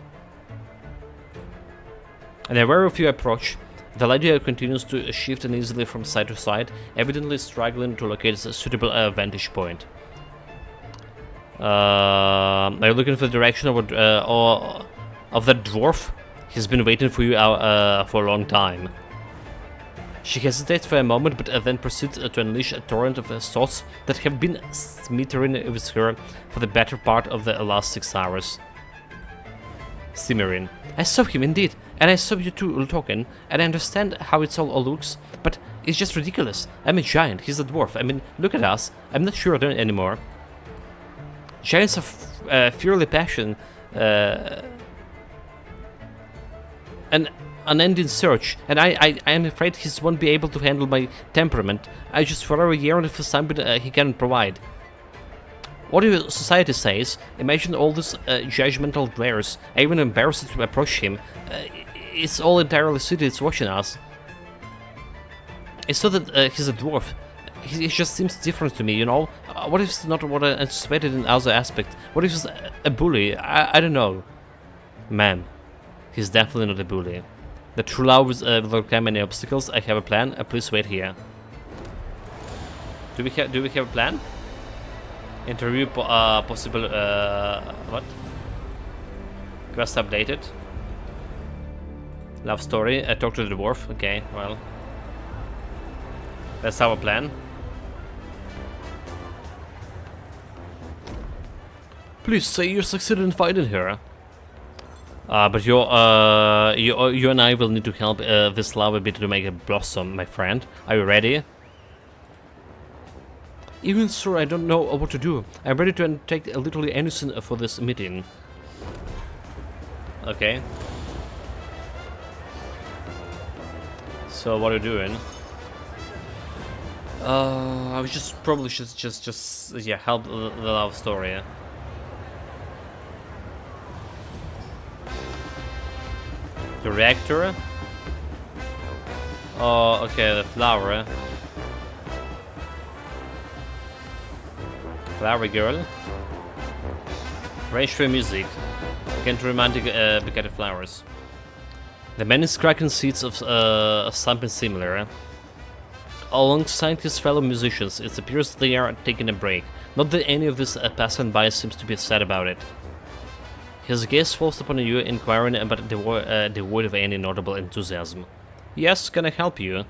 And wherever you approach, the lady continues to shift uneasily from side to side, evidently struggling to locate a suitable vantage point. Are you looking for the direction of that dwarf? He's been waiting for you for a long time. She hesitates for a moment, but then proceeds to unleash a torrent of thoughts that have been smettering with her for the better part of the last 6 hours. Simmering. I saw him indeed, and I saw you two talking, and I understand how it all looks, but it's just ridiculous. I'm a giant, he's a dwarf. I mean, look at us. I'm not sure there anymore. Giants are purely passion, an unending search, and I am afraid he won't be able to handle my temperament. I just forever yearn for something he can provide. What your society says, imagine all these judgmental glares. I even embarrassed to approach him. It's all entirely city that's watching us. It's not that he's a dwarf. He just seems different to me, you know? What if it's not what I anticipated in other aspect? What if he's a bully? I don't know. Ma'am, he's definitely not a bully. The true love will overcome many obstacles. I have a plan. Please wait here. Do we have a plan? Interview possible what? Quest updated. Love story. I talked to the dwarf. Okay, well. That's our plan. Please say you succeeded in finding her. But you and I will need to help this love a bit to make it blossom, my friend. Are you ready? Even so, I don't know what to do. I'm ready to take literally anything for this meeting. Okay. So what are you doing? I was just probably just yeah, help the love story. The reactor. Oh, okay, the flower. Flower girl. Range for music. Again, to romantic bouquet flowers. The man is cracking seeds of something similar. Alongside his fellow musicians, it appears they are taking a break. Not that any of this passing by seems to be sad about it. His gaze falls upon you, inquiring about devoid of any notable enthusiasm. Yes, can I help you?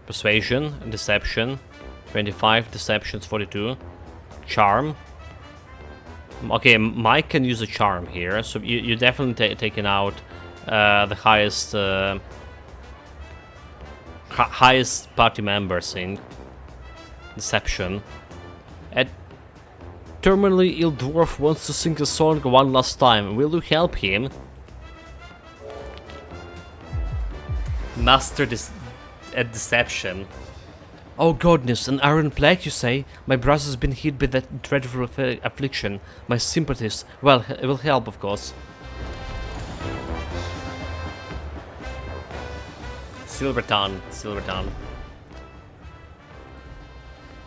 Persuasion, Deception, 25, Deception's 42. Charm. Okay, Mike can use a charm here, so you're definitely taking out the highest party member thing. Deception. A terminally ill dwarf wants to sing a song one last time. Will you help him? Master at Deception. Oh goodness, an iron plague, you say? My brother's been hit by that dreadful affliction. My sympathies. Well, it will help, of course. Silverton.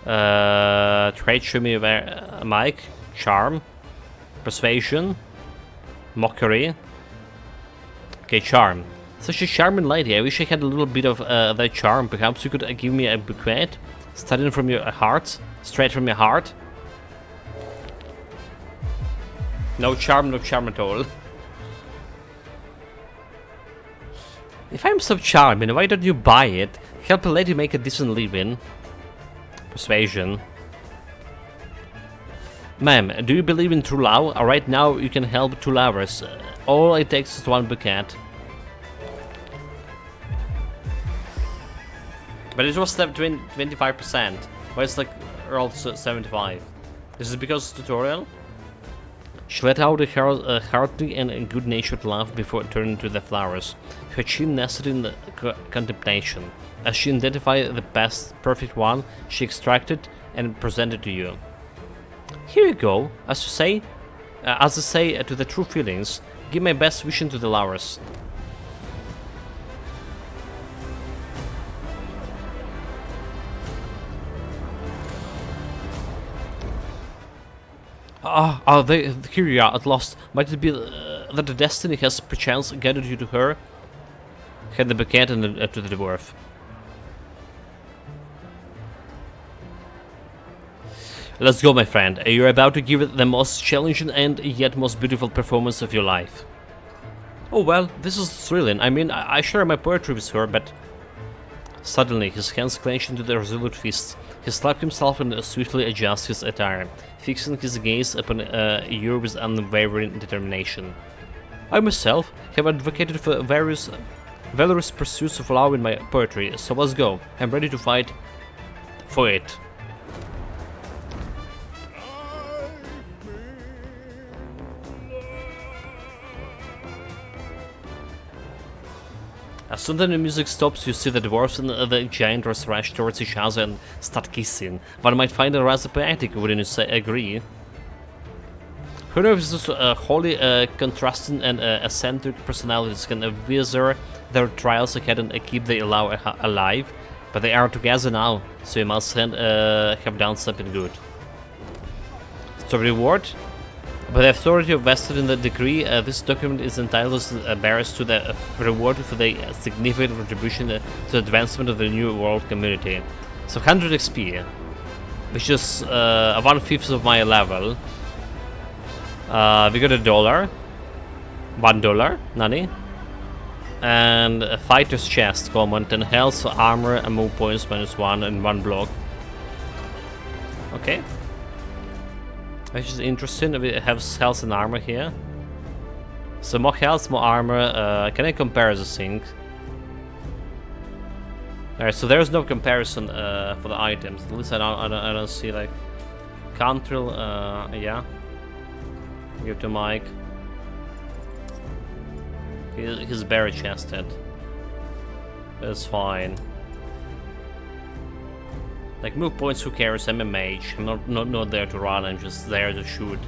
Trade show me Mike. Charm. Persuasion. Mockery. Okay, charm. Such a charming lady. I wish I had a little bit of that charm. Perhaps you could give me a bouquet? Starting from your heart? Straight from your heart? No charm at all. If I'm so charming, why don't you buy it? Help a lady make a decent living. Persuasion. Ma'am, do you believe in true love? Right now you can help two lovers. All it takes is one bouquet. But it was 25%. Why it's like also 75? Is it because it's tutorial? She let out a hearty and good-natured laugh before turning to the flowers. Her chin nestled in the contemplation. As she identified the best, perfect one, she extracted and presented to you. Here you go. As I say to the true feelings, give my best wishing to the lovers. Here you are at last. Might it be that the destiny has perchance gathered you to her? Hand the bouquet and to the dwarf. Let's go, my friend. You're about to give it the most challenging and yet most beautiful performance of your life. Oh well, this is thrilling. I mean, I share my poetry with her, but... Suddenly, his hands clenched into the resolute fists. He slapped himself and swiftly adjusted his attire, fixing his gaze upon you with unwavering determination. I myself have advocated for various valorous pursuits of love in my poetry, so let's go. I'm ready to fight for it. As soon as the music stops, you see the dwarves and the giant rush towards each other and start kissing. One might find it rather poetic, wouldn't you say? Agree? Who knows if these wholly contrasting and eccentric personalities can weather their trials ahead and keep the allow alive? But they are together now, so you must have done something good. So reward? By the authority vested in the decree, this document is entitled bearers to the reward for the significant contribution to the advancement of the New World community. So 100 XP, which is 1/5 of my level. We got $1, $1, nani? And a fighter's chest, common, 10 health, armor, and move points -1 and 1 block. Okay. Which is interesting. We have health and armor here. So more health, more armor. Can I compare the thing? Alright, so there's no comparison for the items. At least I don't see like Control. Yeah. Give to Mike. He's bare chested. That's fine. Like move points, who cares? I'm a mage. I'm not there to run. I'm just there to shoot.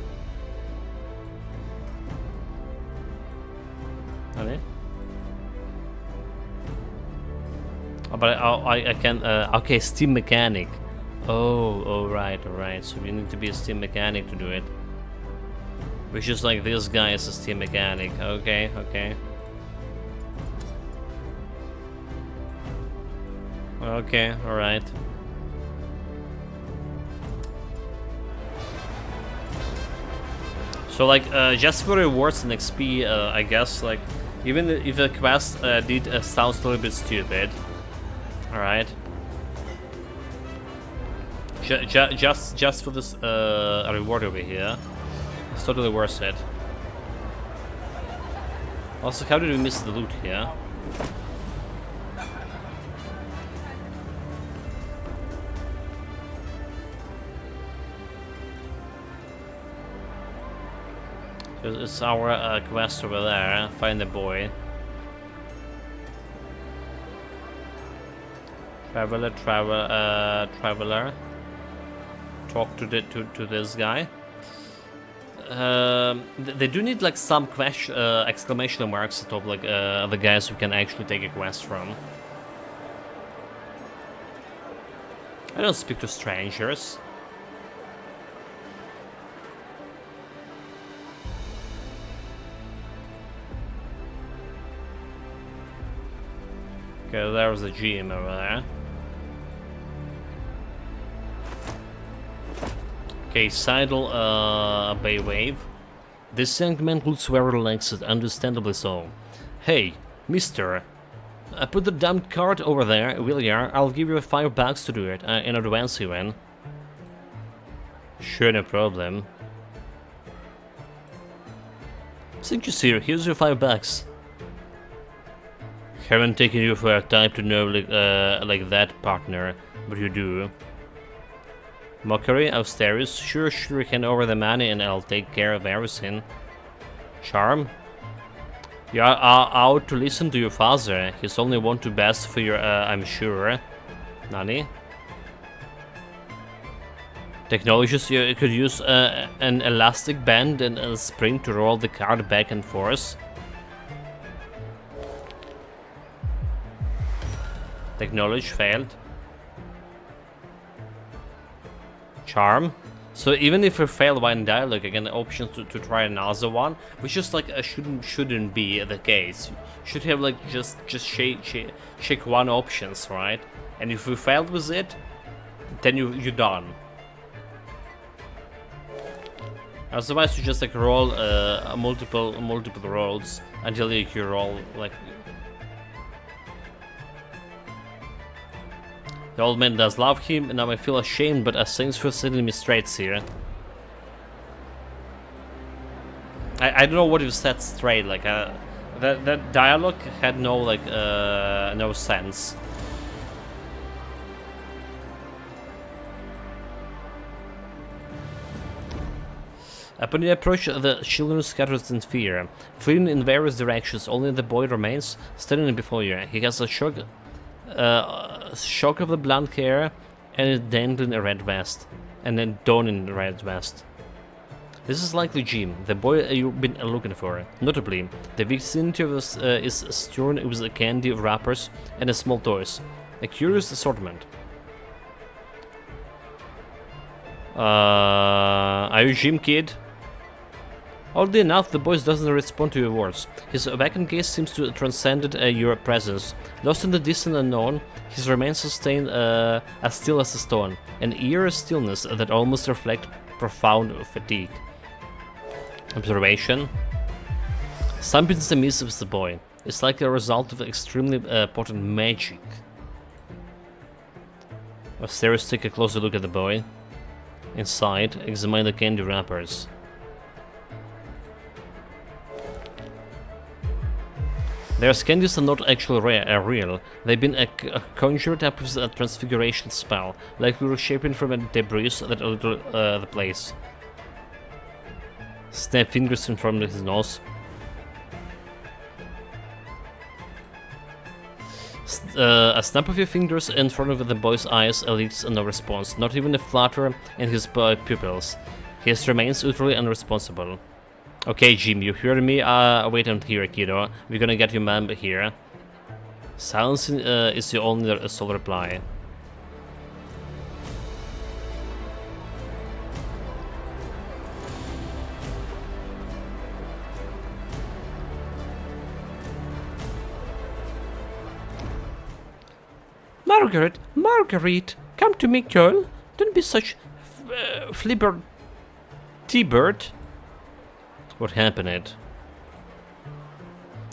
Okay. Oh, but I can. Okay, steam mechanic. Oh, right. So you need to be a steam mechanic to do it. Which is like this guy is a steam mechanic. Okay. Okay, alright. So like, just for rewards and XP, I guess, like, even if the quest sounds a little bit stupid, alright. Just for this reward over here, it's totally worth it. Also, how did we miss the loot here? It's our quest over there. Find the boy. Traveler. Talk to this guy. They do need like some exclamation marks atop like the guys who can actually take a quest from. I don't speak to strangers. Okay, there's a gym over there. Okay, Seidel, Bay Wave. This young man looks very relaxed, understandably so. Hey, mister. Put the damn cart over there, will ya? I'll give you $5 to do it, in advance even. Sure, no problem. Since you're here, here's your $5. Haven't taken you for a time to know like that, partner, but you do. Mockery, Austerius, sure, hand over the money and I'll take care of everything. Charm? You are out to listen to your father, he's only want to best for your, I'm sure. Nani? Technologies, you could use an elastic band and a spring to roll the card back and forth. Technology failed. Charm. So even if we fail one dialogue, again, options to try another one, which just like shouldn't be the case. Should have like just check one options, right? And if we failed with it, then you're done. Otherwise, you just like roll multiple rolls until you roll like. The old man does love him, and now I feel ashamed, but thanks for setting me straight here. I don't know what you said straight, like that dialogue had no like no sense. Upon you approach, the children scatters in fear, fleeing in various directions. Only the boy remains standing before you. He has a shock of the blonde hair and a dangling red vest, and a donning red vest. This is likely Jim, the boy you've been looking for. Notably, the vicinity of this is strewn with candy wrappers and small toys. A curious assortment. Are you Jim, kid? Oddly enough, the boy doesn't respond to your words. His vacant gaze seems to transcend your presence. Lost in the distant unknown, his remains sustain as still as a stone, an eerie stillness that almost reflects profound fatigue. Observation. Something's amiss with the boy. It's like a result of extremely potent magic. Astarius take a closer look at the boy. Inside, examine the candy wrappers. Their candies are not actually real. They've been conjured up with a transfiguration spell, likely reshaping from a debris that altered the place. Snap fingers in front of his nose. A snap of your fingers in front of the boy's eyes elicits no response, not even a flutter in his pupils. He remains utterly unresponsible. Okay, Jim, you hear me? Wait until here, kiddo. We're gonna get your man here. Silence is the only sole reply. Marguerite, come to me, girl. Don't be such flibber T-bird. What happened?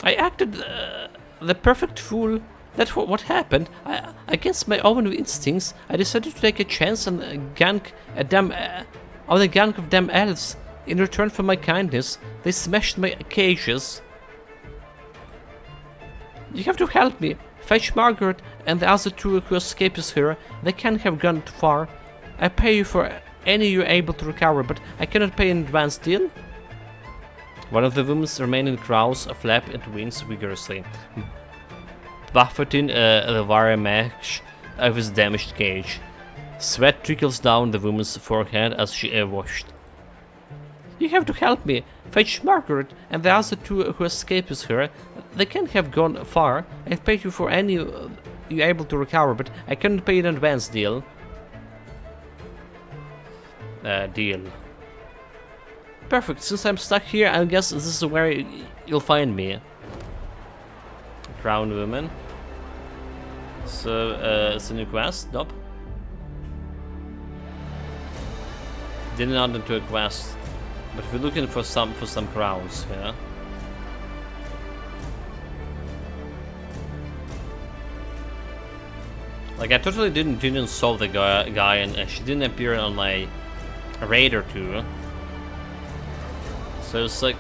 I acted the perfect fool. That's what happened. Against my own instincts, I decided to take a chance on the gang of damn elves. In return for my kindness, they smashed my cages. You have to help me. Fetch Margaret and the other two who escaped here. They can't have gone too far. I pay you for any you're able to recover, but I cannot pay in advance, deal? One of the women's remaining crows flap its wings vigorously, buffeting the wire mesh of his damaged cage. Sweat trickles down the woman's forehead as she washed. You have to help me. Fetch Margaret and the other two who escaped with her. They can't have gone far. I've paid you for any you're able to recover, but I couldn't pay in advance, deal. Deal. Perfect. Since I'm stuck here, I guess this is where you'll find me. Crown woman. So, it's a new quest? Nope. Didn't add into a quest. But we're looking for some crowns, yeah. Like I totally didn't solve the guy, and she didn't appear on my raid or two. So it's like,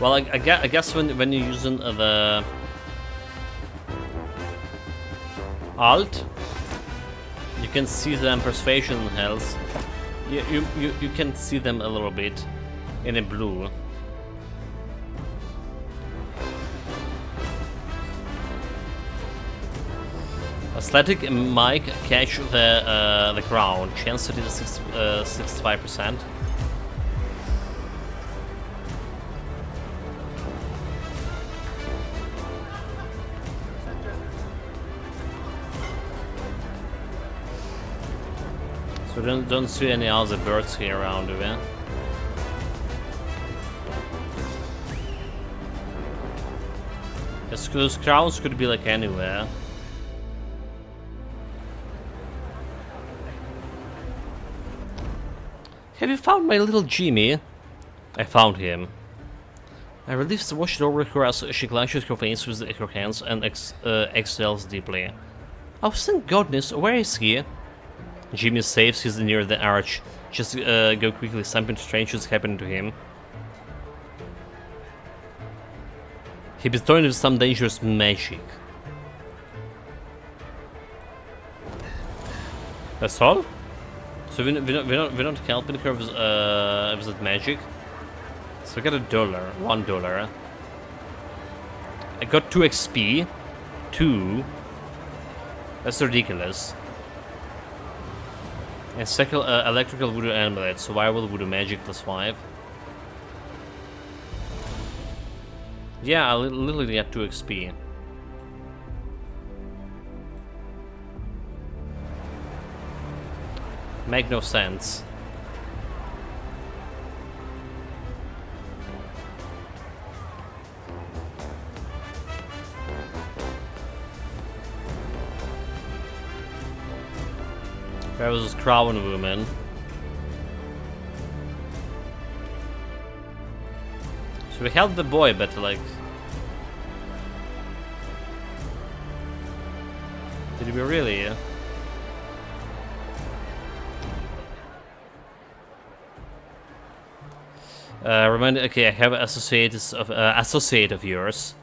well, I guess when you're using the alt, you can see them persuasion health. You can see them a little bit in a blue. Athletic Mike catch the crown. Chance to do 65%. So don't see any other birds here around, do we? Those crowns could be like anywhere. Have you found my little Jimmy? I found him. I relief washed over her as she clenches her face with her hands and exhales deeply. Oh, thank goodness, where is he? Jimmy is safe, he's near the arch. Just go quickly, something strange is happening to him. He be thrown with some dangerous magic. That's all? So we're not helping her with that magic. So I got $1. I got 2 XP. 2. That's ridiculous. And second, electrical voodoo amulet. Survival voodoo magic +5. Yeah, I literally got 2 XP. Make no sense. There was this crown woman. So we helped the boy, but like, did we really? Okay, I have associate of yours.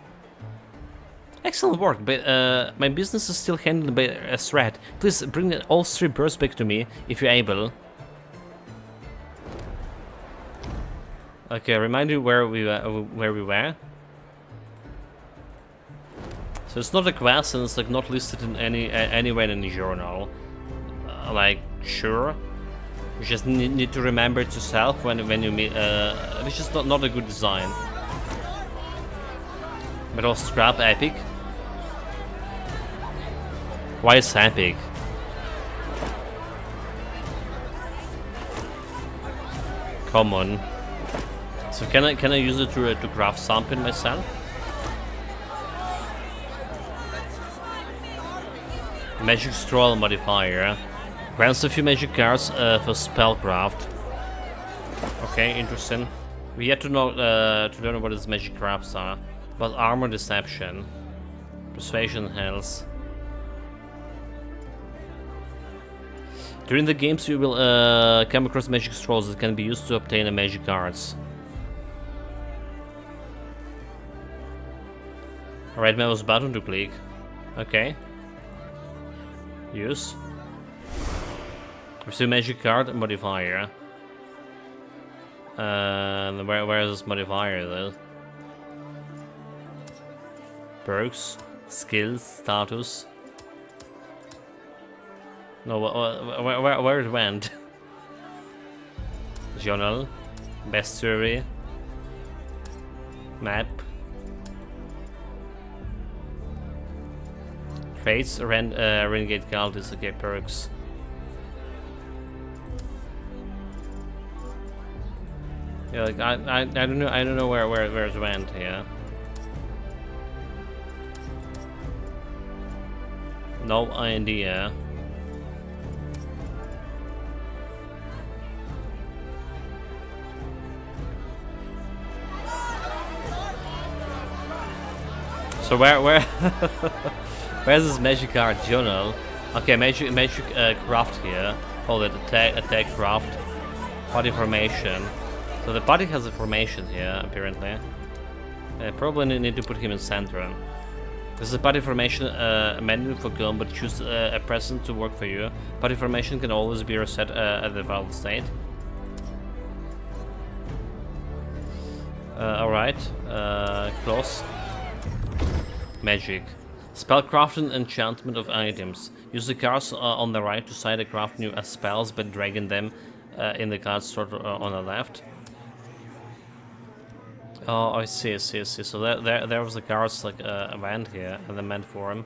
Excellent work, but my business is still handled by a threat. Please bring all 3 birds back to me if you're able. Okay, remind you where we were. So it's not a quest, and it's like not listed in anywhere in the journal. Like, sure. You just need to remember it yourself when you meet. Which is not a good design. Metal scrap epic. Why is epic? Come on. So can I use it to craft something myself? Magic scroll modifier. Grants a few magic cards for spellcraft. Okay, interesting. We yet to know to learn what its magic crafts are. But armor deception, persuasion health. During the games, you will come across magic scrolls that can be used to obtain a magic cards. Right mouse button to click. Okay. Use. Receive magic card modifier. Where is this modifier though? perks, skills, status. No, where it went? Journal, bestiary, map, traits, renegade cultist. Okay, perks. Yeah, like I don't know where it went here. No idea. So where's this magic card journal? Okay, magic craft here. Hold it, attack craft, body formation. So the body has a formation here apparently. Probably need to put him in center. This is a body formation menu for combat. Choose a present to work for you. Body formation can always be reset at the default state. Alright, close. Magic. Spellcraft and enchantment of items. Use the cards on the right to side craft new spells by dragging them in the card sort on the left. Oh, I see. So there was the cards like event here and the meant for him.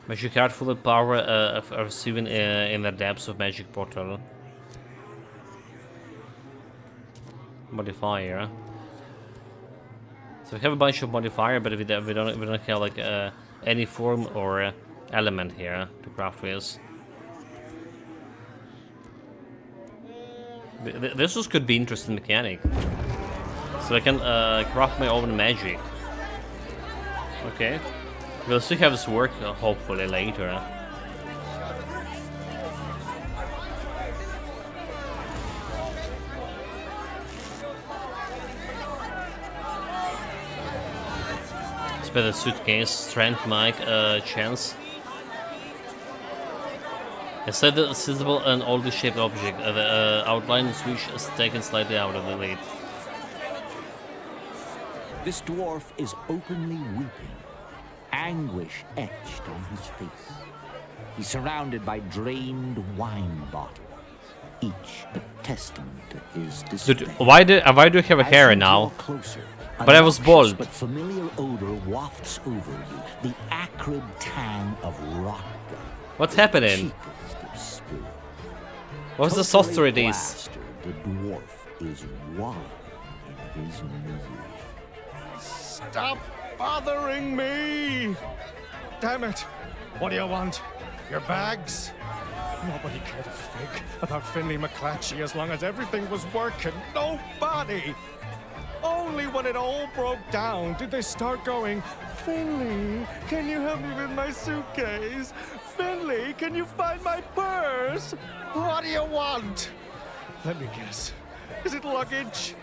Magic card full of power of receiving in the depths of magic portal. Modifier. So we have a bunch of modifier, but we don't have like any form or element here to craft with. This could be interesting mechanic. So I can craft my own magic. Okay, we'll see how this work hopefully later. Better suitcase, strength, mic, chance. Instead of sizable and oddly shaped object, the outline of which is taken slightly out of the lead. This dwarf is openly weeping, anguish etched on his face. He's surrounded by drained wine bottles, each a testament to his despair. Dude, why do you have a hair now? Closer, but I was bald. But familiar odor wafts over you, the acrid tang of rot. What's happening? What's the sorcery these? The dwarf is wallowing in his misery. Stop bothering me! Damn it! What do you want? Your bags? Nobody cared a fig about Finley McClatchy as long as everything was working. Nobody! Only when it all broke down did they start going, Finley, can you help me with my suitcase? Finley, can you find my purse? What do you want? Let me guess. Is it luggage?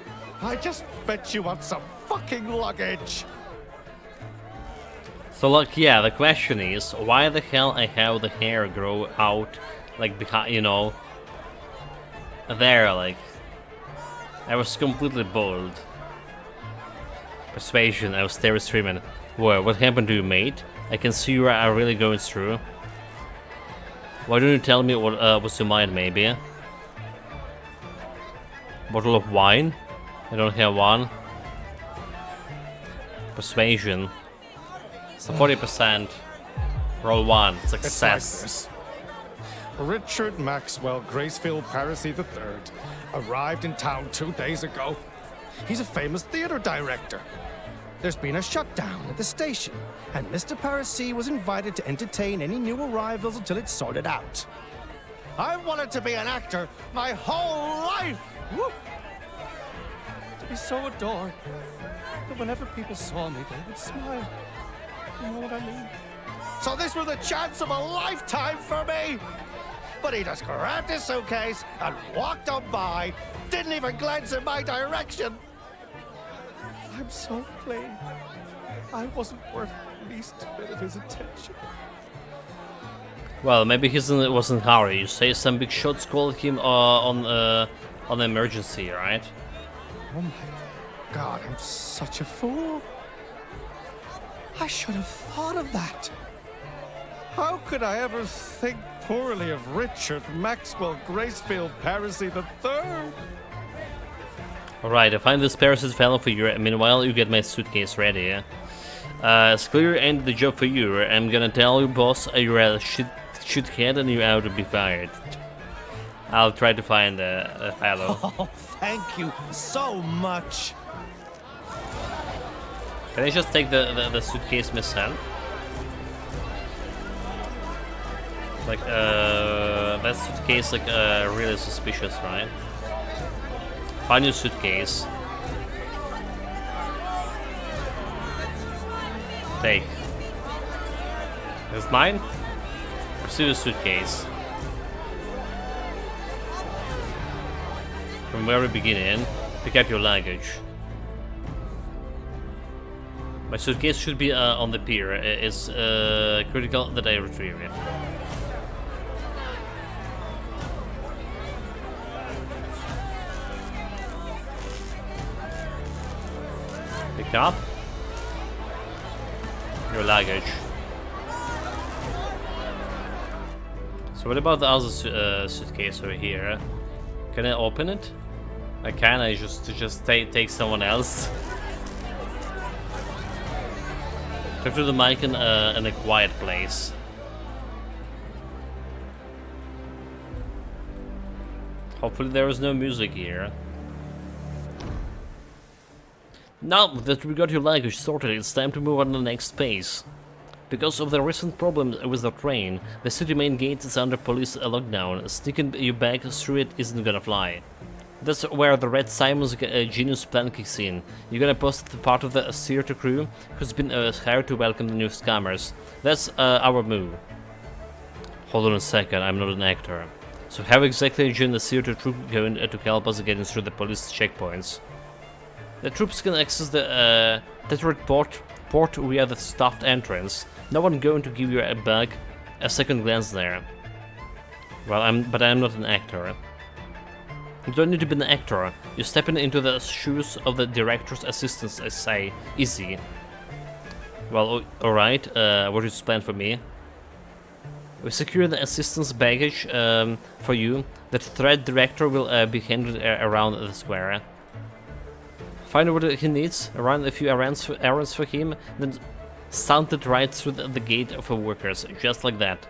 I just bet you want some fucking luggage. So like, yeah, the question is, why the hell I have the hair grow out, like, behind, you know, there, like, I was completely bald. Persuasion, I was there streaming. Whoa, what happened to you, mate? I can see you are really going through. Why don't you tell me what was your mind, maybe? Bottle of wine? I don't have one. Persuasion. So 40%. Roll 1. Success. It's like this. Richard Maxwell Gracefield Parisi III arrived in town 2 days ago. He's a famous theater director. There's been a shutdown at the station, and Mr. Parisi was invited to entertain any new arrivals until it's sorted out. I wanted to be an actor my whole life! Woo! To be so adored that whenever people saw me, they would smile. You know what I mean? So this was the chance of a lifetime for me! But he just grabbed his suitcase and walked on by, didn't even glance in my direction. I'm so plain. I wasn't worth the least bit of his attention. Well, maybe he wasn't hurry. You say some big shots called him on emergency, right? Oh my God, I'm such a fool. I should have thought of that. How could I ever think poorly of Richard Maxwell Gracefield Parisi III? Alright, I find this parasite fellow for you. Meanwhile, you get my suitcase ready. It's clear ended the job for you. I'm gonna tell you, boss, you're a shithead and you're out to be fired. I'll try to find a fellow. Oh, thank you so much. Can I just take the suitcase myself? Like, that suitcase, like, really suspicious, right? Find your suitcase. Take. Is mine? Receive the suitcase. From very beginning, pick up your luggage. My suitcase should be on the pier. It's critical that I retrieve it. Pick up your luggage. So what about the other suitcase over here? Can I open it? I can. I just take someone else. Talk to the mic in a quiet place. Hopefully there is no music here. Now that we got your luggage sorted, it's time to move on to the next phase. Because of the recent problems with the train, the city main gate is under police lockdown. Sneaking you back through it isn't gonna fly. That's where the Red Simon's genius plan kicks in. You're gonna post the part of the theater crew who's been hired to welcome the newcomers. That's our move. Hold on a second, I'm not an actor. So how exactly join the theater troop going to help us getting through the police checkpoints? The troops can access the Tetrate port via the staffed entrance. No one going to give you a second glance there. Well, I'm not an actor. You don't need to be an actor. You're stepping into the shoes of the director's assistants, I say. Easy. Well, alright. What is planned for me? We secure the assistant's baggage for you. The thread director will be handed around the square. Find what he needs, run a few errands for him, then stunt it right through the gate for workers, just like that.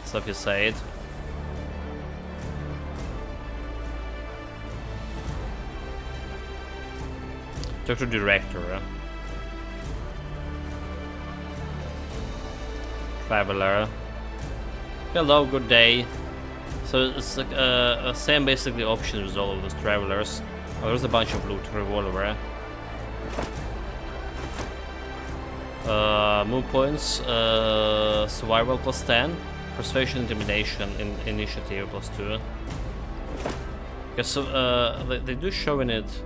So if you say it. Talk to director. Traveler. Hello, good day. So it's like same basically options with all of those travelers. Oh, there's a bunch of loot. Revolver. Move points. Survival plus 10. Persuasion, intimidation, initiative plus 2. Okay, so they do show in it.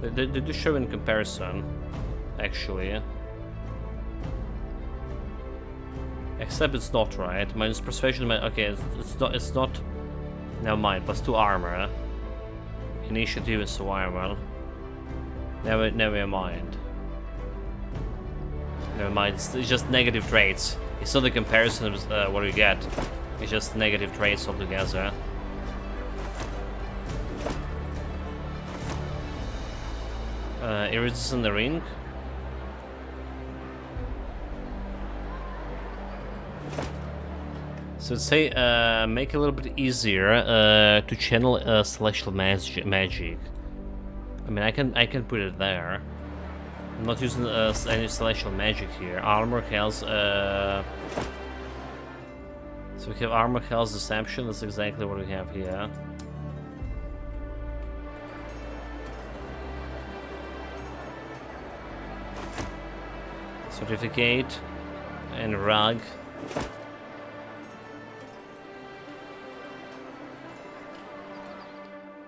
They do show in comparison, actually. Except it's not right. Minus persuasion. Okay, it's not. Never mind. Plus 2 armor. Initiative and survival. Never mind. Never mind. It's just negative traits. It's not a comparison with what you get. It's just negative traits altogether. Iridescent in the ring. So say make it a little bit easier to channel celestial magic. I mean, I can put it there. I'm not using any celestial magic here. Armor, health. So we have armor, health, deception. That's exactly what we have here. Certificate and rug.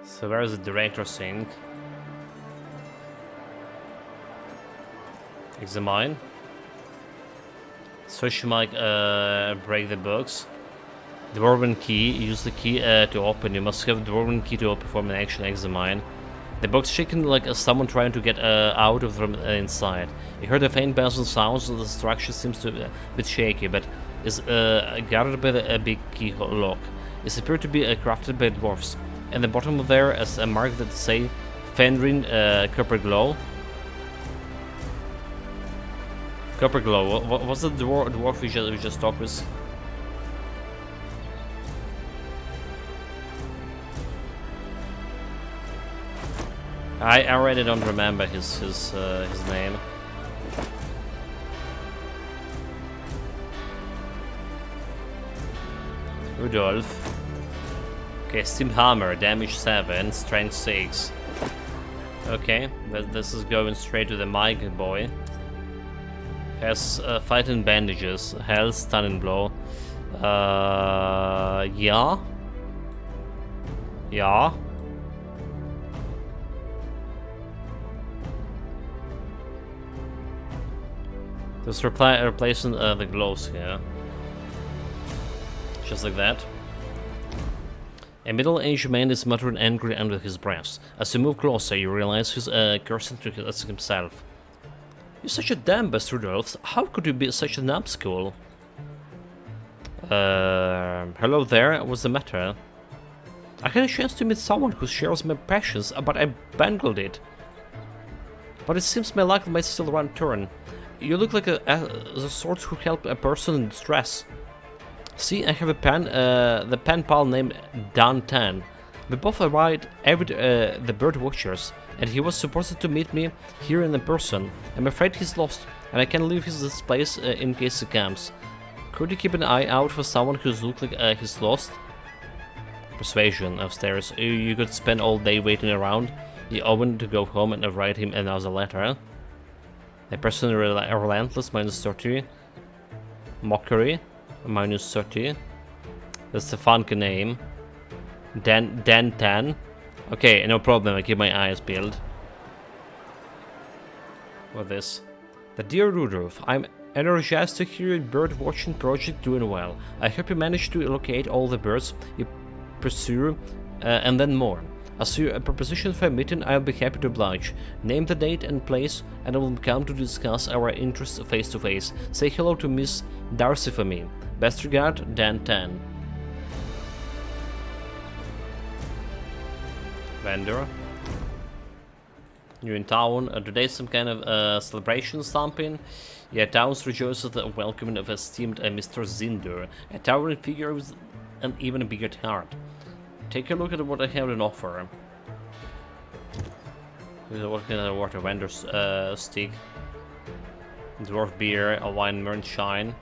So where is the director sync? Examine. Switch mic, break the books. Dwarven key. Use the key to open. You must have the Dwarven key to perform an action. Examine. The box shaking like someone trying to get out of from inside. You heard a faint buzzing sounds, and the structure seems to be a bit shaky, but is guarded by a big key lock. It appeared to be crafted by dwarfs. And the bottom of there is a mark that say Fenrin Copper Glow. Copper Glow. What was the dwarf we just talked with? I already don't remember his name. Rudolph. Okay, Steam Hammer, damage 7, strength 6. Okay, this is going straight to the mic boy. Has fighting bandages, health, stunning blow. Yeah. Yeah. Just replacing the gloves here. Just like that. A middle-aged man is muttering angrily under his breath. As you move closer, you realize he's cursing to himself. You're such a damn best, Rudolph. How could you be such a numbskull? Hello there, what's the matter? I had a chance to meet someone who shares my passions, but I bungled it. But it seems my luck might still run turn. You look like the sort who help a person in distress. See, I have a the pen pal named Dan Tan. We both arrived at the Bird Watchers, and he was supposed to meet me here in person. I'm afraid he's lost, and I can't leave this place in case he comes. Could you keep an eye out for someone who looks like he's lost? Persuasion upstairs. You could spend all day waiting around. You open to go home and write him another letter. A person relentless -30. Mockery -30. That's a funky name. Dan Tan. Okay, no problem. I keep my eyes peeled. What this? The dear Rudolph, I'm energized to hear your bird watching project doing well. I hope you manage to locate all the birds you pursue and then more. As your proposition for a meeting, I'll be happy to oblige. Name the date and place, and I will come to discuss our interests face to face. Say hello to Miss Darcy for me. Best regard, Dan Tan. Vendor. You're in town. Today's some kind of celebration something. Yeah, towns rejoice at the welcoming of esteemed Mr. Zinder, a towering figure with an even bigger heart. Take a look at what I have on offer. What kind of water? Vendor's stick, dwarf beer, a wine moonshine.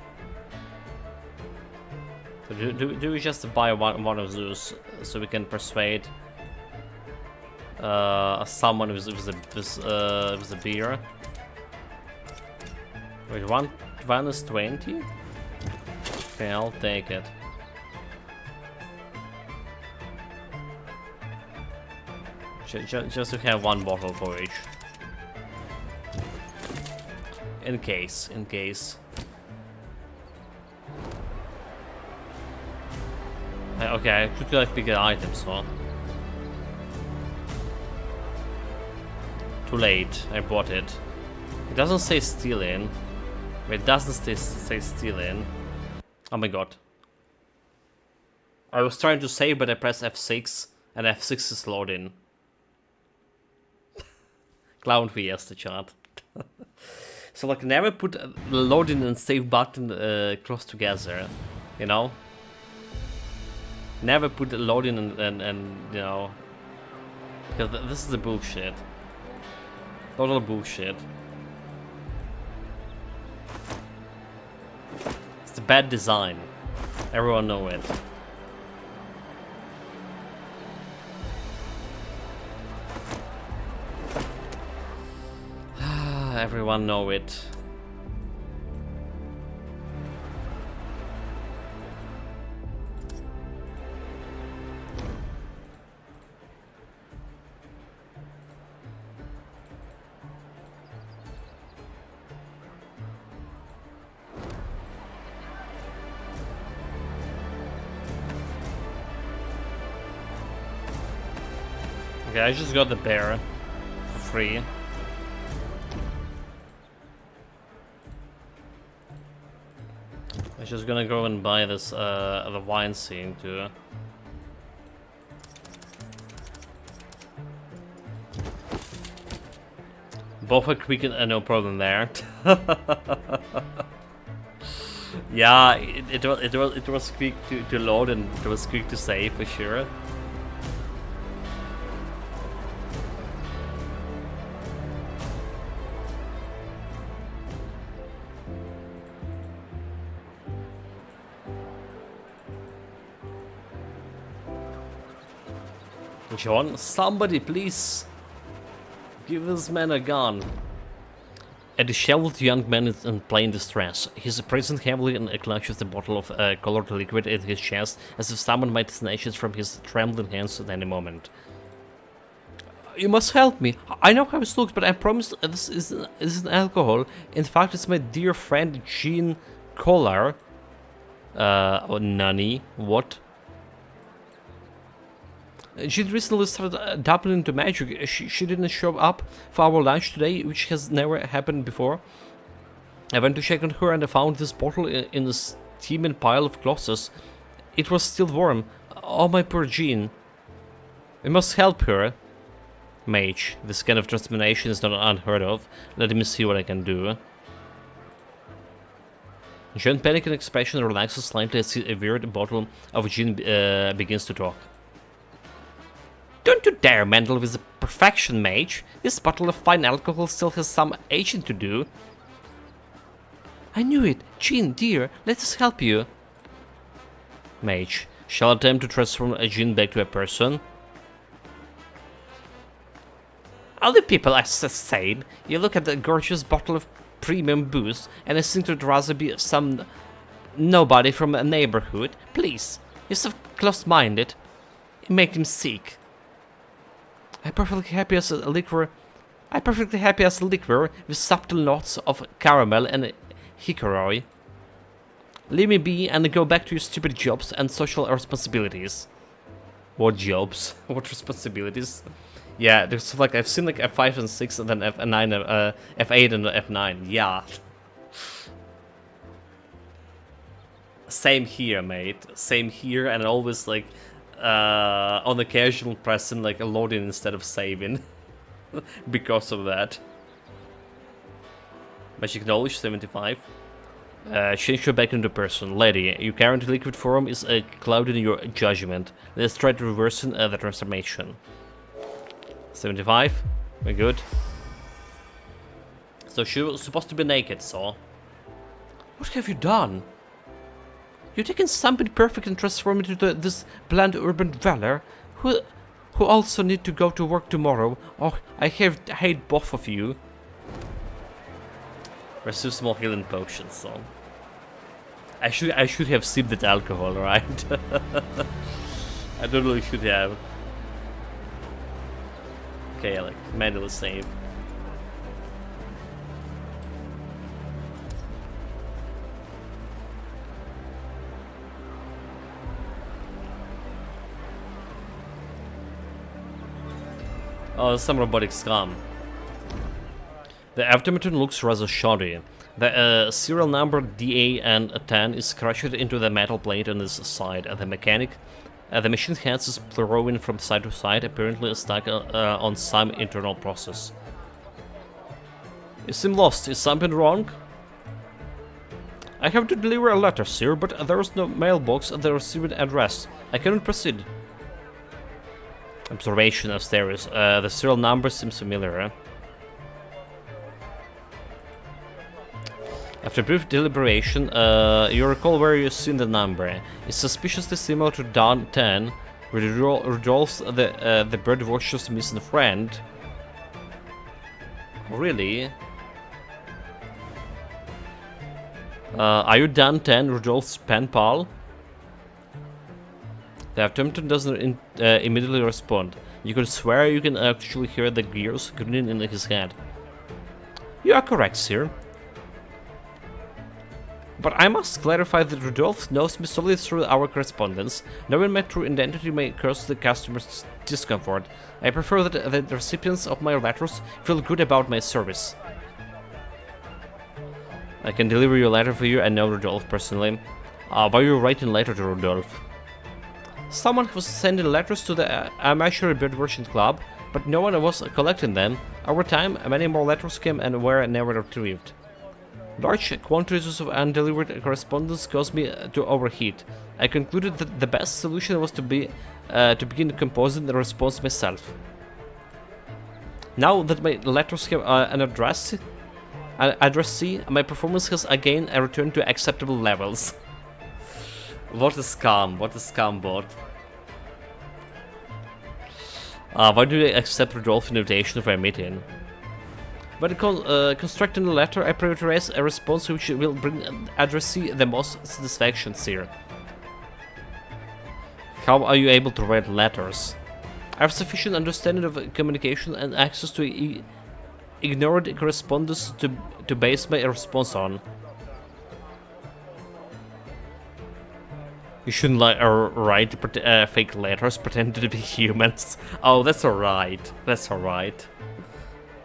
So do we just buy one of those so we can persuade someone with a beer? Wait, one is 20? Okay, I'll take it. Just to have one bottle for each. In case. Okay, I could like pick an item, so. Too late, I bought it. It doesn't say stealing. It doesn't say stealing. Oh my god. I was trying to save, but I pressed F6, and F6 is loading. Clown Fiesta chat. So like never put the loading and save button close together, you know? Never put the loading and you know, because this is the bullshit. Total bullshit. It's a bad design. Everyone know it. Everyone know it. Okay, I just got the bear. free. I'm just gonna go and buy this, the wine scene too. Both are quick and no problem there. Yeah, it was quick to load and it was quick to save for sure. John, somebody please give this man a gun. A disheveled young man is in plain distress. He's pressing heavily and clutches the bottle of colored liquid in his chest as if someone might snatch it from his trembling hands at any moment. You must help me. I know how this looks, but I promise this isn't alcohol. In fact, it's my dear friend Jean Collar. Or Nani. What? She recently started dabbling into magic. She didn't show up for our lunch today, which has never happened before. I went to check on her and I found this bottle in a steaming pile of clothes. It was still warm. Oh, my poor Jean. We must help her. Mage, this kind of transformation is not unheard of. Let me see what I can do. Jean, panicking expression, relaxes slightly as a weird bottle of gin begins to talk. Don't you dare meddle with the perfection, mage. This bottle of fine alcohol still has some aging to do. I knew it. Jean, dear, let us help you. Mage, shall I attempt to transform a Jean back to a person? All the people are the same. You look at the gorgeous bottle of premium booze, and I think it'd rather be some nobody from a neighborhood. Please, you're so close-minded. You make him sick. I'm perfectly happy as a liquor with subtle notes of caramel and hickory. Leave me be and go back to your stupid jobs and social responsibilities. What jobs? What responsibilities? Yeah, there's like I've seen like F5 and 6 and then F9, F8 and F9. Yeah. Same here, mate. Same here, and always like on the casual pressing like a loading instead of saving because of that. Magic knowledge 75. Change your back into person. Lady, your current liquid form is clouded in your judgment. Let's try to reverse the transformation. 75. We're good. So she was supposed to be naked, so... What have you done? You've taken something perfect and transformed it into this bland urban dweller who also need to go to work tomorrow. Oh, I hate both of you. Receive small healing potions, so... I should have sipped that alcohol, right? I totally should have. Okay, like, manual save. Oh, some robotic scum. The automaton looks rather shoddy. The serial number DA-10 is crushed into the metal plate on its side, and the machine hands is throwing from side to side, apparently stuck on some internal process. You seem lost. Is something wrong? I have to deliver a letter, sir, but there is no mailbox at the receiving address. I cannot proceed. Observation upstairs. The serial number seems familiar. After brief deliberation, you recall where you've seen the number. It's suspiciously similar to Don 10, Rudolph's the bird watcher's missing friend. Really? Are you Don 10, Rudolph's pen pal? The automaton doesn't immediately respond. You can swear you can actually hear the gears grinning in his head. You are correct, sir. But I must clarify that Rudolph knows me solely through our correspondence. Knowing my true identity may cause the customer's discomfort. I prefer that the recipients of my letters feel good about my service. I can deliver your letter for you. I know Rudolph personally. Why are you writing letter to Rudolph? Someone was sending letters to the Amateur Birdwatching Club, but no one was collecting them. Over time, many more letters came and were never retrieved. Large quantities of undelivered correspondence caused me to overheat. I concluded that the best solution was to begin composing the response myself. Now that my letters have an addressee, my performance has again returned to acceptable levels. What a scam! What a scam bot! Why do they accept Rudolph's invitation for a meeting? When constructing a letter, I prioritize a response which will bring addressee the most satisfaction here. How are you able to write letters? I have sufficient understanding of communication and access to ignored correspondence to base my response on. You shouldn't write fake letters pretending to be humans. Oh, that's alright. That's alright.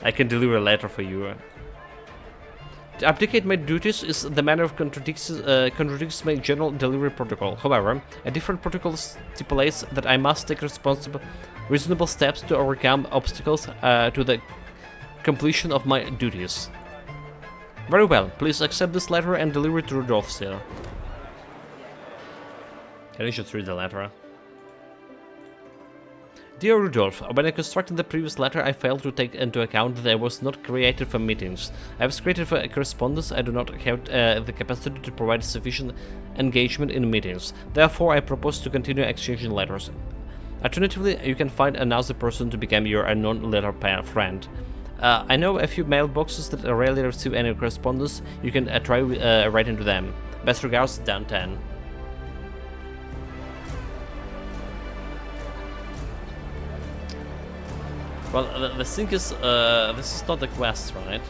I can deliver a letter for you. To abdicate my duties is the manner of contradicts my general delivery protocol. However, a different protocol stipulates that I must take reasonable steps to overcome obstacles to the completion of my duties. Very well, please accept this letter and deliver it to Rudolph, sir. Can I just read the letter? Dear Rudolph, when I constructed the previous letter, I failed to take into account that I was not created for meetings. I was created for correspondence. I do not have the capacity to provide sufficient engagement in meetings. Therefore, I propose to continue exchanging letters. Alternatively, you can find another person to become your non-letter friend. I know a few mailboxes that rarely receive any correspondence. You can try writing to them. Best regards, Dan 10. Well, the thing is, this is not a quest, right?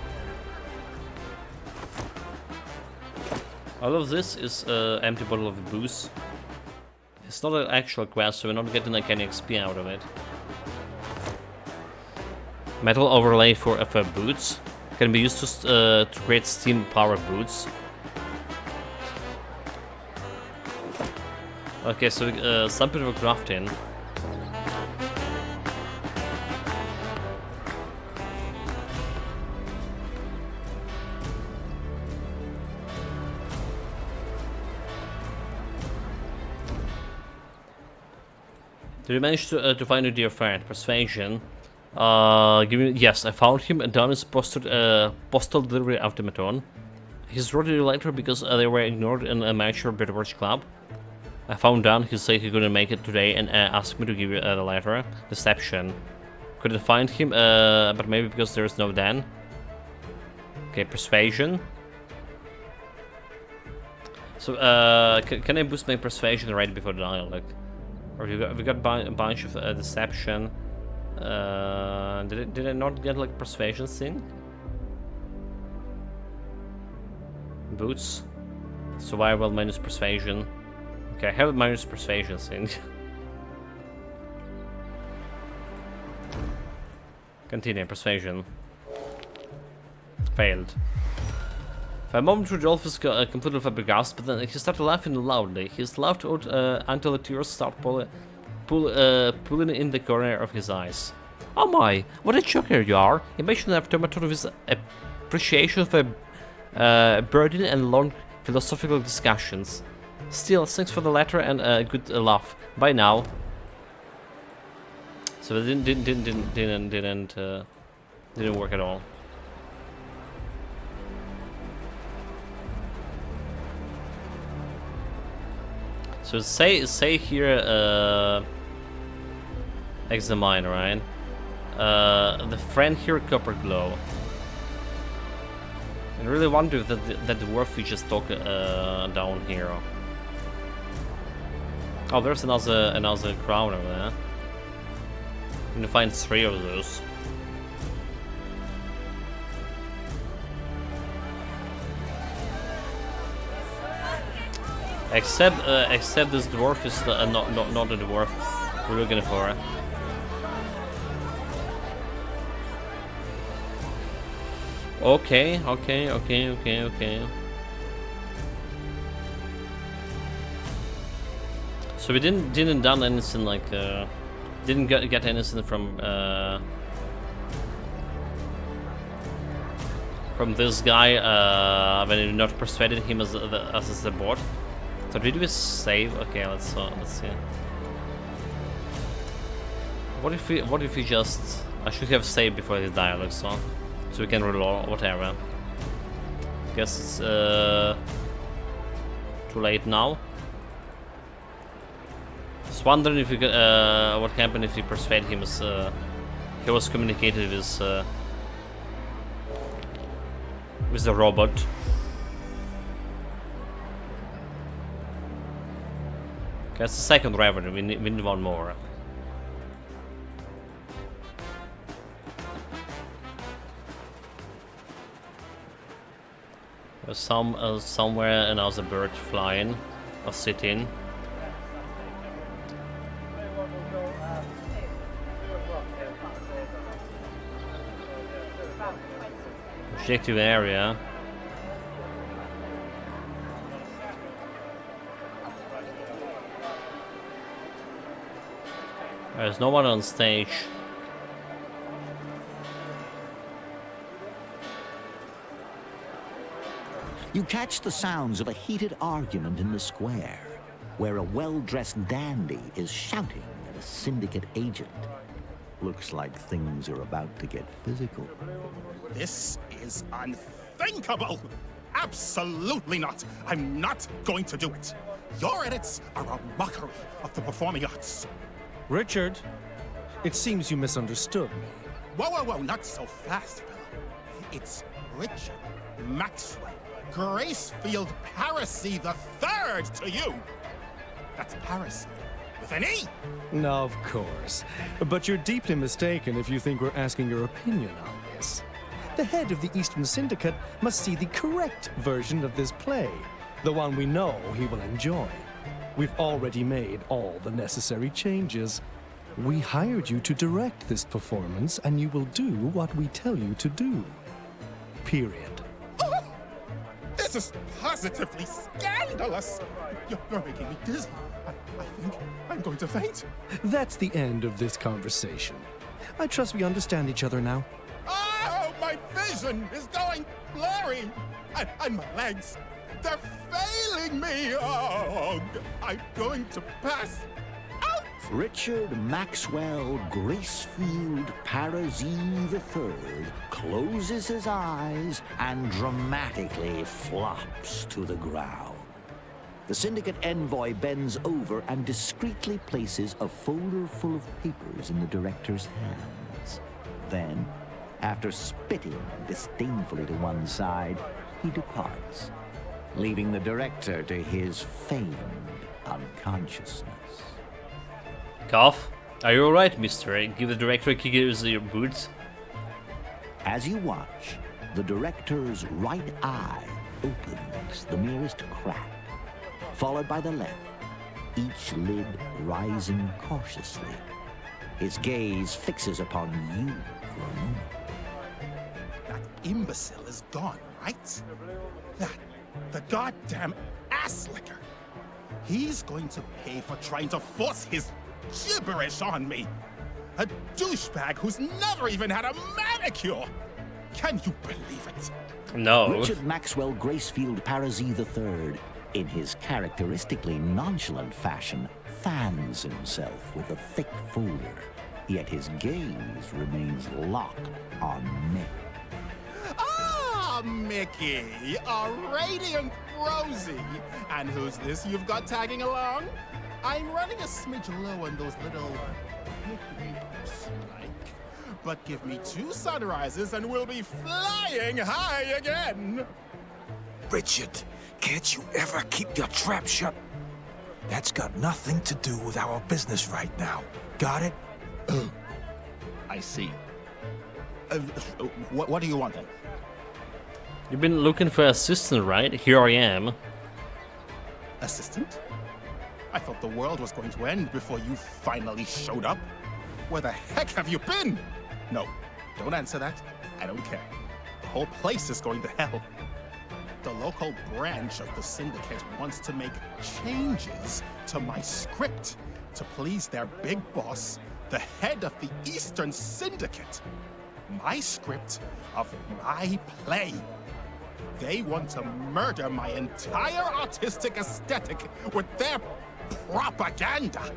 All of this is empty bottle of booze. It's not an actual quest, so we're not getting like any XP out of it. Metal overlay for boots can be used to create steam-powered boots. Okay, so some bit of crafting. Did you manage to find your dear friend? Persuasion. Yes, I found him down his postal delivery automaton. He's wrote a letter because they were ignored in a amateur Birdwatch club. I found Dan. He said he couldn't make it today and asked me to give you the letter. Deception. Couldn't find him, but maybe because there's no Dan. Okay, persuasion. So, can I boost my persuasion right before the dialogue? Or we got a bunch of deception. Did I not get like persuasion thing? Boots. Survival minus persuasion. Okay, I have a minus persuasion thing. Continue, persuasion. Failed. For a moment, Rudolph was completely flabbergasted, but then he started laughing loudly. His laughed out until the tears started pulling in the corner of his eyes. Oh my, what a joker you are! He mentioned the automaton of his appreciation for burden and long philosophical discussions. Still, thanks for the letter and a good laugh. Bye now. So it didn't work at all. So say here examine, right? The friend here, copper glow. I really wonder if that dwarf we just took down here. Oh, there's another crown over there. I'm gonna find 3 of those. Except this dwarf is not the dwarf we're looking for. Okay. So we didn't done anything like didn't get anything from this guy when we not persuaded him as the bot. So did we save? Okay, let's see. What if we just? I should have saved before the dialogue, so we can reload whatever. Guess it's too late now. Just wondering if we could, what happened if we persuade him as he was communicated with the robot. Okay, that's the second revenue. We need one more. There's somewhere another bird flying or sitting. Objective area. There's no one on stage. You catch the sounds of a heated argument in the square, where a well-dressed dandy is shouting at a syndicate agent. Looks like things are about to get physical. This is unthinkable! Absolutely not! I'm not going to do it! Your edits are a mockery of the performing arts. Richard, it seems you misunderstood me. Whoa, not so fast, fella. It's Richard Maxwell Gracefield Paracy the Third to you! That's Paracy with an E! No, of course. But you're deeply mistaken if you think we're asking your opinion on this. The head of the Eastern Syndicate must see the correct version of this play, the one we know he will enjoy. We've already made all the necessary changes. We hired you to direct this performance, and you will do what we tell you to do. Period. Oh, this is positively scandalous! You're making me dizzy. I think I'm going to faint. That's the end of this conversation. I trust we understand each other now. Oh, my vision is going blurry! And my legs, they're failing me! Oh, I'm going to pass out! Richard Maxwell Gracefield Parazy III closes his eyes and dramatically flops to the ground. The Syndicate envoy bends over and discreetly places a folder full of papers in the director's hands. Then, after spitting disdainfully to one side, he departs, leaving the director to his famed unconsciousness. Cough. Are you alright, mister? Give the director a kick in your boots. As you watch, the director's right eye opens the merest crack, followed by the left, each lid rising cautiously. His gaze fixes upon you for a moment. That imbecile is gone, right? The goddamn ass-licker. He's going to pay for trying to force his gibberish on me. A douchebag who's never even had a manicure. Can you believe it? No. Richard Maxwell Gracefield Parazy III, in his characteristically nonchalant fashion, fans himself with a thick folder, yet his gaze remains locked on Mick. Ah, Mickey, a radiant Rosie. And who's this you've got tagging along? I'm running a smidge low on those little nicknames, like. But give me 2 sunrises and we'll be flying high again. Richard, can't you ever keep your trap shut? That's got nothing to do with our business right now. Got it? I see. What do you want then? You've been looking for assistant, right? Here I am. Assistant? I thought the world was going to end before you finally showed up. Where the heck have you been? No, don't answer that. I don't care. The whole place is going to hell. The local branch of the Syndicate wants to make changes to my script to please their big boss, the head of the Eastern Syndicate. My script of my play. They want to murder my entire artistic aesthetic with their propaganda.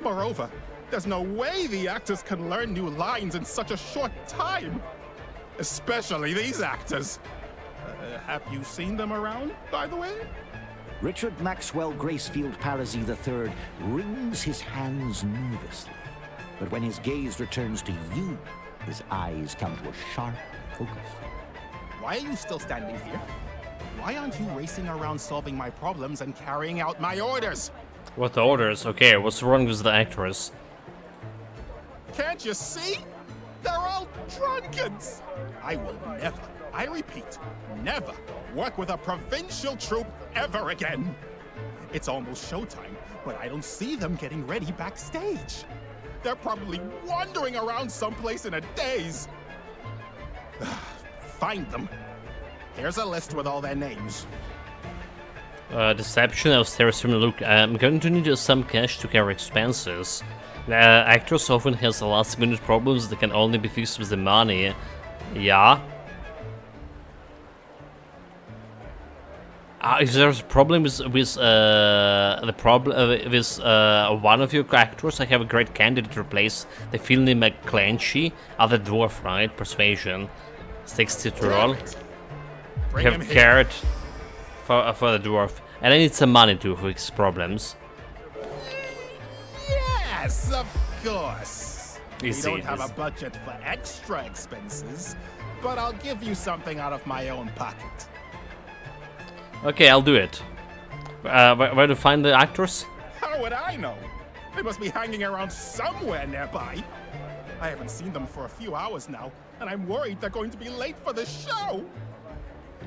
Moreover, there's no way the actors can learn new lines in such a short time. Especially these actors. Have you seen them around, by the way? Richard Maxwell Gracefield Parisi III wrings his hands nervously. But when his gaze returns to you, his eyes come to a sharp focus. Why are you still standing here? Why aren't you racing around solving my problems and carrying out my orders? What orders? Okay, what's wrong with the actors? Can't you see? They're all drunkards. I will never, I repeat, never work with a provincial troupe ever again. It's almost showtime, but I don't see them getting ready backstage. They're probably wandering around someplace in a daze. Find them. Here's a list with all their names. Deception, austerity, look, I'm going to need some cash to cover expenses. Actors often has last minute problems that can only be fixed with the money. Yeah. If there's a problem with one of your actors, I have a great candidate to replace the Finley McClanchy, other dwarf, right? Persuasion, 60 to roll. We have carrot for the dwarf, and I need some money to fix problems. Yes, of course. Easy, We don't have a budget for extra expenses, but I'll give you something out of my own pocket. Okay, I'll do it. Where to find the actors? How would I know? They must be hanging around somewhere nearby. I haven't seen them for a few hours now, and I'm worried they're going to be late for the show.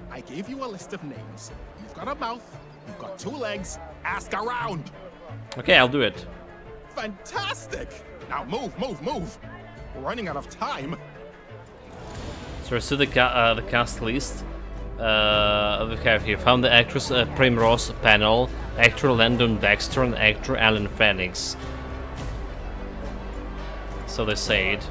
I gave you a list of names. You've got a mouth, you've got 2 legs, ask around. Okay, I'll do it. Fantastic! Now move, move, move. We're running out of time. So I see the cast list. We have here found the actress Primrose Pennell, actor Landon Baxter, and actor Alan Phoenix. So they said.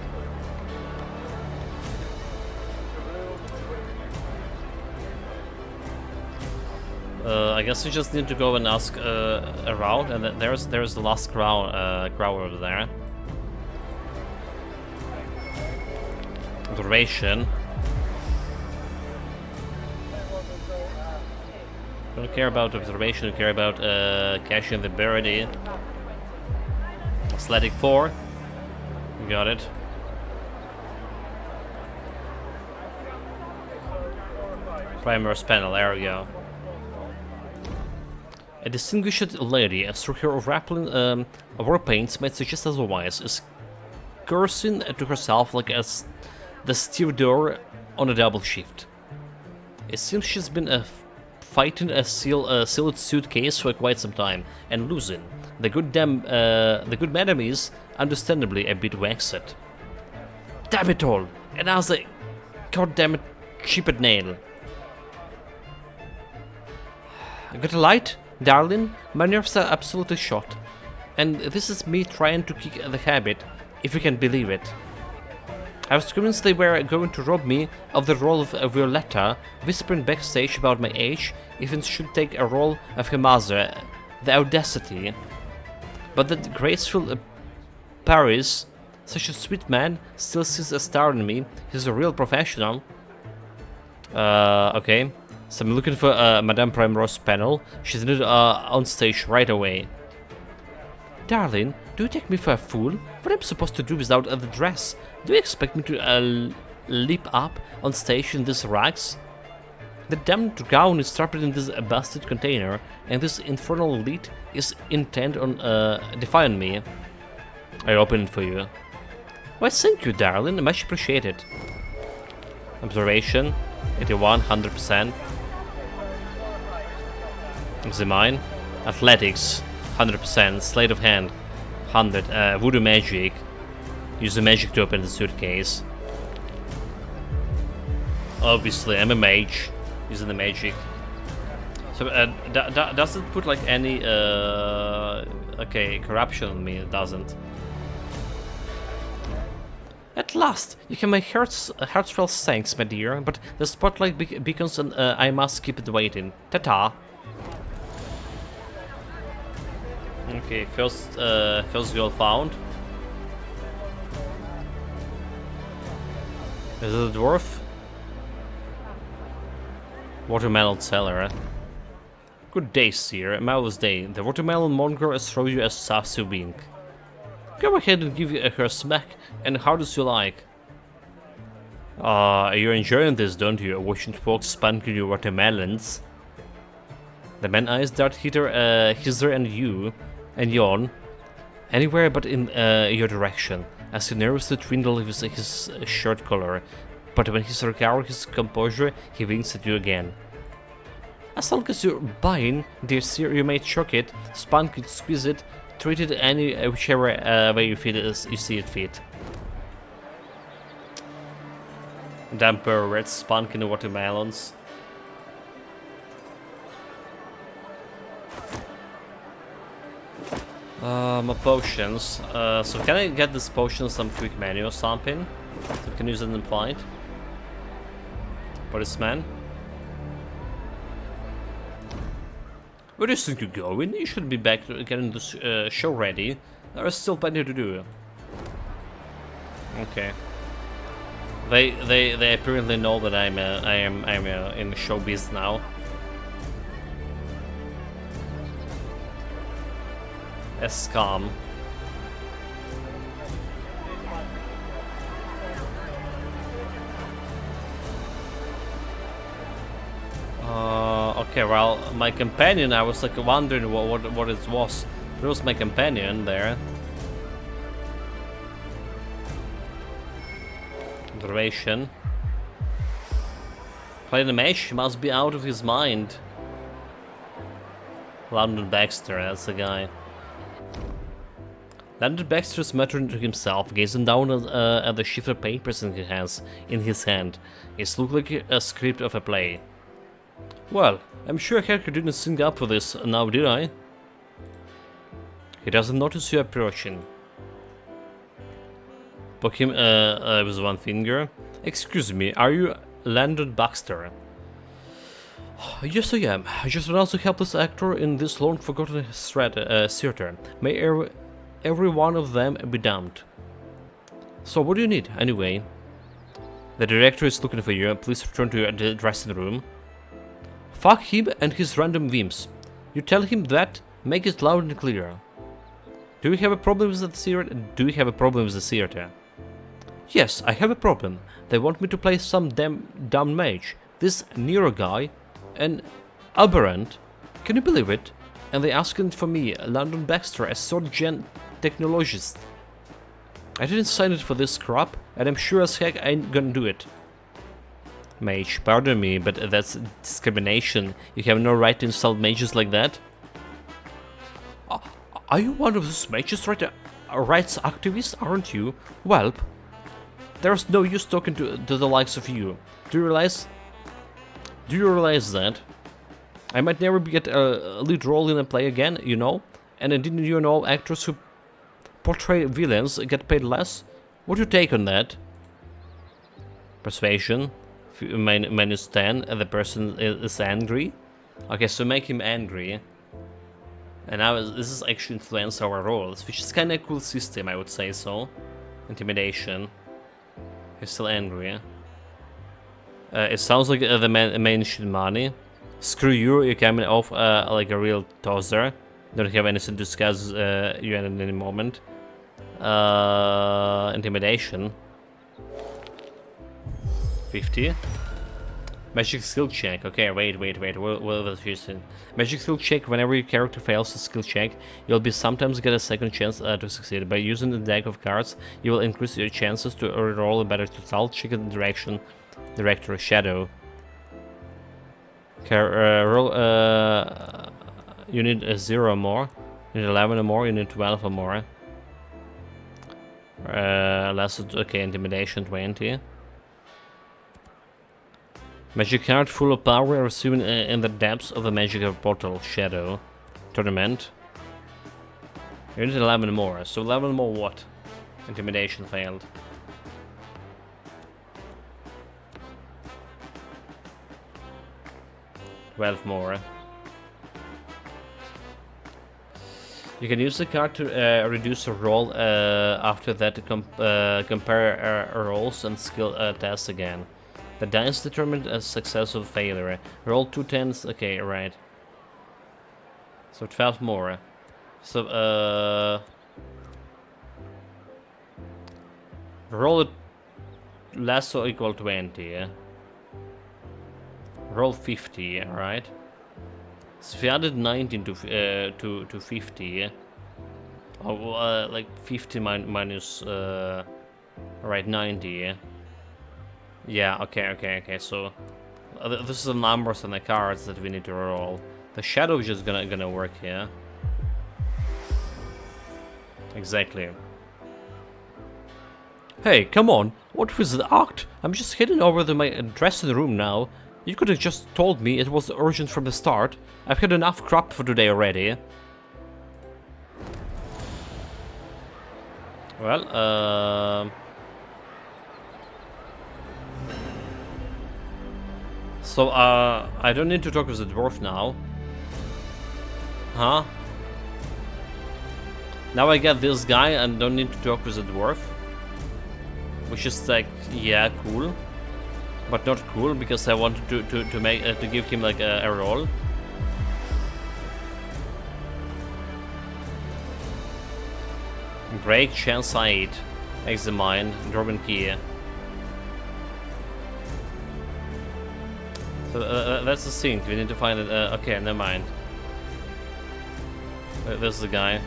I guess we just need to go and ask around, and then there's the last crowd over there. Duration. Don't care about observation, don't care about cashing the birdie. Athletic 4. Got it. Primrose panel, there we go. A distinguished lady, through her rappling war paints, might suggest otherwise, is cursing to herself like the stevedore on a double shift. It seems she's been fighting a sealed suitcase for quite some time and losing. The good madam is, understandably, a bit vexed. Damn it all! Another goddamn chipped nail. Got a light? Darling, my nerves are absolutely shot. And this is me trying to kick the habit, if you can believe it. I was convinced they were going to rob me of the role of Violetta, whispering backstage about my age, even should take a role of her mother, the audacity. But that graceful Paris, such a sweet man, still sees a star in me. He's a real professional. Okay. So I'm looking for Madame Primrose Panel. She's needed on stage right away. Darling, do you take me for a fool? What am I supposed to do without the dress? Do you expect me to leap up on stage in these rags? The damned gown is trapped in this busted container, and this infernal lead is intent on defying me. I open it for you. Why, thank you, darling. Much appreciated. Observation, 81, 100%. Is it mine? Athletics, 100%. Sleight of hand, 100. Voodoo magic. Use the magic to open the suitcase. Obviously, I'm a mage. Using the magic. So, does it put like any, okay, corruption on me? It doesn't. At last, you can make heartfelt thanks, my dear, but the spotlight beacons and I must keep it waiting. Ta-ta! Okay, first goal found. Is it a dwarf? Watermelon seller. Good day, sir. A marvelous day. The watermelon monger has thrown you a saucy wink. Go ahead and give her a smack, and how does you like? You're enjoying this, don't you? Watching folks spanking your watermelons. The man eyes dart hither and you, and yawn, anywhere but in your direction, as he nervously twindles his shirt collar. But when he's recovered his composure, he winks at you again. As long as you're buying, dear sir, you may chuck it, spunk it, squeeze it, treat it any whichever way you see it fit. Damper red spunk in the watermelons. My potions. So can I get this potion some quick menu or something? So we can use it in fight. For this man. Where do you think you're going? You should be back to getting this show ready. There is still plenty to do. Okay. They apparently know that I'm in showbiz now. A scam. Okay, well, my companion, I was like wondering what it was. It was my companion there. Duration. Playing the mage must be out of his mind. London Baxter, that's the guy. London Baxter is muttering to himself, gazing down at the sheaf of papers in his hand. It looked like a script of a play. Well, I'm sure Hacker didn't sing up for this now, did I? He doesn't notice you approaching. Poke him with one finger. Excuse me, are you Landon Baxter? Yes, I am. I just announced a helpless actor in this long-forgotten theater. May every one of them be damned. So, what do you need, anyway? The director is looking for you. Please return to your dressing room. Fuck him and his random whims. You tell him that, make it loud and clear. Do you have a problem with the theater? Yes, I have a problem. They want me to play some dumb mage. This Nero guy, an aberrant. Can you believe it? And they asking for me, London Baxter, a sword-gen technologist. I didn't sign it for this crap, and I'm sure as heck I ain't gonna do it. Mage, pardon me, but that's discrimination. You have no right to insult mages like that. Are you one of those mages rights activists, aren't you? Welp, there's no use talking to the likes of you. Do you realize that? I might never get a lead role in a play again, you know? And didn't you know actors who portray villains get paid less? What's your take on that? Persuasion. Minus 10, and the person is angry. Okay, so make him angry. And now this is actually influence our roles, which is kind of a cool system, I would say so. Intimidation. He's still angry. It sounds like the man needs money. Screw you, you're coming off like a real tosser. Don't have anything to discuss you at any moment. Intimidation. 50. Magic skill check. Okay, wait. What was you saying? Magic skill check. Whenever your character fails a skill check, you'll be sometimes get a second chance to succeed. By using the deck of cards, you will increase your chances to roll a better total. Check in the director shadow. You need 0 more. You need 11 or more. You need 12 or more. Less, okay, intimidation 20. Magic card full of power received in the depths of the magical portal shadow. Tournament. You need 11 more. So 11 more what? Intimidation failed. $12 more. You can use the card to reduce a roll after that to compare rolls and skill tests again. The dice determine a success or failure. Roll 2 10s. Okay, right. So 12 more. So roll it less or equal 20. Yeah? Roll 50. Right. So if you added 19 to 50, yeah? Oh, like 50 minus right, 90, yeah? Yeah, okay, so this is the numbers and the cards that we need to roll. The shadow is just gonna work here. Exactly. Hey, come on, what was the act? I'm just heading over to my dressing room now. You could have just told me it was urgent from the start. I've had enough crap for today already. Well, so, I don't need to talk with the dwarf now. Huh? Now I get this guy and don't need to talk with the dwarf. Which is like, yeah, cool. But not cool, because I wanted to make to give him like a roll. Break chance 8. Examine. Dwarven key. So that's the thing. We need to find it. Okay, never mind. There's the guy.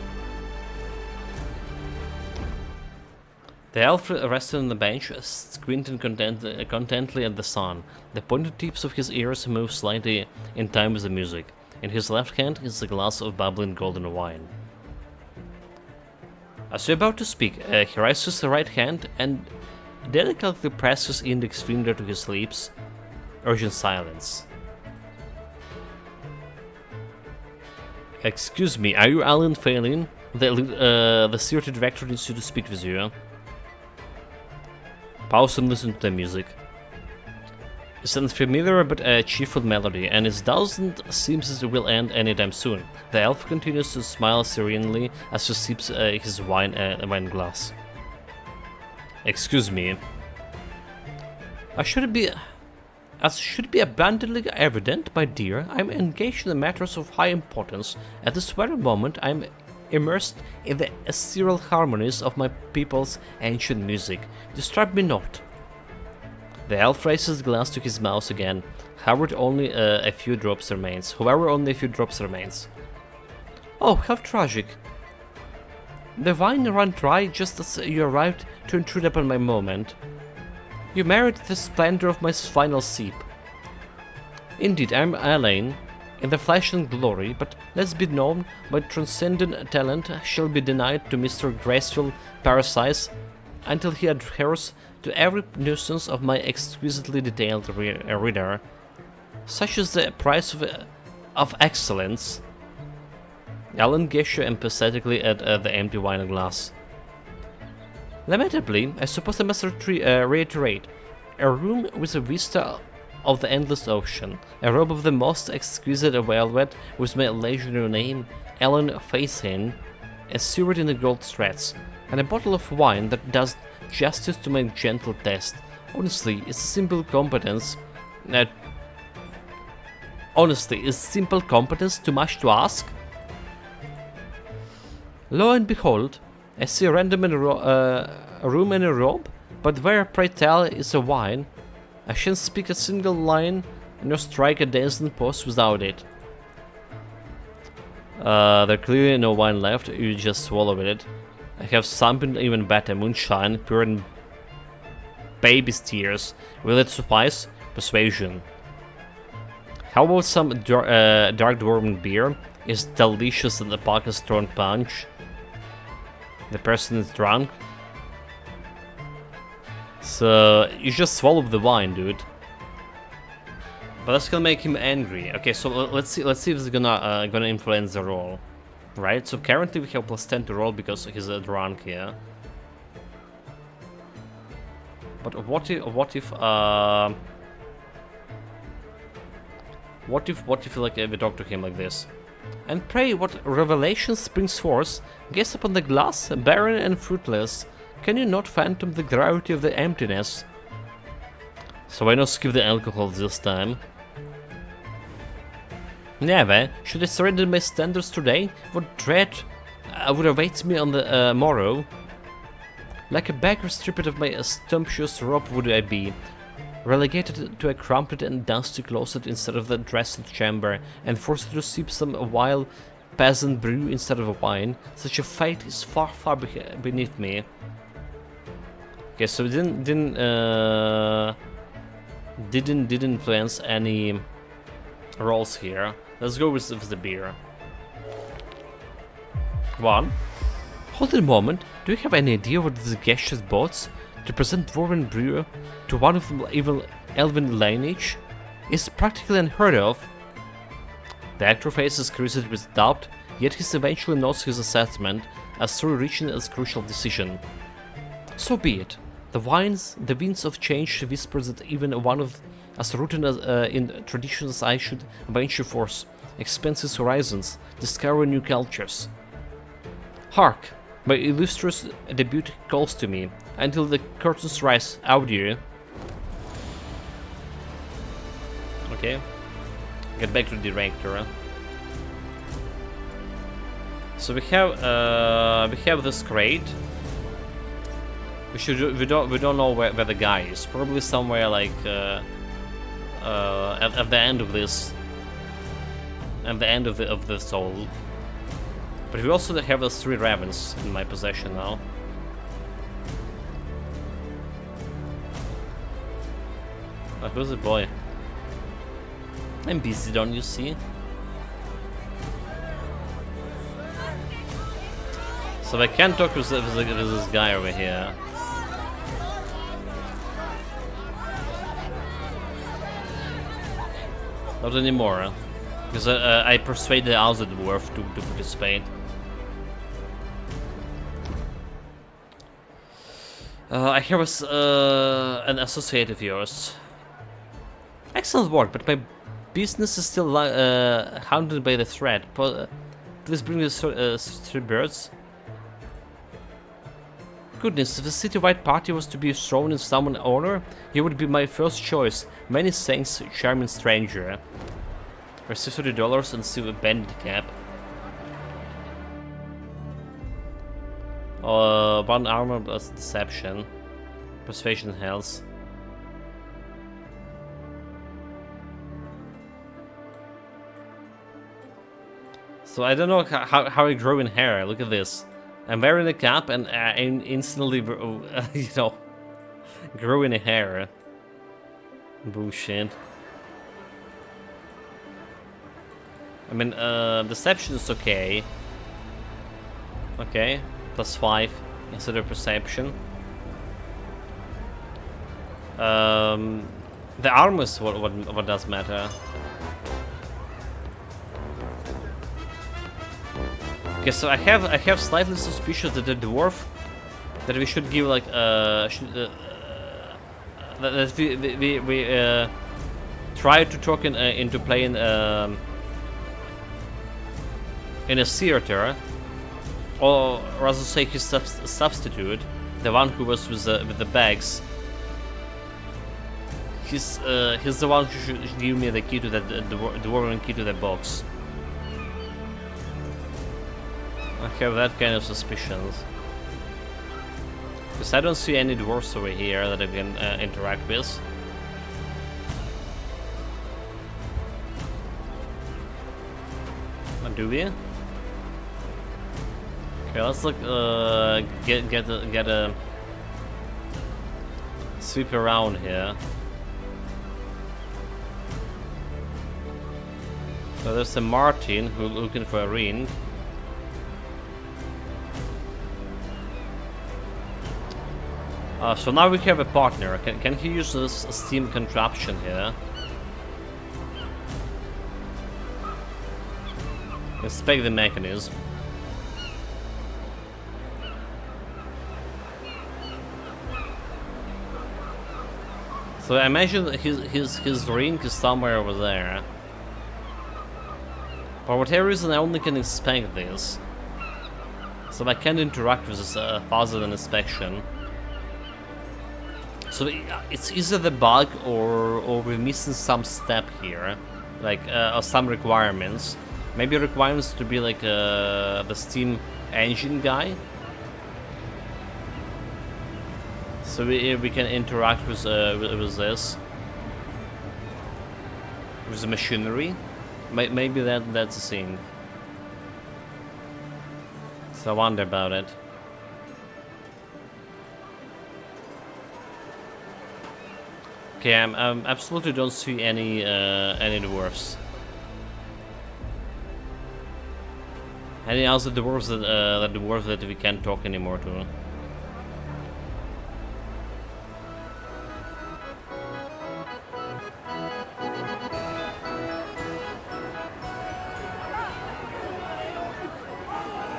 The elf rested on the bench, squinting contentedly at the sun. The pointed tips of his ears moved slightly in time with the music. In his left hand is a glass of bubbling golden wine. As you're about to speak, he raises the right hand and delicately presses index finger to his lips, urging silence. Excuse me, are you Alan Phelan? The theater director needs you to speak with you. Pause and listen to the music. It's an unfamiliar but cheerful melody, and it doesn't seem as it will end anytime soon. The elf continues to smile serenely as he sips his wine glass. Excuse me. As should be abundantly evident, my dear, I'm engaged in matters of high importance. At this very moment, I'm immersed in the ethereal harmonies of my people's ancient music. Disturb me not. The elf raises the glass to his mouth again. However, only a few drops remains. Oh, how tragic. The wine ran dry just as you arrived to intrude upon my moment. You merited the splendor of my final sip. Indeed, I'm Elaine, in the flesh and glory, but let's be known, my transcendent talent shall be denied to Mr. Graceful Parasite until he adheres to every nuisance of my exquisitely detailed reader. Such is the price of excellence. Alan gestured emphatically at the empty wine glass. Lamentably, I suppose I must reiterate, a room with a vista of the endless ocean, a robe of the most exquisite velvet with my legendary name, Alan Facein, assured in the gold threads, and a bottle of wine that does justice to my gentle taste. Honestly, is simple competence too much to ask? Lo and behold, I see a random room in a robe, but where, pray tell, is a wine? I shan't speak a single line, nor strike a dancing pose without it. There's clearly no wine left, you just swallow it. I have something even better, moonshine, pure and baby's tears. Will it suffice? Persuasion. How about some dark dwarven beer? is delicious and the pack a strong punch. The person is drunk. So you just swallow the wine, dude. But that's gonna make him angry. Okay, so let's see if it's gonna influence the roll, right? So currently we have +10 to roll because he's a drunk here. But what if like we talk to him like this? And pray, what revelation springs forth? Gaze upon the glass, barren and fruitless. Can you not fathom the gravity of the emptiness? So why not skip the alcohol this time? Never. Should I surrender my standards today? What dread would await me on the morrow? Like a beggar stripped of my sumptuous robe would I be, relegated to a crumpled and dusty closet instead of the dressed chamber, and forced to sip some vile peasant brew instead of wine. Such a fate is far, far beneath me. Okay, so it didn't influence any rolls here. Let's go with the beer. 1. Hold a moment. Do you have any idea what this gestures bodes? To present dwarven brew to one of the evil elven lineage is practically unheard of. The actor faces cruised with doubt, yet he eventually nods his assessment as through reaching a crucial decision. So be it. The winds of change whisper that even one of as rooted in traditions I should venture forth, expanse horizons, discover new cultures. Hark! My illustrious debut calls to me. Until the curtains rise, audio. Okay. Get back to the director. So we have this crate. We don't know where the guy is. Probably somewhere like at the end of this. At the end of the soul. But we also have those 3 ravens in my possession now. Oh, who's the boy? I'm busy, don't you see? So I can't talk with this guy over here. Not anymore, because I persuaded the other dwarf to participate. I have an associate of yours. Excellent work, but my business is still haunted by the threat. Please bring the 3 birds. Goodness, if the city-wide party was to be thrown in someone's honor, he would be my first choice. Many thanks, charming stranger. Receive $30 and see a bandit cap. 1 armor plus deception. Persuasion health. So I don't know how I grow in hair. Look at this. I'm wearing a cap and I instantly, you know, grow in hair. Bullshit. I mean, deception is okay. Okay, +5 instead of perception. The armor is what does matter. Okay, so I have slightly suspicious that the dwarf that we should give like that we try to talk into playing in a theater, or rather say his substitute, the one who was with the bags. He's the one who should give me the key to the dwarven key to the box. I have that kind of suspicions. Because I don't see any dwarves over here that I can interact with. Do we? Okay, let's look. Get a sweep around here. So there's a Martin who's looking for a ring. So now we have a partner. Can he use this steam contraption here? Inspect the mechanism. So I imagine that his ring is somewhere over there. For whatever reason, I only can inspect this. So I can't interact with this faster than inspection. So it's either the bug or we're missing some step here, like or some requirements. Maybe requirements to be like the steam engine guy. So we can interact with this, with the machinery. Maybe that's the thing. So I wonder about it. Okay, I absolutely don't see any dwarfs. Any other dwarves that we can't talk anymore to?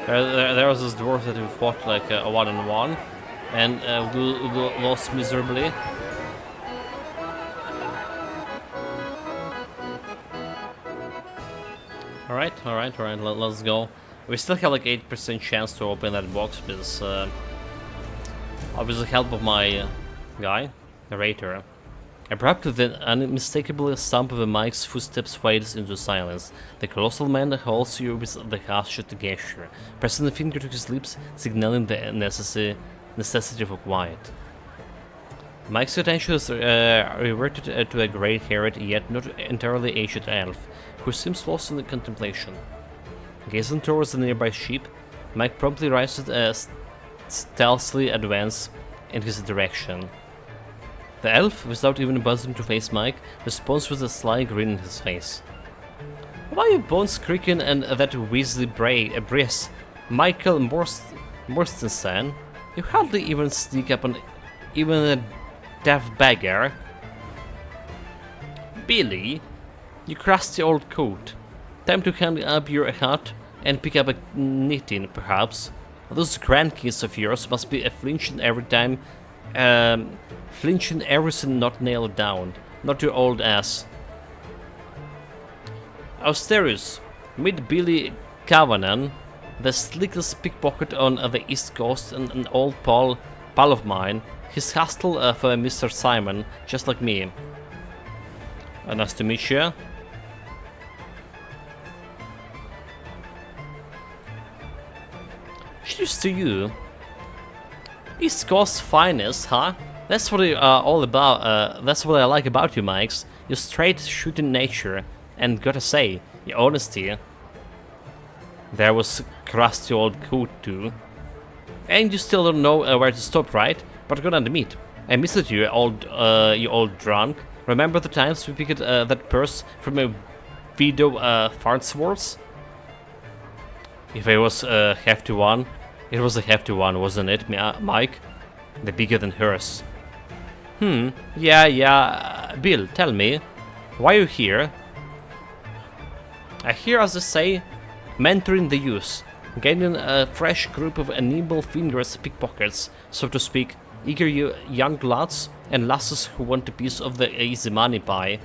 There was this dwarf that we fought like a one-on-one, and we lost miserably. Alright, let's go. We still have like 8% chance to open that box with obviously help of my guy, narrator. Abruptly, the unmistakable stump of a Mike's footsteps fades into silence. The colossal man holds you with the harshest gesture, pressing a finger to his lips, signaling the necessity for quiet. Mike's attention is reverted to a grey-haired, yet not entirely aged elf, who seems lost in contemplation. Gazing towards the nearby sheep, Mike promptly rises and stealthily advances in his direction. The elf, without even buzzing to face Mike, responds with a sly grin in his face. Why are your bones creaking and that wheezy breath? Michael Morstensen? You hardly even sneak up on even a deaf beggar. Billy, you crusty old coat. Time to hang up your hat and pick up a knitting, perhaps. Those grandkids of yours must be flinching every time. Flinching everything not nailed down. Not your old ass. Austerius, meet Billy Cavanan, the slickest pickpocket on the East Coast, and an old pal of mine. He's hostile for Mr. Simon, just like me. Nice to meet you. Cheers to you. East Coast finest, huh? That's what you're all about. That's what I like about you, Mikes. Your straight shooting nature, and gotta say, your honesty. There was crusty old coot too. And you still don't know where to stop, right? But I'm gonna admit, I missed you, you old drunk. Remember the times we picked that purse from a Voodoo Farnsworth? If it was a hefty one, it was a hefty one, wasn't it, Mike? The bigger than hers. Yeah, Bill, tell me, why are you here? I hear, as I say, mentoring the youth, gaining a fresh group of nimble fingers pickpockets, so to speak, eager young lads and lasses who want a piece of the easy money pie.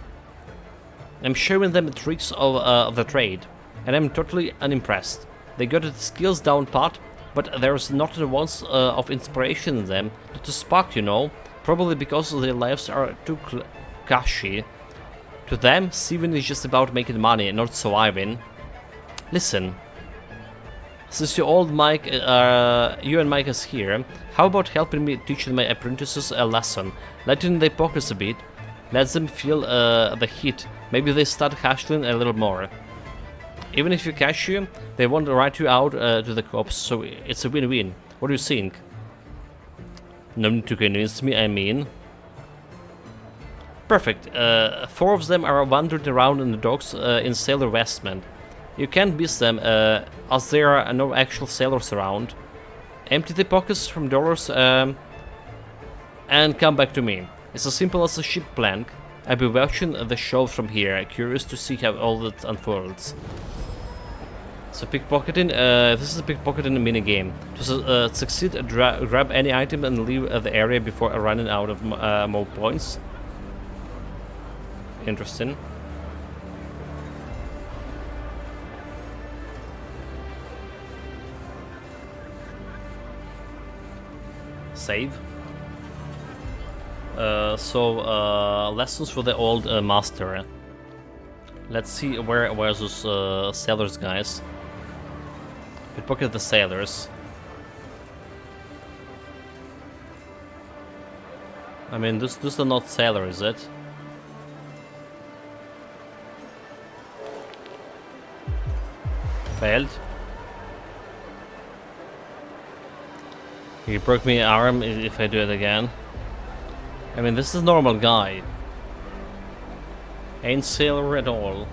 I'm showing them the tricks of the trade, and I'm totally unimpressed. They got the skills down pat, but there's not an ounce of inspiration in them, not a spark, you know, probably because their lives are too cushy. To them, thieving is just about making money, not surviving. Listen, since you and Mike is here, how about helping me teach my apprentices a lesson, letting their pockets a bit, let them feel the heat, maybe they start hustling a little more. Even if you catch you, they won't write you out to the cops, so it's a win-win. What do you think? No need to convince me, I mean. Perfect. 4 of them are wandering around in the docks in sailor vestment. You can't miss them, as there are no actual sailors around. Empty the pockets from dollars and come back to me. It's as simple as a ship plank. I'll be watching the show from here, curious to see how all that unfolds. So pickpocketing, this is a pickpocketing minigame. To succeed, grab any item and leave the area before running out of more points. Interesting. Save. Lessons for the old master. Let's see where those sailors guys. Pickpocket the sailors. I mean, this are not sailors, is it? Failed. He broke me arm if I do it again. I mean, this is a normal guy. Ain't sailor at all.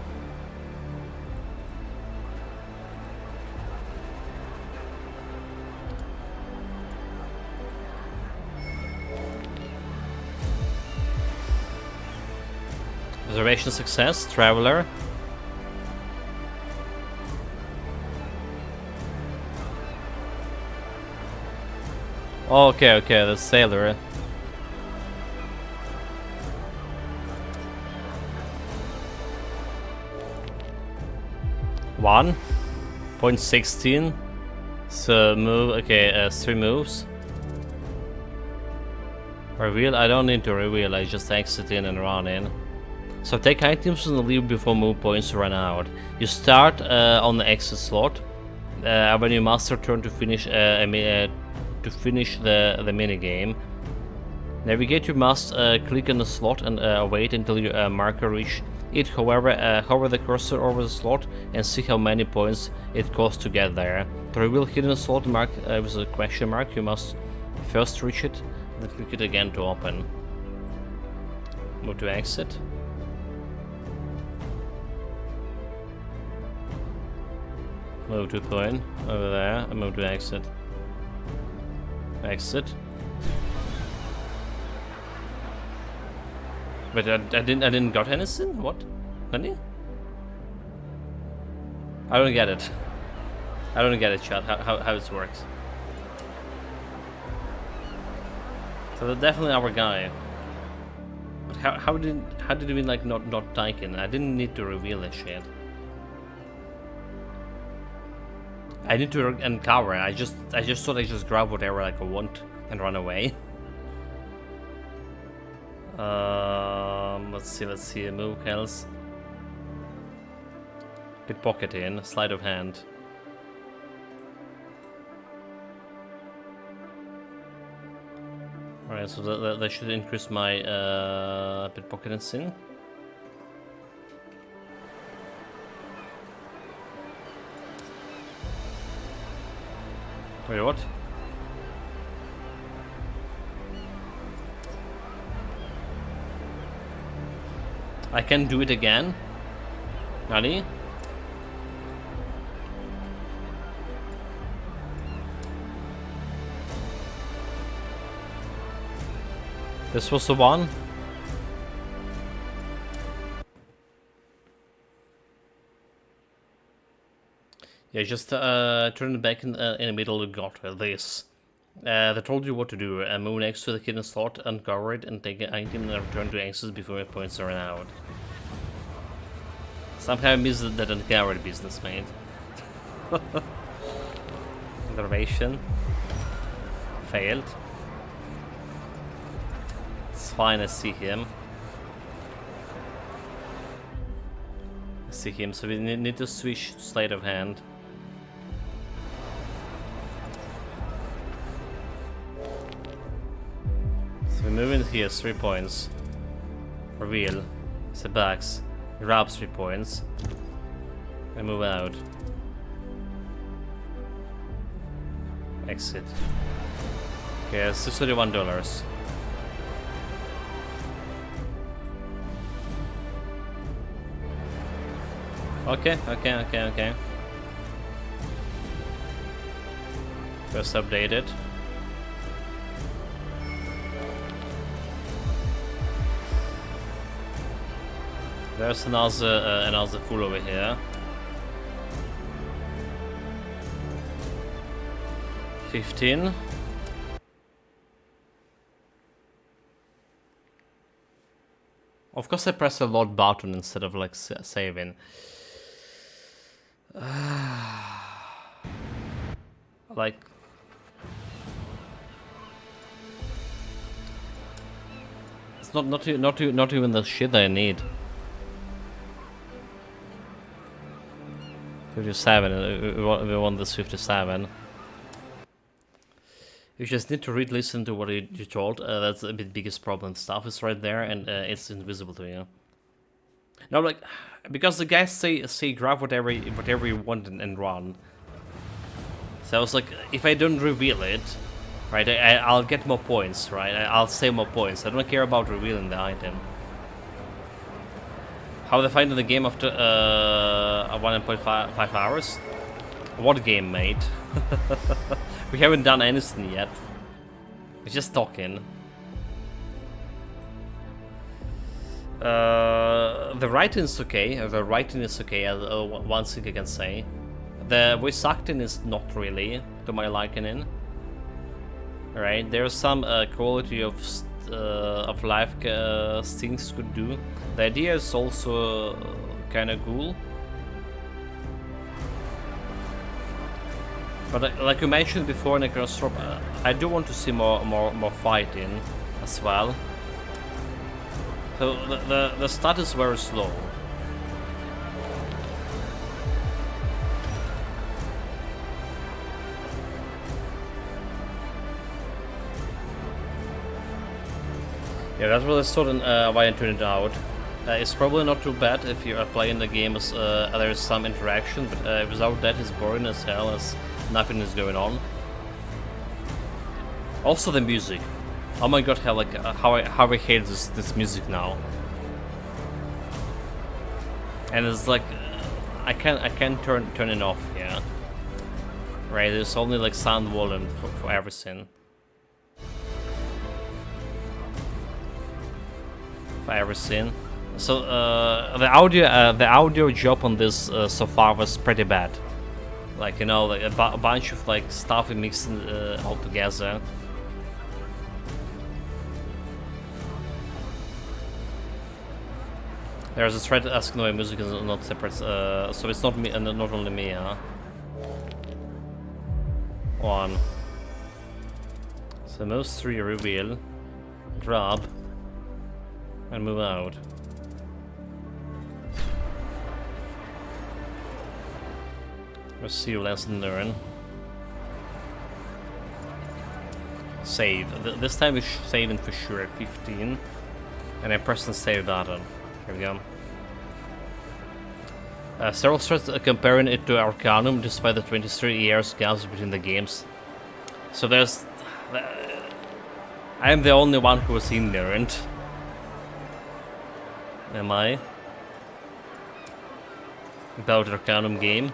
Reservation success, traveler. Okay, the sailor. One. 0.16. So move, okay, 3 moves. Reveal, I don't need to reveal, I just exit in and run in. So take items and leave before move points run out. You start on the exit slot. When you master turn to finish the minigame. Navigate your mouse, click on the slot and wait until your marker reach it. Hover the cursor over the slot and see how many points it costs to get there. To reveal hidden slot mark with a question mark, you must first reach it, then click it again to open. Move to exit. Move to coin over there and move to exit. Exit. But I didn't got anything? What? Honey? I don't get it. I don't get it, chat, how it works. So they're definitely our guy. But how did we like not take it? I didn't need to reveal this shit. I need to uncover. I just thought I just grab whatever like I want and run away. Let's see. Move health. Pickpocket in. Sleight of hand. Alright, so that should increase my pickpocketing sin. Wait, what? I can do it again? Nani? This was the one? Yeah, just turn back in the middle of got this. They told you what to do. Move next to the hidden slot, uncover it, and take an item and return to access before your points are out. Somehow I missed that uncovered business, mate. Observation. Failed. It's fine, I see him. So we need to switch to sleight of hand. So we move in here, 3 points. Reveal. Sebaks. Grab 3 points. And move out. Exit. Okay, $61. Okay. Just update it. There's another fool over here. 15. Of course I pressed the load button instead of like saving. Like... It's not even the shit I need. 57, we want this 57. You just need to listen to what you told. That's the biggest problem. Stuff is right there and it's invisible to you. No, like, because the guys say grab whatever you want and run. So I was like, if I don't reveal it, right, I'll get more points, right? I'll save more points. I don't care about revealing the item. How they find in the game after 1.5 hours? What game, mate? We haven't done anything yet. We're just talking. The writing is okay. The writing is okay. One thing I can say. The voice acting is not really to my liking. Right? There's some quality of life things could do. The idea is also kind of cool. But like you mentioned before, Necrostrop, I do want to see more fighting as well. So the start is very slow. Yeah, that's what I thought why I tuned it out. It's probably not too bad if you are playing the game as there's some interaction, but without that it's boring as hell as nothing is going on. Also the music. Oh my god, how I hate this music now. And it's like I can't turn it off, yeah. Right, there's only like sound volume for everything. So the audio job on this so far was pretty bad. Like, you know, like a bunch of like stuff mixed all together. There's a thread asking why music is not separate, so it's not me, not only me, huh? One. So most 3 reveal, grab, and move out. Let's see, lesson learn. Save. This time we're saving for sure at 15. And I press the save button. Here we go. Several starts comparing it to Arcanum despite the 23 years gaps between the games. So there's... I am the only one who was ignorant. Am I? About Arcanum game.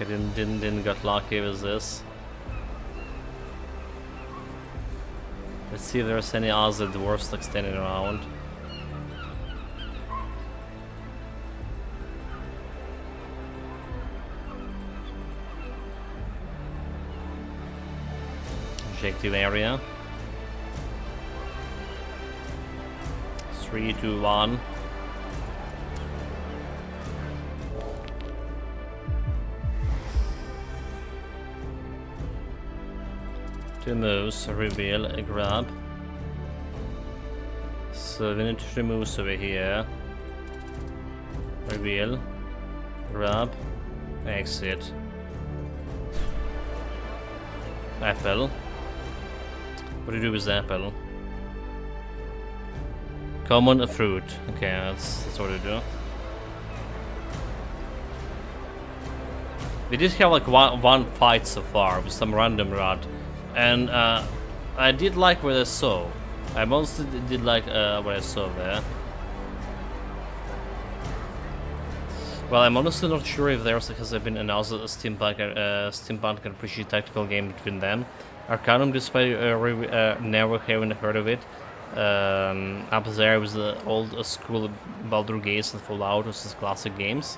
I didn't got lucky with this. Let's see if there's any other dwarves like standing around. Objective area. 3, 2, 1. Two moves, reveal, a grab. So we need 3 moves over here. Reveal, grab, exit. Apple. What do you do with the apple? Common, a fruit. Okay, that's what we do. We did have like one fight so far with some random rat. And I did like what I saw. I mostly did like what I saw there. Well, I'm honestly not sure if has been announced a steampunk RPG tactical game between them. Arcanum, despite never having heard of it. Up there with the old school Baldur's Gate and Fallout, which is classic games.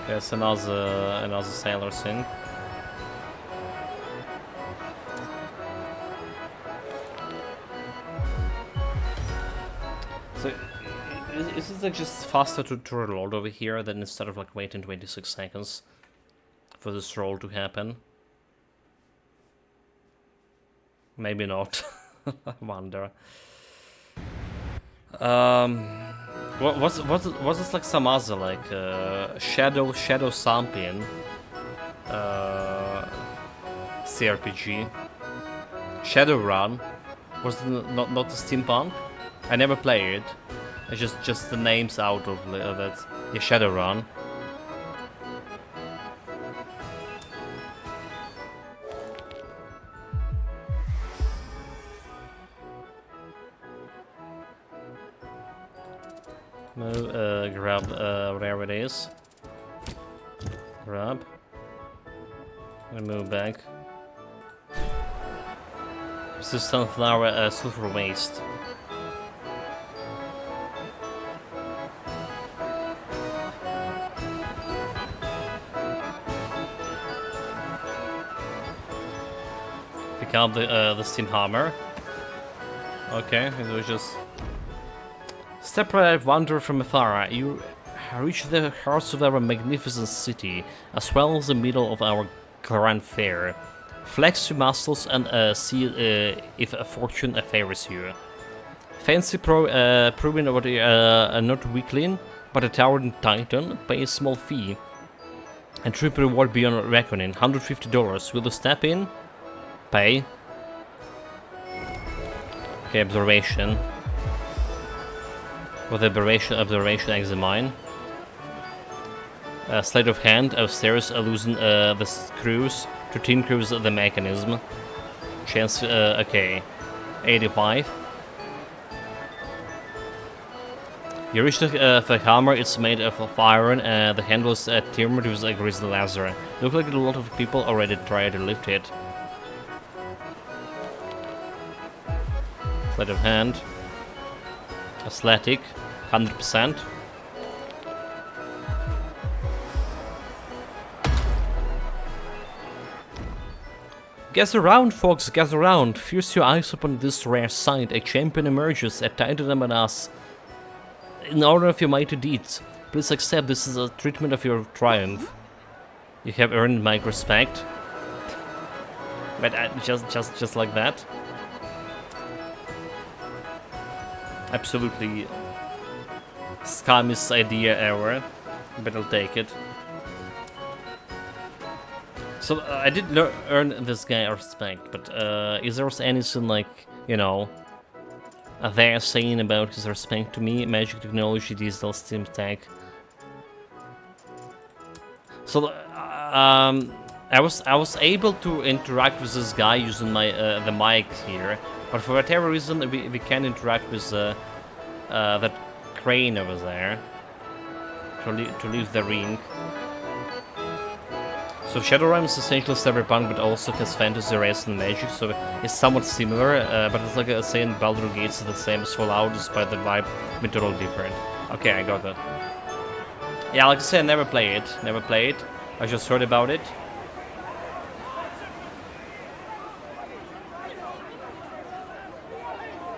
Yes, another sailor thing. So, is it like just faster to reload over here than instead of like waiting 26 seconds for this roll to happen? Maybe not. I wonder. What's this like some other like Shadow Sampion CRPG? Shadowrun was not the steampunk. I never played it. It's just the names out of that. Yeah, Shadowrun. Grab whatever it is. Grab. And move back. This is sunflower sulfur waste. Pick up the steam hammer. Okay, it was just. Separate wonder from afar, you reach the heart of our magnificent city, as well as the middle of our grand fair. Flex your muscles and see if a fortune favors you. Fancy proving what not weakling, but a towering titan, pay a small fee. And triple reward beyond reckoning, $150. Will you step in? Pay. Okay, observation. With observation examine. Sleight of hand, upstairs, loosen the screws to tinker with the mechanism. Chance, okay. 85. You reach the hammer, it's made of iron, the handle is timbered with a grizzly laser. Look like a lot of people already tried to lift it. Sleight of hand. Athletic, 100%. Gather round, folks, gather round. Fix your eyes upon this rare sight. A champion emerges, a titan among us. In honor of your mighty deeds, please accept this is a treatment of your triumph. You have earned my respect. But just like that. Absolutely scummiest idea ever, but I'll take it. So I did earn this guy respect, but is there anything like, you know, they're saying about his respect to me? Magic technology, digital steam tech. So I was able to interact with this guy using my the mic here. But for whatever reason, we can't interact with that crane over there to leave the ring. So Shadowrun is essentially cyberpunk, but also has fantasy, race, and magic, so it's somewhat similar. But it's like saying Baldur's Gate is the same as Fallout, despite the vibe being totally different. Okay, I got that. Yeah, like I said, I never play it. I just heard about it.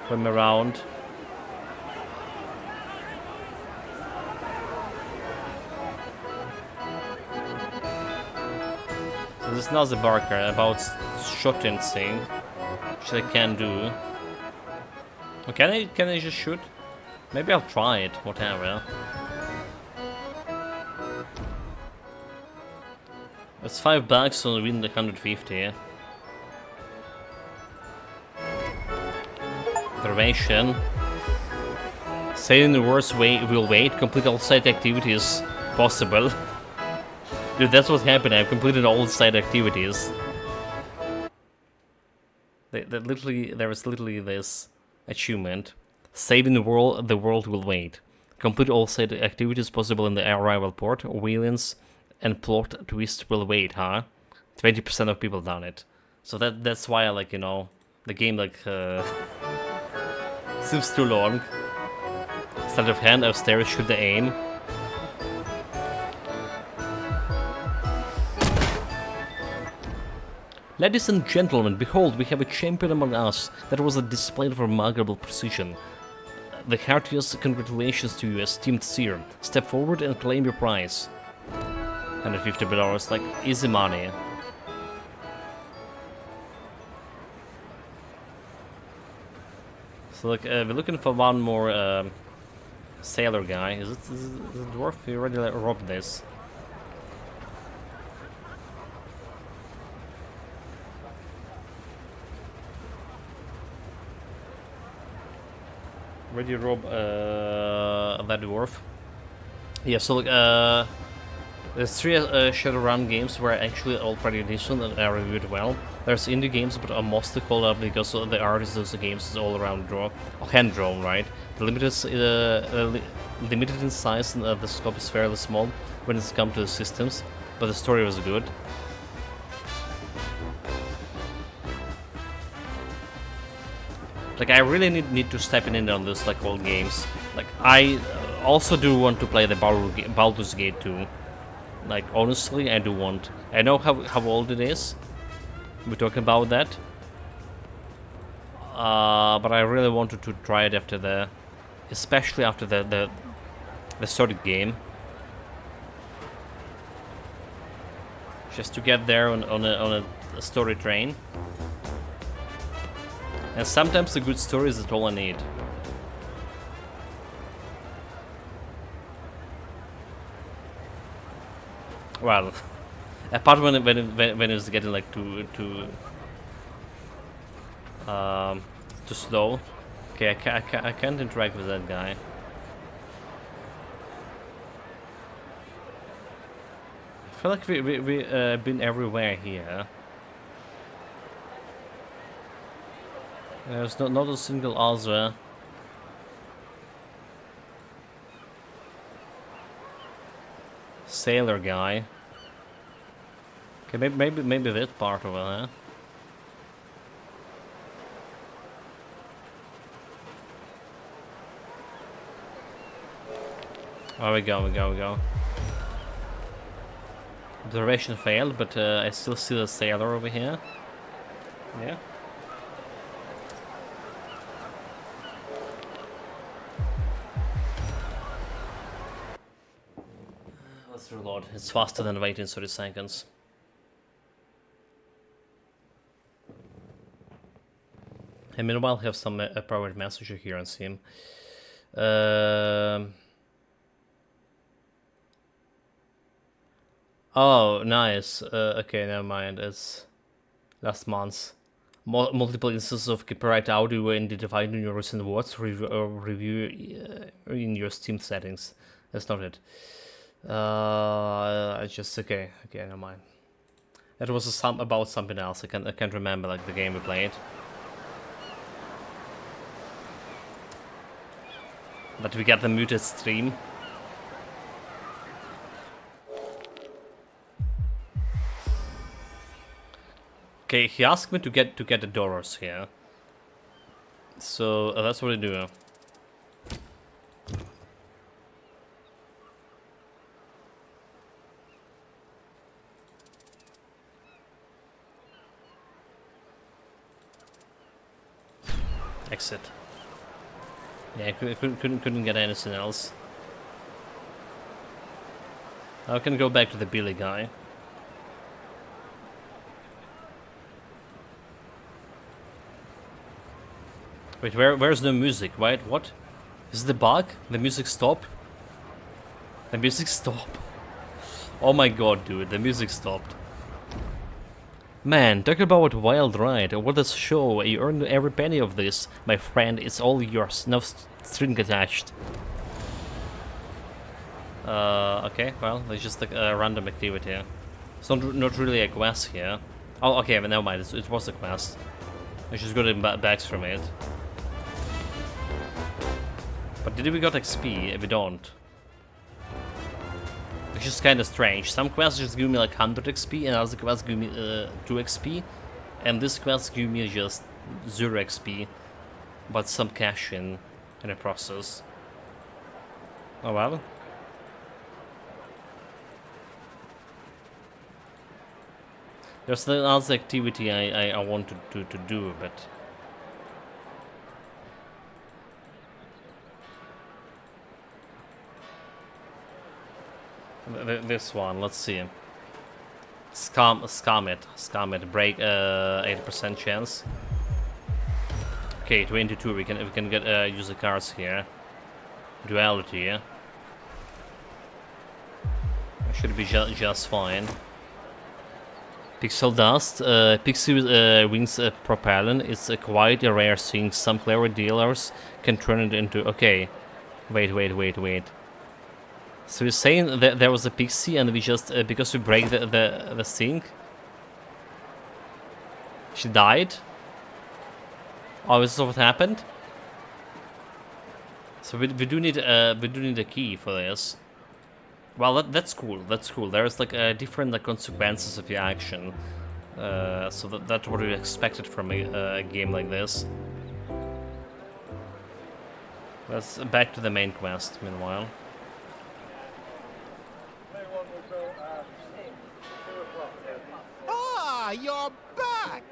Swim around. So this is now the barker about shooting thing, which I can do. Oh, can I just shoot? Maybe I'll try it. Whatever. It's $5, so I win the 150. Observation. Say in the worst way, we'll wait. Complete all side activities possible. Dude, that's what's happening. I've completed all side activities. There was literally this achievement. Saving the world will wait. Complete all said activities possible in the arrival port. Wheelings and plot twist will wait, huh? 20% of people done it. So that's why, like, you know, the game, like, seems too long. Sleight of hand, upstairs, shoot the aim. Ladies and gentlemen, behold, we have a champion among us. That was a display of remarkable precision. The heartiest congratulations to you, esteemed seer. Step forward and claim your prize. $150, like, easy money. So, like, we're looking for one more sailor guy. Is it dwarf? We already robbed this. Ready to rob that dwarf. Yeah, so there's 3 Shadowrun games where actually all pretty decent and are reviewed well. There's indie games, but are mostly called up because the artists of the games is all around draw or hand drawn, right? The limited in size and the scope is fairly small when it's come to the systems, but the story was good. Like, I really need to step in on this, like, old games. Like, I also do want to play the Baldur's Gate 2. Like, honestly, I do want. I know how old it is. We're talking about that. But I really wanted to try it after especially after the started game. Just to get there on a story train. And sometimes a good story is all I need. Well, apart when it's getting like too slow. Okay, I can't interact with that guy. I feel like we been everywhere here. There's not a single other. Sailor guy. Okay, maybe that part of it, huh? Oh, we go. Duration failed, but I still see the sailor over here. Yeah. Let's reload. It's faster than waiting 30 seconds. And meanwhile, I have some private messenger here on Steam. Oh, nice. Okay, never mind. It's last month. Multiple instances of copyright audio were identified in your recent words review in your Steam settings. That's not it. Okay, never mind. That was about something else. I can't remember, like, the game we played. But we got the muted stream. Okay, he asked me to get the doors here. So that's what I do. Exit. Yeah, I couldn't get anything else. I can go back to the Billy guy. Wait, where's the music? Wait, what? Is it the bug? The music stopped? The music stopped. Oh my god, dude, the music stopped. Man, talk about a wild ride. What a show. You earned every penny of this, my friend. It's all yours. No string attached. Okay, well, it's just like a random activity. It's not really a quest here. Oh, okay, but never mind. It was a quest. I just got bags from it. But did we got XP? If we don't. Which is kind of strange. Some quests just give me like 100 XP and other quests give me 2 XP. And this quest give me just 0 XP. But some cash in the process. Oh well. There's another activity I wanted to do, but... This one, let's see. Scam it, break 80% chance. Okay, 22, we can get use the cards here. Duality, yeah. Should be just fine. Pixel Dust, Pixie Wings Propellant is quite a rare thing. Some clever dealers can turn it into... Okay, wait. So you're saying that there was a pixie and we just... because we break the thing? She died? Oh, this is what happened? So we do need a key for this. Well, that's cool. There's like different like, consequences of your action. So that's what we expected from a game like this. Let's back to the main quest. Meanwhile. Ah, you're back!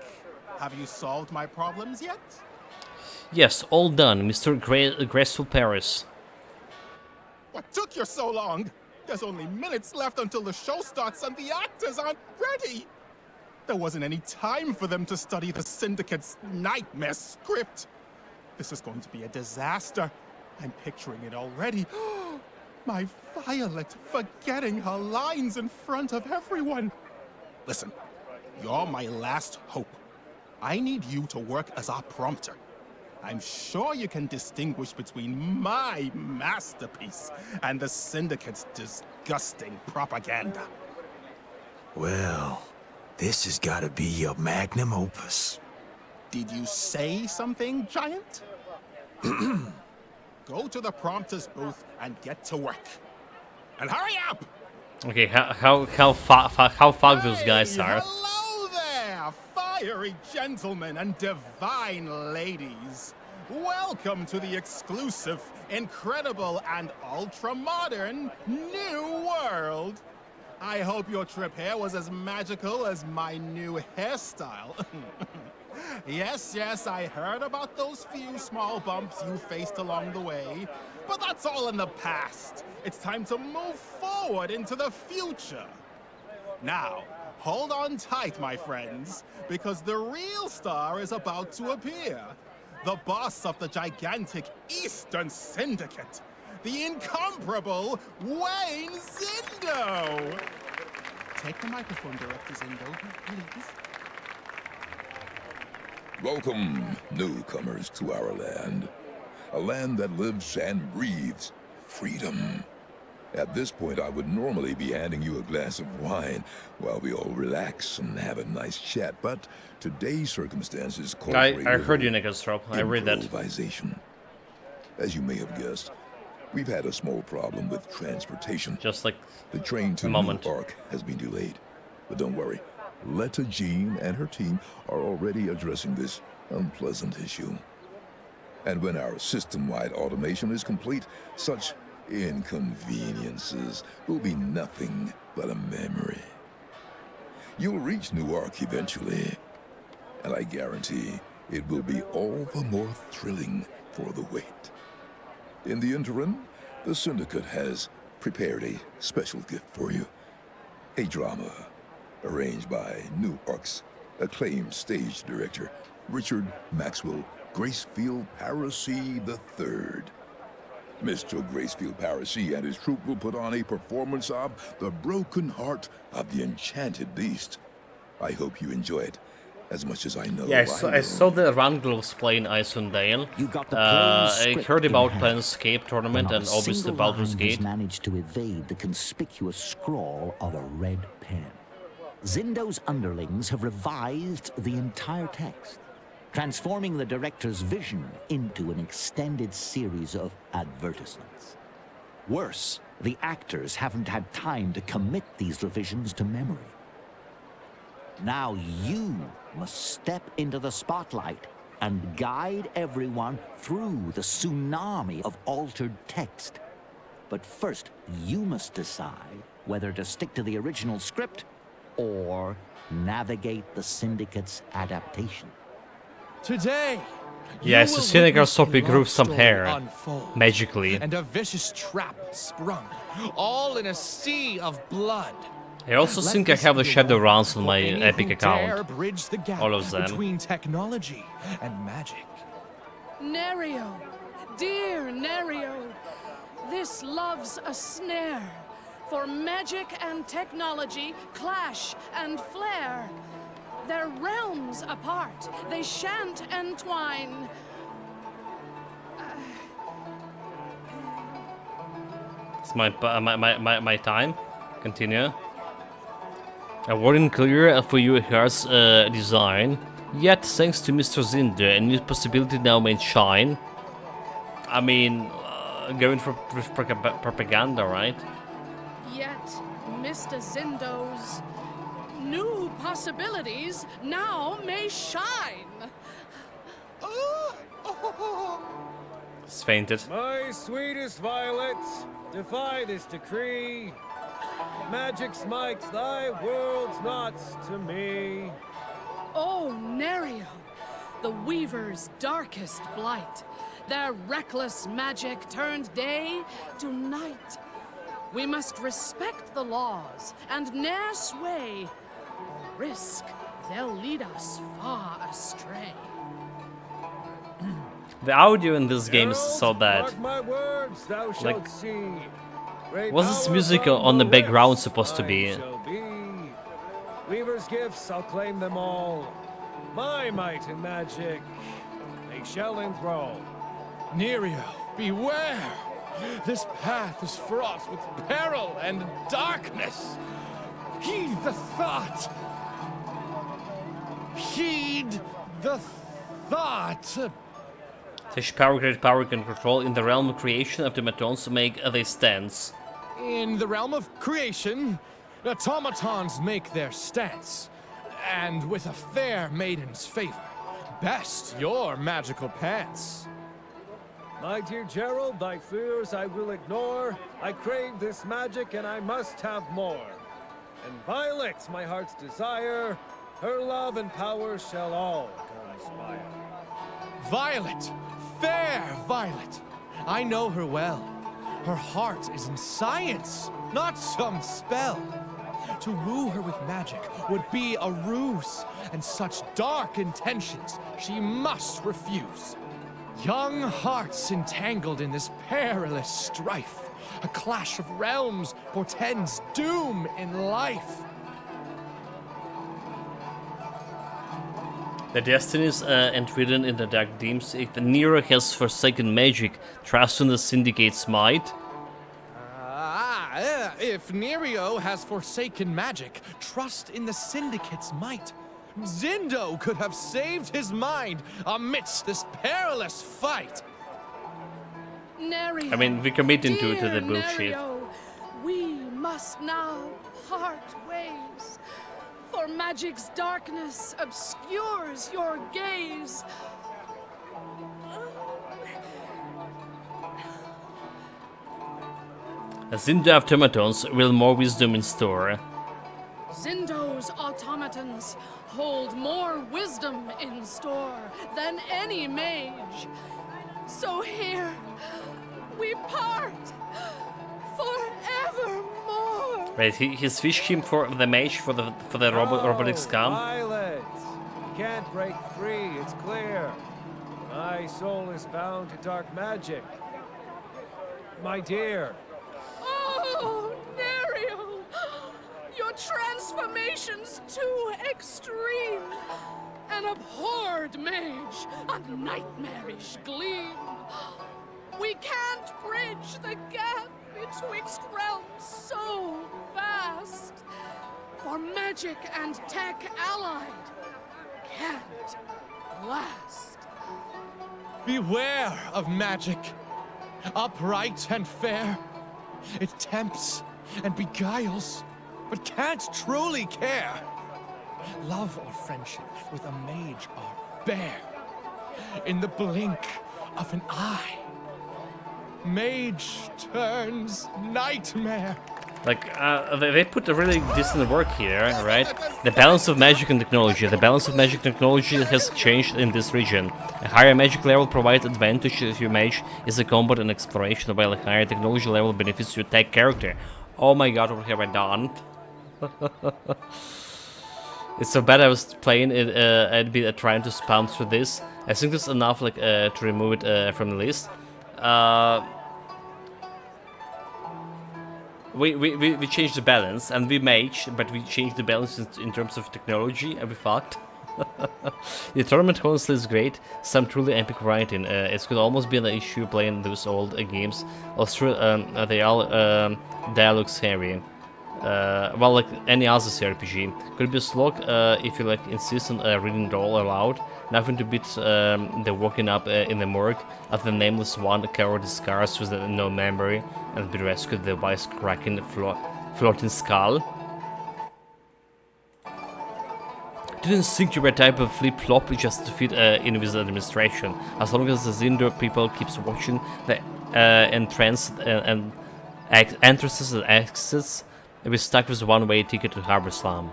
Have you solved my problems yet? Yes, all done, Mr. Graceful Paris. What took you so long? There's only minutes left until the show starts and the actors aren't ready. There wasn't any time for them to study the Syndicate's nightmare script. This is going to be a disaster. I'm picturing it already. My Violet forgetting her lines in front of everyone. Listen, you're my last hope. I need you to work as our prompter. I'm sure you can distinguish between my masterpiece and the Syndicate's disgusting propaganda. Well, this has got to be your magnum opus. Did you say something, Giant? Go to the prompter's booth and get to work. And hurry up! Okay, how fucked those guys are. Hello there, fiery gentlemen and divine ladies. Welcome to the exclusive, incredible, and ultra-modern New World. I hope your trip here was as magical as my new hairstyle. Yes, I heard about those few small bumps you faced along the way, but that's all in the past. It's time to move forward into the future. Now, hold on tight, my friends, because the real star is about to appear. The boss of the gigantic Eastern Syndicate, the incomparable Wayne Zindo. Take the microphone, Director Zindo, please. Welcome, newcomers, to our land. A land that lives and breathes freedom. At this point, I would normally be handing you a glass of wine while we all relax and have a nice chat, but today's circumstances call for I heard you, Nickelsrop. I read that. Improvisation. As you may have guessed, we've had a small problem with transportation. Just like the train to New York has been delayed. But don't worry, Letta Jean and her team are already addressing this unpleasant issue. And when our system-wide automation is complete, such inconveniences will be nothing but a memory. You'll reach Newark eventually, and I guarantee it will be all the more thrilling for the wait. In the interim, the Syndicate has prepared a special gift for you. A drama arranged by Newark's acclaimed stage director, Richard Maxwell Gracefield Parisi III. Mr. Gracefield Parisi and his troupe will put on a performance of The Broken Heart of the Enchanted Beast. I hope you enjoy it as much as I know. Yeah, I saw the Ranglows play in Icewind. I heard about Planescape tournament and obviously Baldur's Gate. Managed to evade the conspicuous scrawl of a red pen. Zindo's underlings have revised the entire text. transforming the director's vision into an extended series of advertisements. Worse, the actors haven't had time to commit these revisions to memory. Now you must step into the spotlight and guide everyone through the tsunami of altered text. But first, you must decide whether to stick to the original script or navigate the Syndicate's adaptation. Today, Yes, you the will Syndicate witness suddenly a grew love some story hair. unfold, Magically. and a vicious trap sprung, all in a sea of blood. I also Let think I this have the be a Shadow warning Runs on for my any Epic who dare account. bridge the gap All of them. between technology and magic. Nerio, dear Nerio, this love's a snare. For magic and technology clash and flare. Their realms apart, they shan't entwine. It's my time. Continue. A wording clear for your heart's design. Yet, thanks to Mr. Zinder, a new possibility now may shine. I mean, going for propaganda, right? Yet, Mr. Zindo's new possibilities now may shine. It's fainted. My sweetest Violet, defy this decree. Magic smites thy worlds not to me. Oh, Nerio, the Weaver's darkest blight. Their reckless magic turned day to night. We must respect the laws and ne'er sway. Or risk they'll lead us far astray. The audio in this game is so bad. Mark my words, thou shalt Like, see. Great what's this power music from on the background rifts supposed to mine be? shall be. Weaver's gifts, I'll claim them all. My might and magic, they shall enthrall. Nerio, beware! This path is fraught with peril and darkness. Heed the thought. Heed the thought. Such power, great power can control in the realm of creation of the automatons make they stance. In the realm of creation, automatons make their stance. And with a fair maiden's favor, best your magical pants. My dear Gerald, thy fears I will ignore. I crave this magic and I must have more. And Violet's my heart's desire. Her love and power shall all conspire. Violet, fair Violet. I know her well. Her heart is in science, not some spell. To woo her with magic would be a ruse, and such dark intentions she must refuse. Young hearts entangled in this perilous strife. A clash of realms portends doom in life. The destinies entwidden in the dark deems. If Nero has forsaken magic, trust in the Syndicate's might. If Nerio has forsaken magic, trust in the Syndicate's might. Zindo could have saved his mind amidst this perilous fight. Nerio, I mean, we committed to dear the bullshit. Nerio, we must now part ways. For magic's darkness obscures your gaze. Zindo automatons will more wisdom in store. Zindo's automatons hold more wisdom in store than any mage. So here we part forevermore. Wait, he's fished him for the mage for the robotic scam. Violet, you can't break free, it's clear. My soul is bound to dark magic. My dear, Oh, Nerio! Your transformation's too extreme. An abhorred mage, a nightmarish gleam. We can't bridge the gap betwixt realms so vast. For magic and tech allied can't last. Beware of magic. Upright and fair. It tempts and beguiles, but can't truly care. Love or friendship with a mage are bare. In the blink of an eye, mage turns nightmare. Like, they put a really decent work here, right? The balance of magic and technology. The balance of magic and technology has changed in this region. A higher magic level provides advantage if your mage is a combat and exploration, while a higher technology level benefits your attack character. Oh my god, what have I done? It's so bad I was playing it, I'd be trying to spam through this. I think that's enough, like, to remove it from the list. We changed the balance, and we mage, but we changed the balance in terms of technology, and we fucked. The tournament honestly is great, some truly epic writing. It could almost be an issue playing those old games. Also, they all dialogues heavy. Well, like any other CRPG. Could be a slog if you like insist on reading it all aloud. Nothing to beat the walking up in the morgue as the nameless one covered his scars with no memory and be rescued the wisecracking floating skull. Didn't think you were a type of flip-flop just to fit in with the administration. As long as the Zindor people keeps watching the entrances and exits, we're stuck with a one-way ticket to Harbor Slum.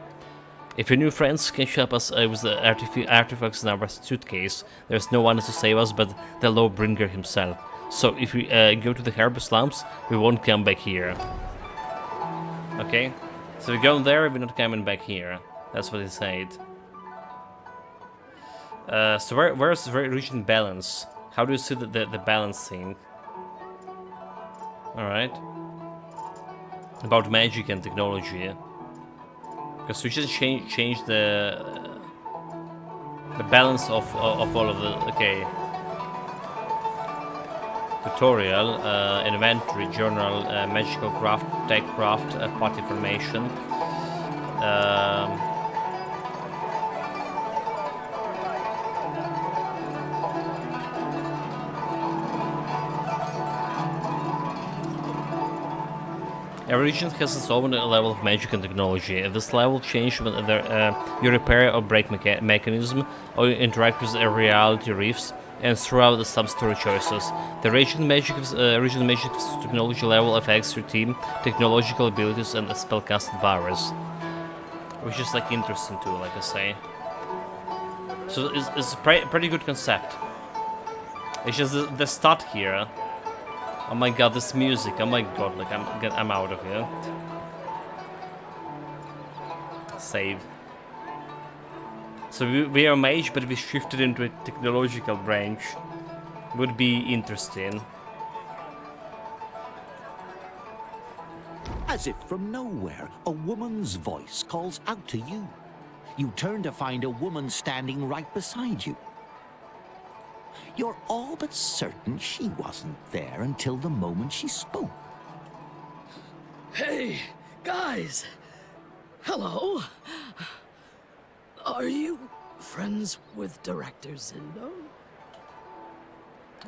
If your new friends can help us with the artifacts in our suitcase, there's no one to save us but the Lawbringer himself. So if we go to the Harbor Slums, we won't come back here. Okay? So we're going there, we're not coming back here. That's what he said. So where's the region balance? How do you see the balancing? Alright. About magic and technology. Because we just change the balance of all of the... Okay. Tutorial, inventory, journal, magical craft, tech craft, party formation. Every region has its own level of magic and technology. This level changes when you repair or break mechanism, or you interact with reality reefs, and throughout the sub-story choices. The region magic's technology level affects your team, technological abilities, and spellcasting powers. Which is like interesting too, like I say. So it's a pretty good concept. It's just the start here. Oh my god, this music, oh my god, like I'm out of here. Save. So we are mage, but we shifted into a technological branch. Would be interesting. As if from nowhere, a woman's voice calls out to you. You turn to find a woman standing right beside you. You're all but certain she wasn't there until the moment she spoke. Hey, guys! Hello? Are you friends with Director Zindo?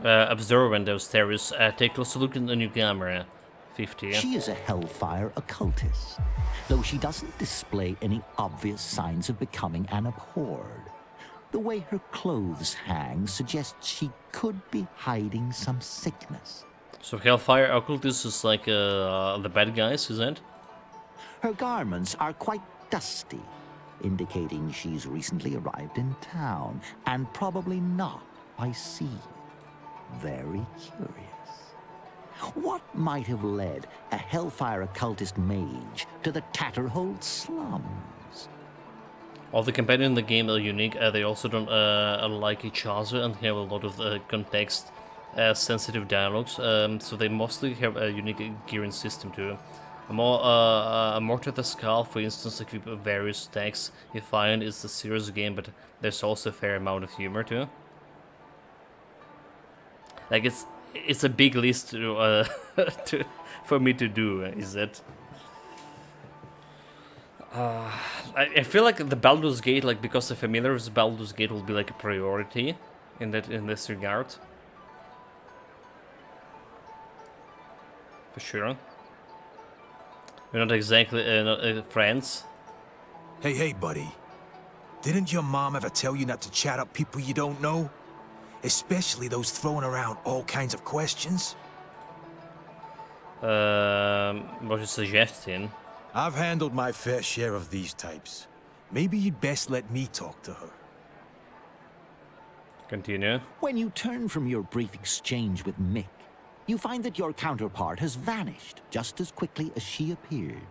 Observe Windows Terrace. Take a closer look in the new camera. 50. She is a Hellfire occultist, though she doesn't display any obvious signs of becoming an abhorred. The way her clothes hang suggests she could be hiding some sickness. So Hellfire Occultist is like the bad guys, is it? Her garments are quite dusty, indicating she's recently arrived in town, and probably not by sea. Very curious. What might have led a Hellfire occultist mage to the Tatterhold slums? All the companions in the game are unique. They also don't like each other and have a lot of context sensitive dialogues. So they mostly have a unique gearing system too. A Mortar the Skull, for instance, equip various attacks you find. It's a serious game, but there's also a fair amount of humor too. Like it's a big list to, for me to do, is it? I feel like the Baldur's Gate, like, because the familiar with Baldur's Gate will be like a priority in this regard. For sure. We're not exactly friends. Hey, buddy. Didn't your mom ever tell you not to chat up people you don't know? Especially those throwing around all kinds of questions? What you suggesting? I've handled my fair share of these types. Maybe you'd best let me talk to her. Continue. When you turn from your brief exchange with Mick, you find that your counterpart has vanished just as quickly as she appeared.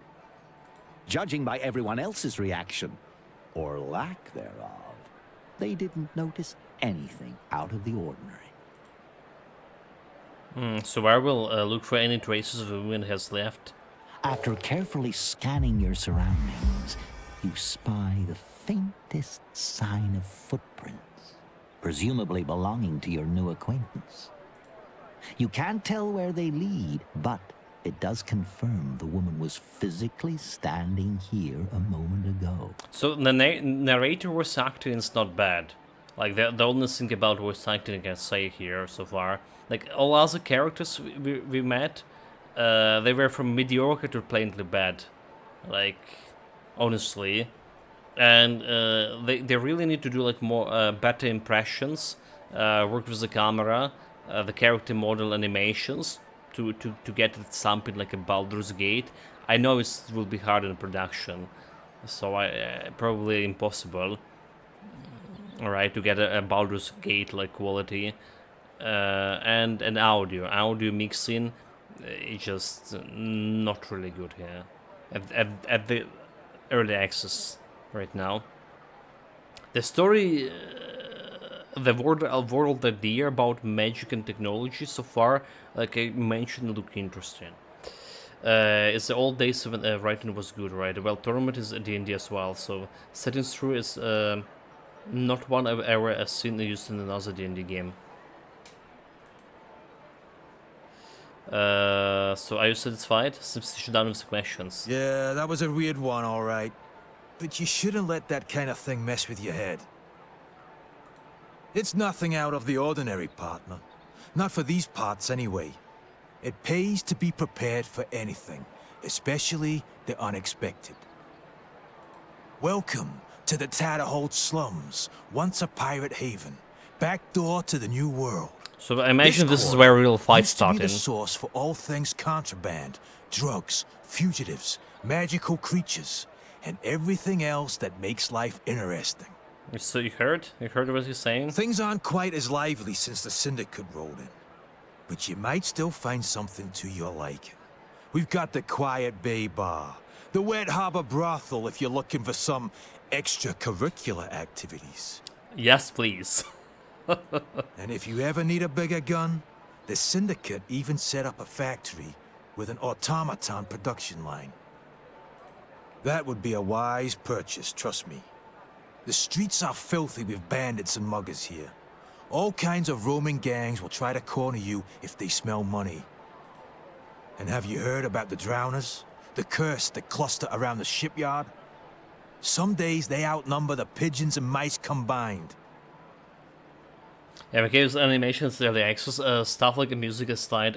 Judging by everyone else's reaction, or lack thereof, they didn't notice anything out of the ordinary. So I will look for any traces of the woman has left. After carefully scanning your surroundings, you spy the faintest sign of footprints, presumably belonging to your new acquaintance. You can't tell where they lead, but it does confirm the woman was physically standing here a moment ago. So the narrator voice acting is not bad. Like, the only thing about voice acting I can say here so far, like, all other characters we met, they were from mediocre to plainly bad. Like, honestly. And they really need to do, like, more better impressions, work with the camera, the character model animations to get it something like a Baldur's Gate. I know it will be hard in production, so probably impossible. Alright, to get a Baldur's Gate like quality, and an audio mixing is just not really good here at the early access right now. The story, the world idea about magic and technology so far, like I mentioned, look interesting. It's the old days when writing was good, right? Well, Tournament is D&D as well, so settings through is not one I've ever seen used in another D&D game. So are you satisfied? Seems done with the questions. Yeah, that was a weird one, all right. But you shouldn't let that kind of thing mess with your head. It's nothing out of the ordinary, partner. Not for these parts, anyway. It pays to be prepared for anything, especially the unexpected. Welcome to the Tatterhold slums, once a pirate haven, back door to the new world. So I imagine this is where real fights start used to be in. the source for all things contraband, drugs, fugitives, magical creatures, and everything else that makes life interesting. So you heard? You heard what he's saying? Things aren't quite as lively since the Syndicate rolled in, but you might still find something to your liking. We've got the Quiet Bay Bar, the Wet Harbor Brothel if you're looking for some extracurricular activities. Yes, please. And if you ever need a bigger gun, the Syndicate even set up a factory with an automaton production line. That would be a wise purchase, trust me. The streets are filthy with bandits and muggers here. All kinds of roaming gangs will try to corner you if they smell money. And have you heard about the Drowners? The curse that cluster around the shipyard? Some days they outnumber the pigeons and mice combined. Yeah, because animations, early access, stuff like the music aside,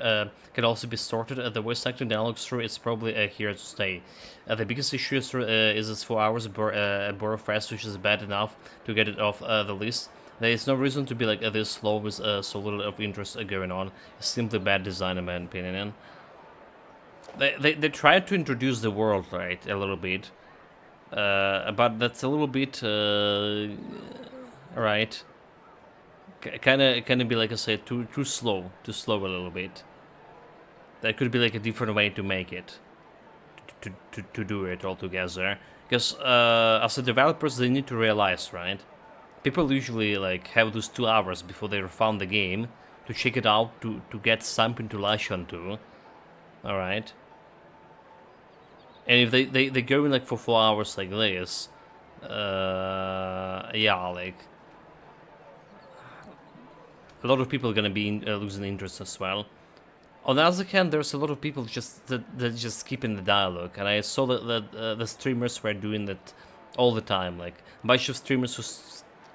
can also be sorted. The voice acting dialogue through is probably here to stay. The biggest issue is it's 4 hours bore fast, which is bad enough to get it off the list. There is no reason to be like this slow with so little of interest going on. It's simply bad design, in my opinion. They tried to introduce the world, right, a little bit, but that's a little bit right. Kind of be, like I said, too slow a little bit. There could be like a different way to make it, to do it all together. Because as the developers, they need to realize, right? People usually like have those 2 hours before they found the game to check it out, to get something to latch onto. All right. And if they go in like for 4 hours like this, yeah, like a lot of people are gonna be losing interest as well. On the other hand, there's a lot of people that just skipping the dialogue, and I saw that the streamers were doing that all the time. Like a bunch of streamers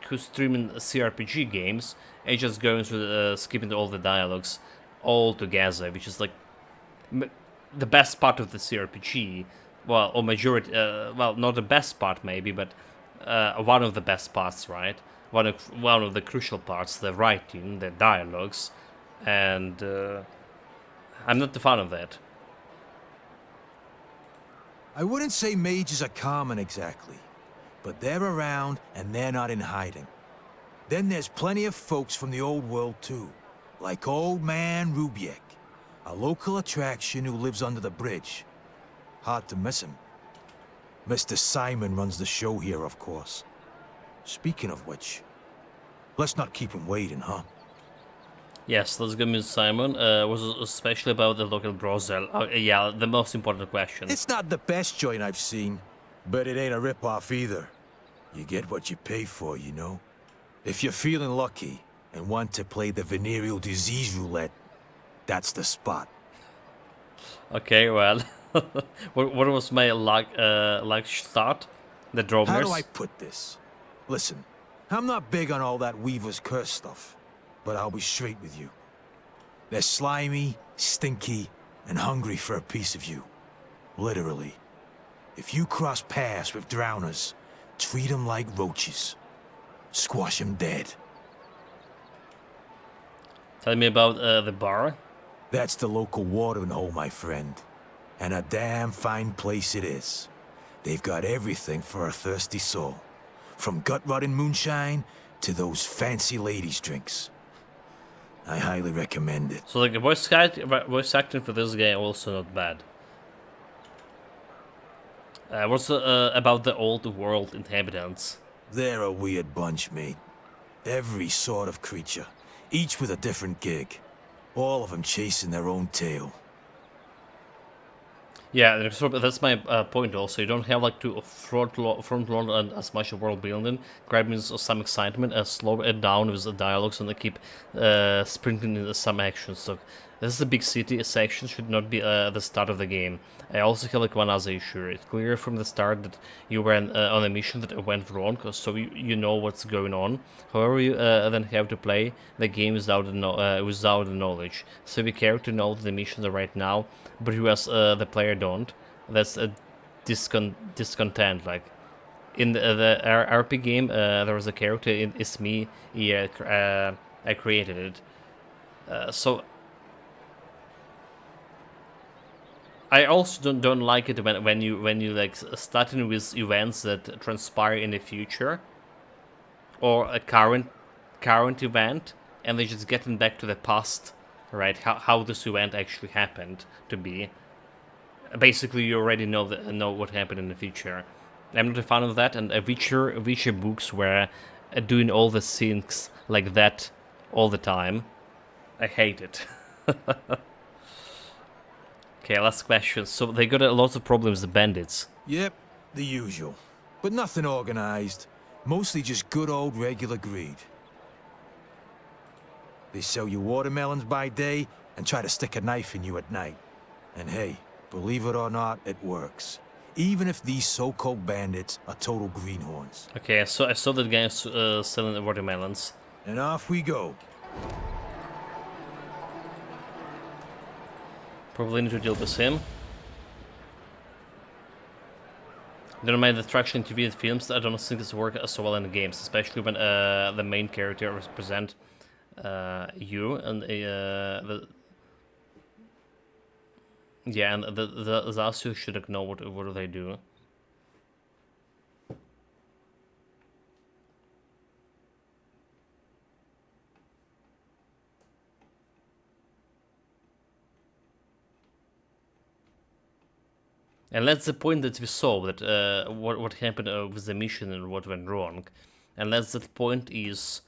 who stream in CRPG games and just going through skipping all the dialogues all together, which is like the best part of the CRPG. Well, or majority. Well, not the best part maybe, but one of the best parts, right? One of the crucial parts, the writing, the dialogues, and I'm not the fan of that. I wouldn't say mages are common exactly, but they're around and they're not in hiding. Then there's plenty of folks from the old world too, like Old Man Rubiek, a local attraction who lives under the bridge. Hard to miss him. Mr. Simon runs the show here, of course. Speaking of which, let's not keep him waiting, huh? Yes, let's go with Simon. Was especially about the local brothel. Yeah, the most important question. It's not the best joint I've seen, but it ain't a rip-off either. You get what you pay for, you know? If you're feeling lucky and want to play the venereal disease roulette, that's the spot. Okay, well, what was my luck start? The drawers. How do I put this? Listen, I'm not big on all that Weaver's curse stuff, but I'll be straight with you. They're slimy, stinky, and hungry for a piece of you. Literally. If you cross paths with drowners, treat them like roaches. Squash them dead. Tell me about the bar. That's the local watering hole, my friend. And a damn fine place it is. They've got everything for a thirsty soul. From gut-rotting moonshine to those fancy ladies' drinks. I highly recommend it. So like voice acting for this game also not bad. What's about the old world inhabitants? They're a weird bunch, mate. Every sort of creature, each with a different gig. All of them chasing their own tail. Yeah, that's my point also. You don't have like to front load as much world building, grabbing some excitement, slow it down with the dialogues, and keep sprinkling in some action. So this is a big city section, should not be the start of the game. I also have like one other issue. It's clear from the start that you were on a mission that went wrong, so you know what's going on. However, you then have to play the game without the knowledge. So your character knows the missions are right now, but you as the player don't. That's a discontent. Like in the RP game, there was a character. It's me. Yeah, I created it. So I also don't like it when you like starting with events that transpire in the future or a current event, and they just getting back to the past, right? How this event actually happened to be. Basically, you already know what happened in the future. I'm not a fan of that, and Witcher books were doing all the things like that all the time. I hate it. Okay, last question. So they got a lot of problems, the bandits. Yep, the usual. But nothing organized. Mostly just good old regular greed. They sell you watermelons by day and try to stick a knife in you at night. And hey, believe it or not, it works. Even if these so-called bandits are total greenhorns. Okay, so I saw that guy selling the watermelons. And off we go. Probably need to deal with him. Don't mind the traction in TV and films. I don't think this works so well in the games, especially when the main character represent you and the Zasu should know what do they do. And that's the point that we saw, that what happened with the mission and what went wrong. And that's the point is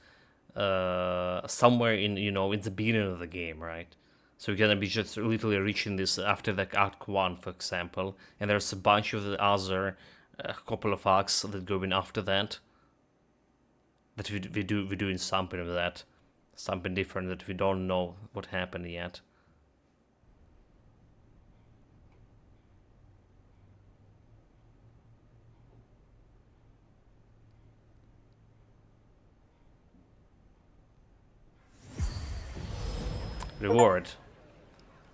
somewhere in in the beginning of the game, right? So you're gonna be just literally reaching this after the Act 1, for example, and there's a bunch of the other couple of arcs that go in after that. That we're doing something with that, something different that we don't know what happened yet. Reward.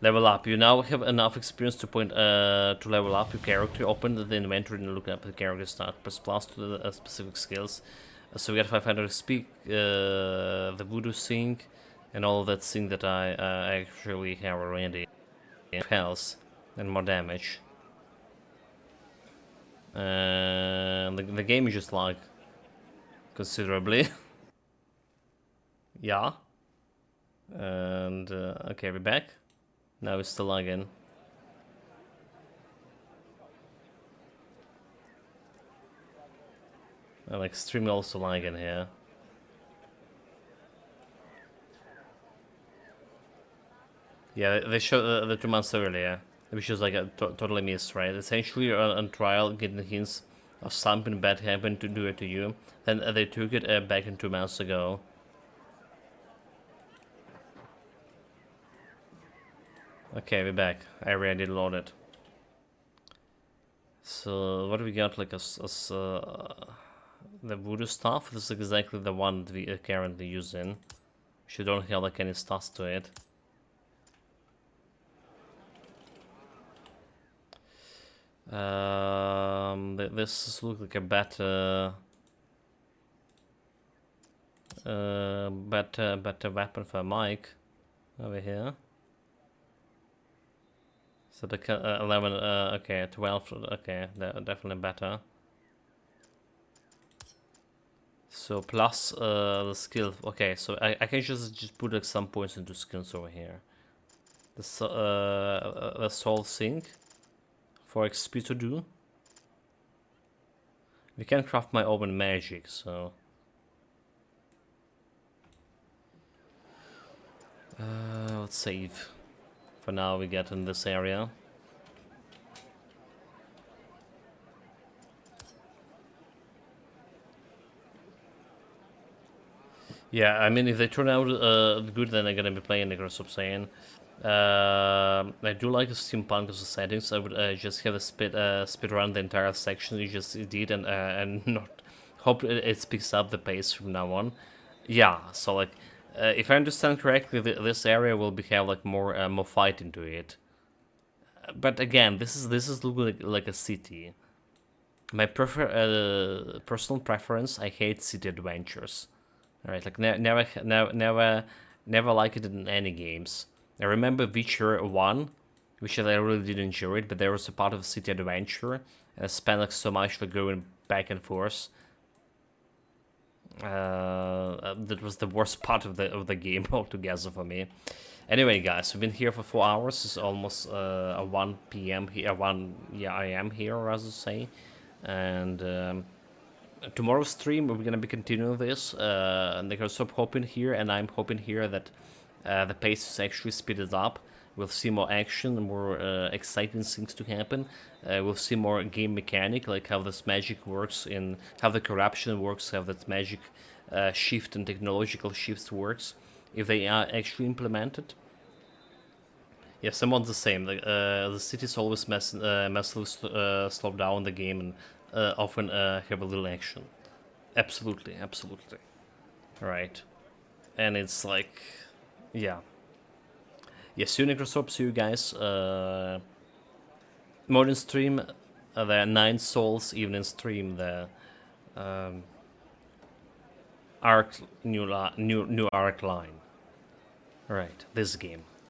Level up. You now have enough experience to to level up your character. Open the inventory and look up the character stat. Press plus to the specific skills. So we got 500 XP, the Voodoo thing, and all of that thing that I actually have already. Health and more damage. And the game is just like considerably. Yeah. And okay, we're back. Now it's still lagging. I'm extremely also lagging here. Yeah, they showed the 2 months earlier, which is like a totally missed, right? Essentially, you're on trial, getting hints of something bad happened to do it to you. Then they took it back in 2 months ago. Okay, we're back. I already loaded. So what do we got? Like the Voodoo stuff. This is exactly the one that we are currently using. She don't have like any stats to it. This looks like a better better weapon for Mike over here. So the 11, okay, 12, okay, definitely better. So plus the skill, okay, so I can just put like some points into skills over here. The soul sink for XP to do. We can craft my own magic, so let's save. For now we get in this area. Yeah, I mean if they turn out good, then I'm gonna be playing Necrosoft saying. I do like the steampunk as the settings. I would just have a speed run the entire section you just did and not hope it picks up the pace from now on. Yeah, so like if I understand correctly, this area will have like more fight into it. But again, this is looking like a city. My personal preference, I hate city adventures. All right, like never like it in any games. I remember Witcher 1, which I really did enjoy it, but there was a part of city adventure, and I spent like so much like going back and forth. That was the worst part of the game altogether for me. Anyway, guys, we've been here for 4 hours. It's almost 1 p.m. here. 1 a.m. here, as I say, and. Tomorrow's stream we're gonna be continuing this and there's some hoping here, and I'm hoping here that the pace is actually speeded up. We'll see more action, more exciting things to happen. We'll see more game mechanic, like how this magic works, in how the corruption works, how that magic shift and technological shifts works, if they are actually implemented. Yeah, someone's the same. The cities always massively slow down the game and often have a little action. Absolutely, absolutely. Right. And it's like, yeah. Yeah, see you Necrosoft, see you guys. Morning stream, the 9 Souls evening stream, the arc new arc line. Right, this game.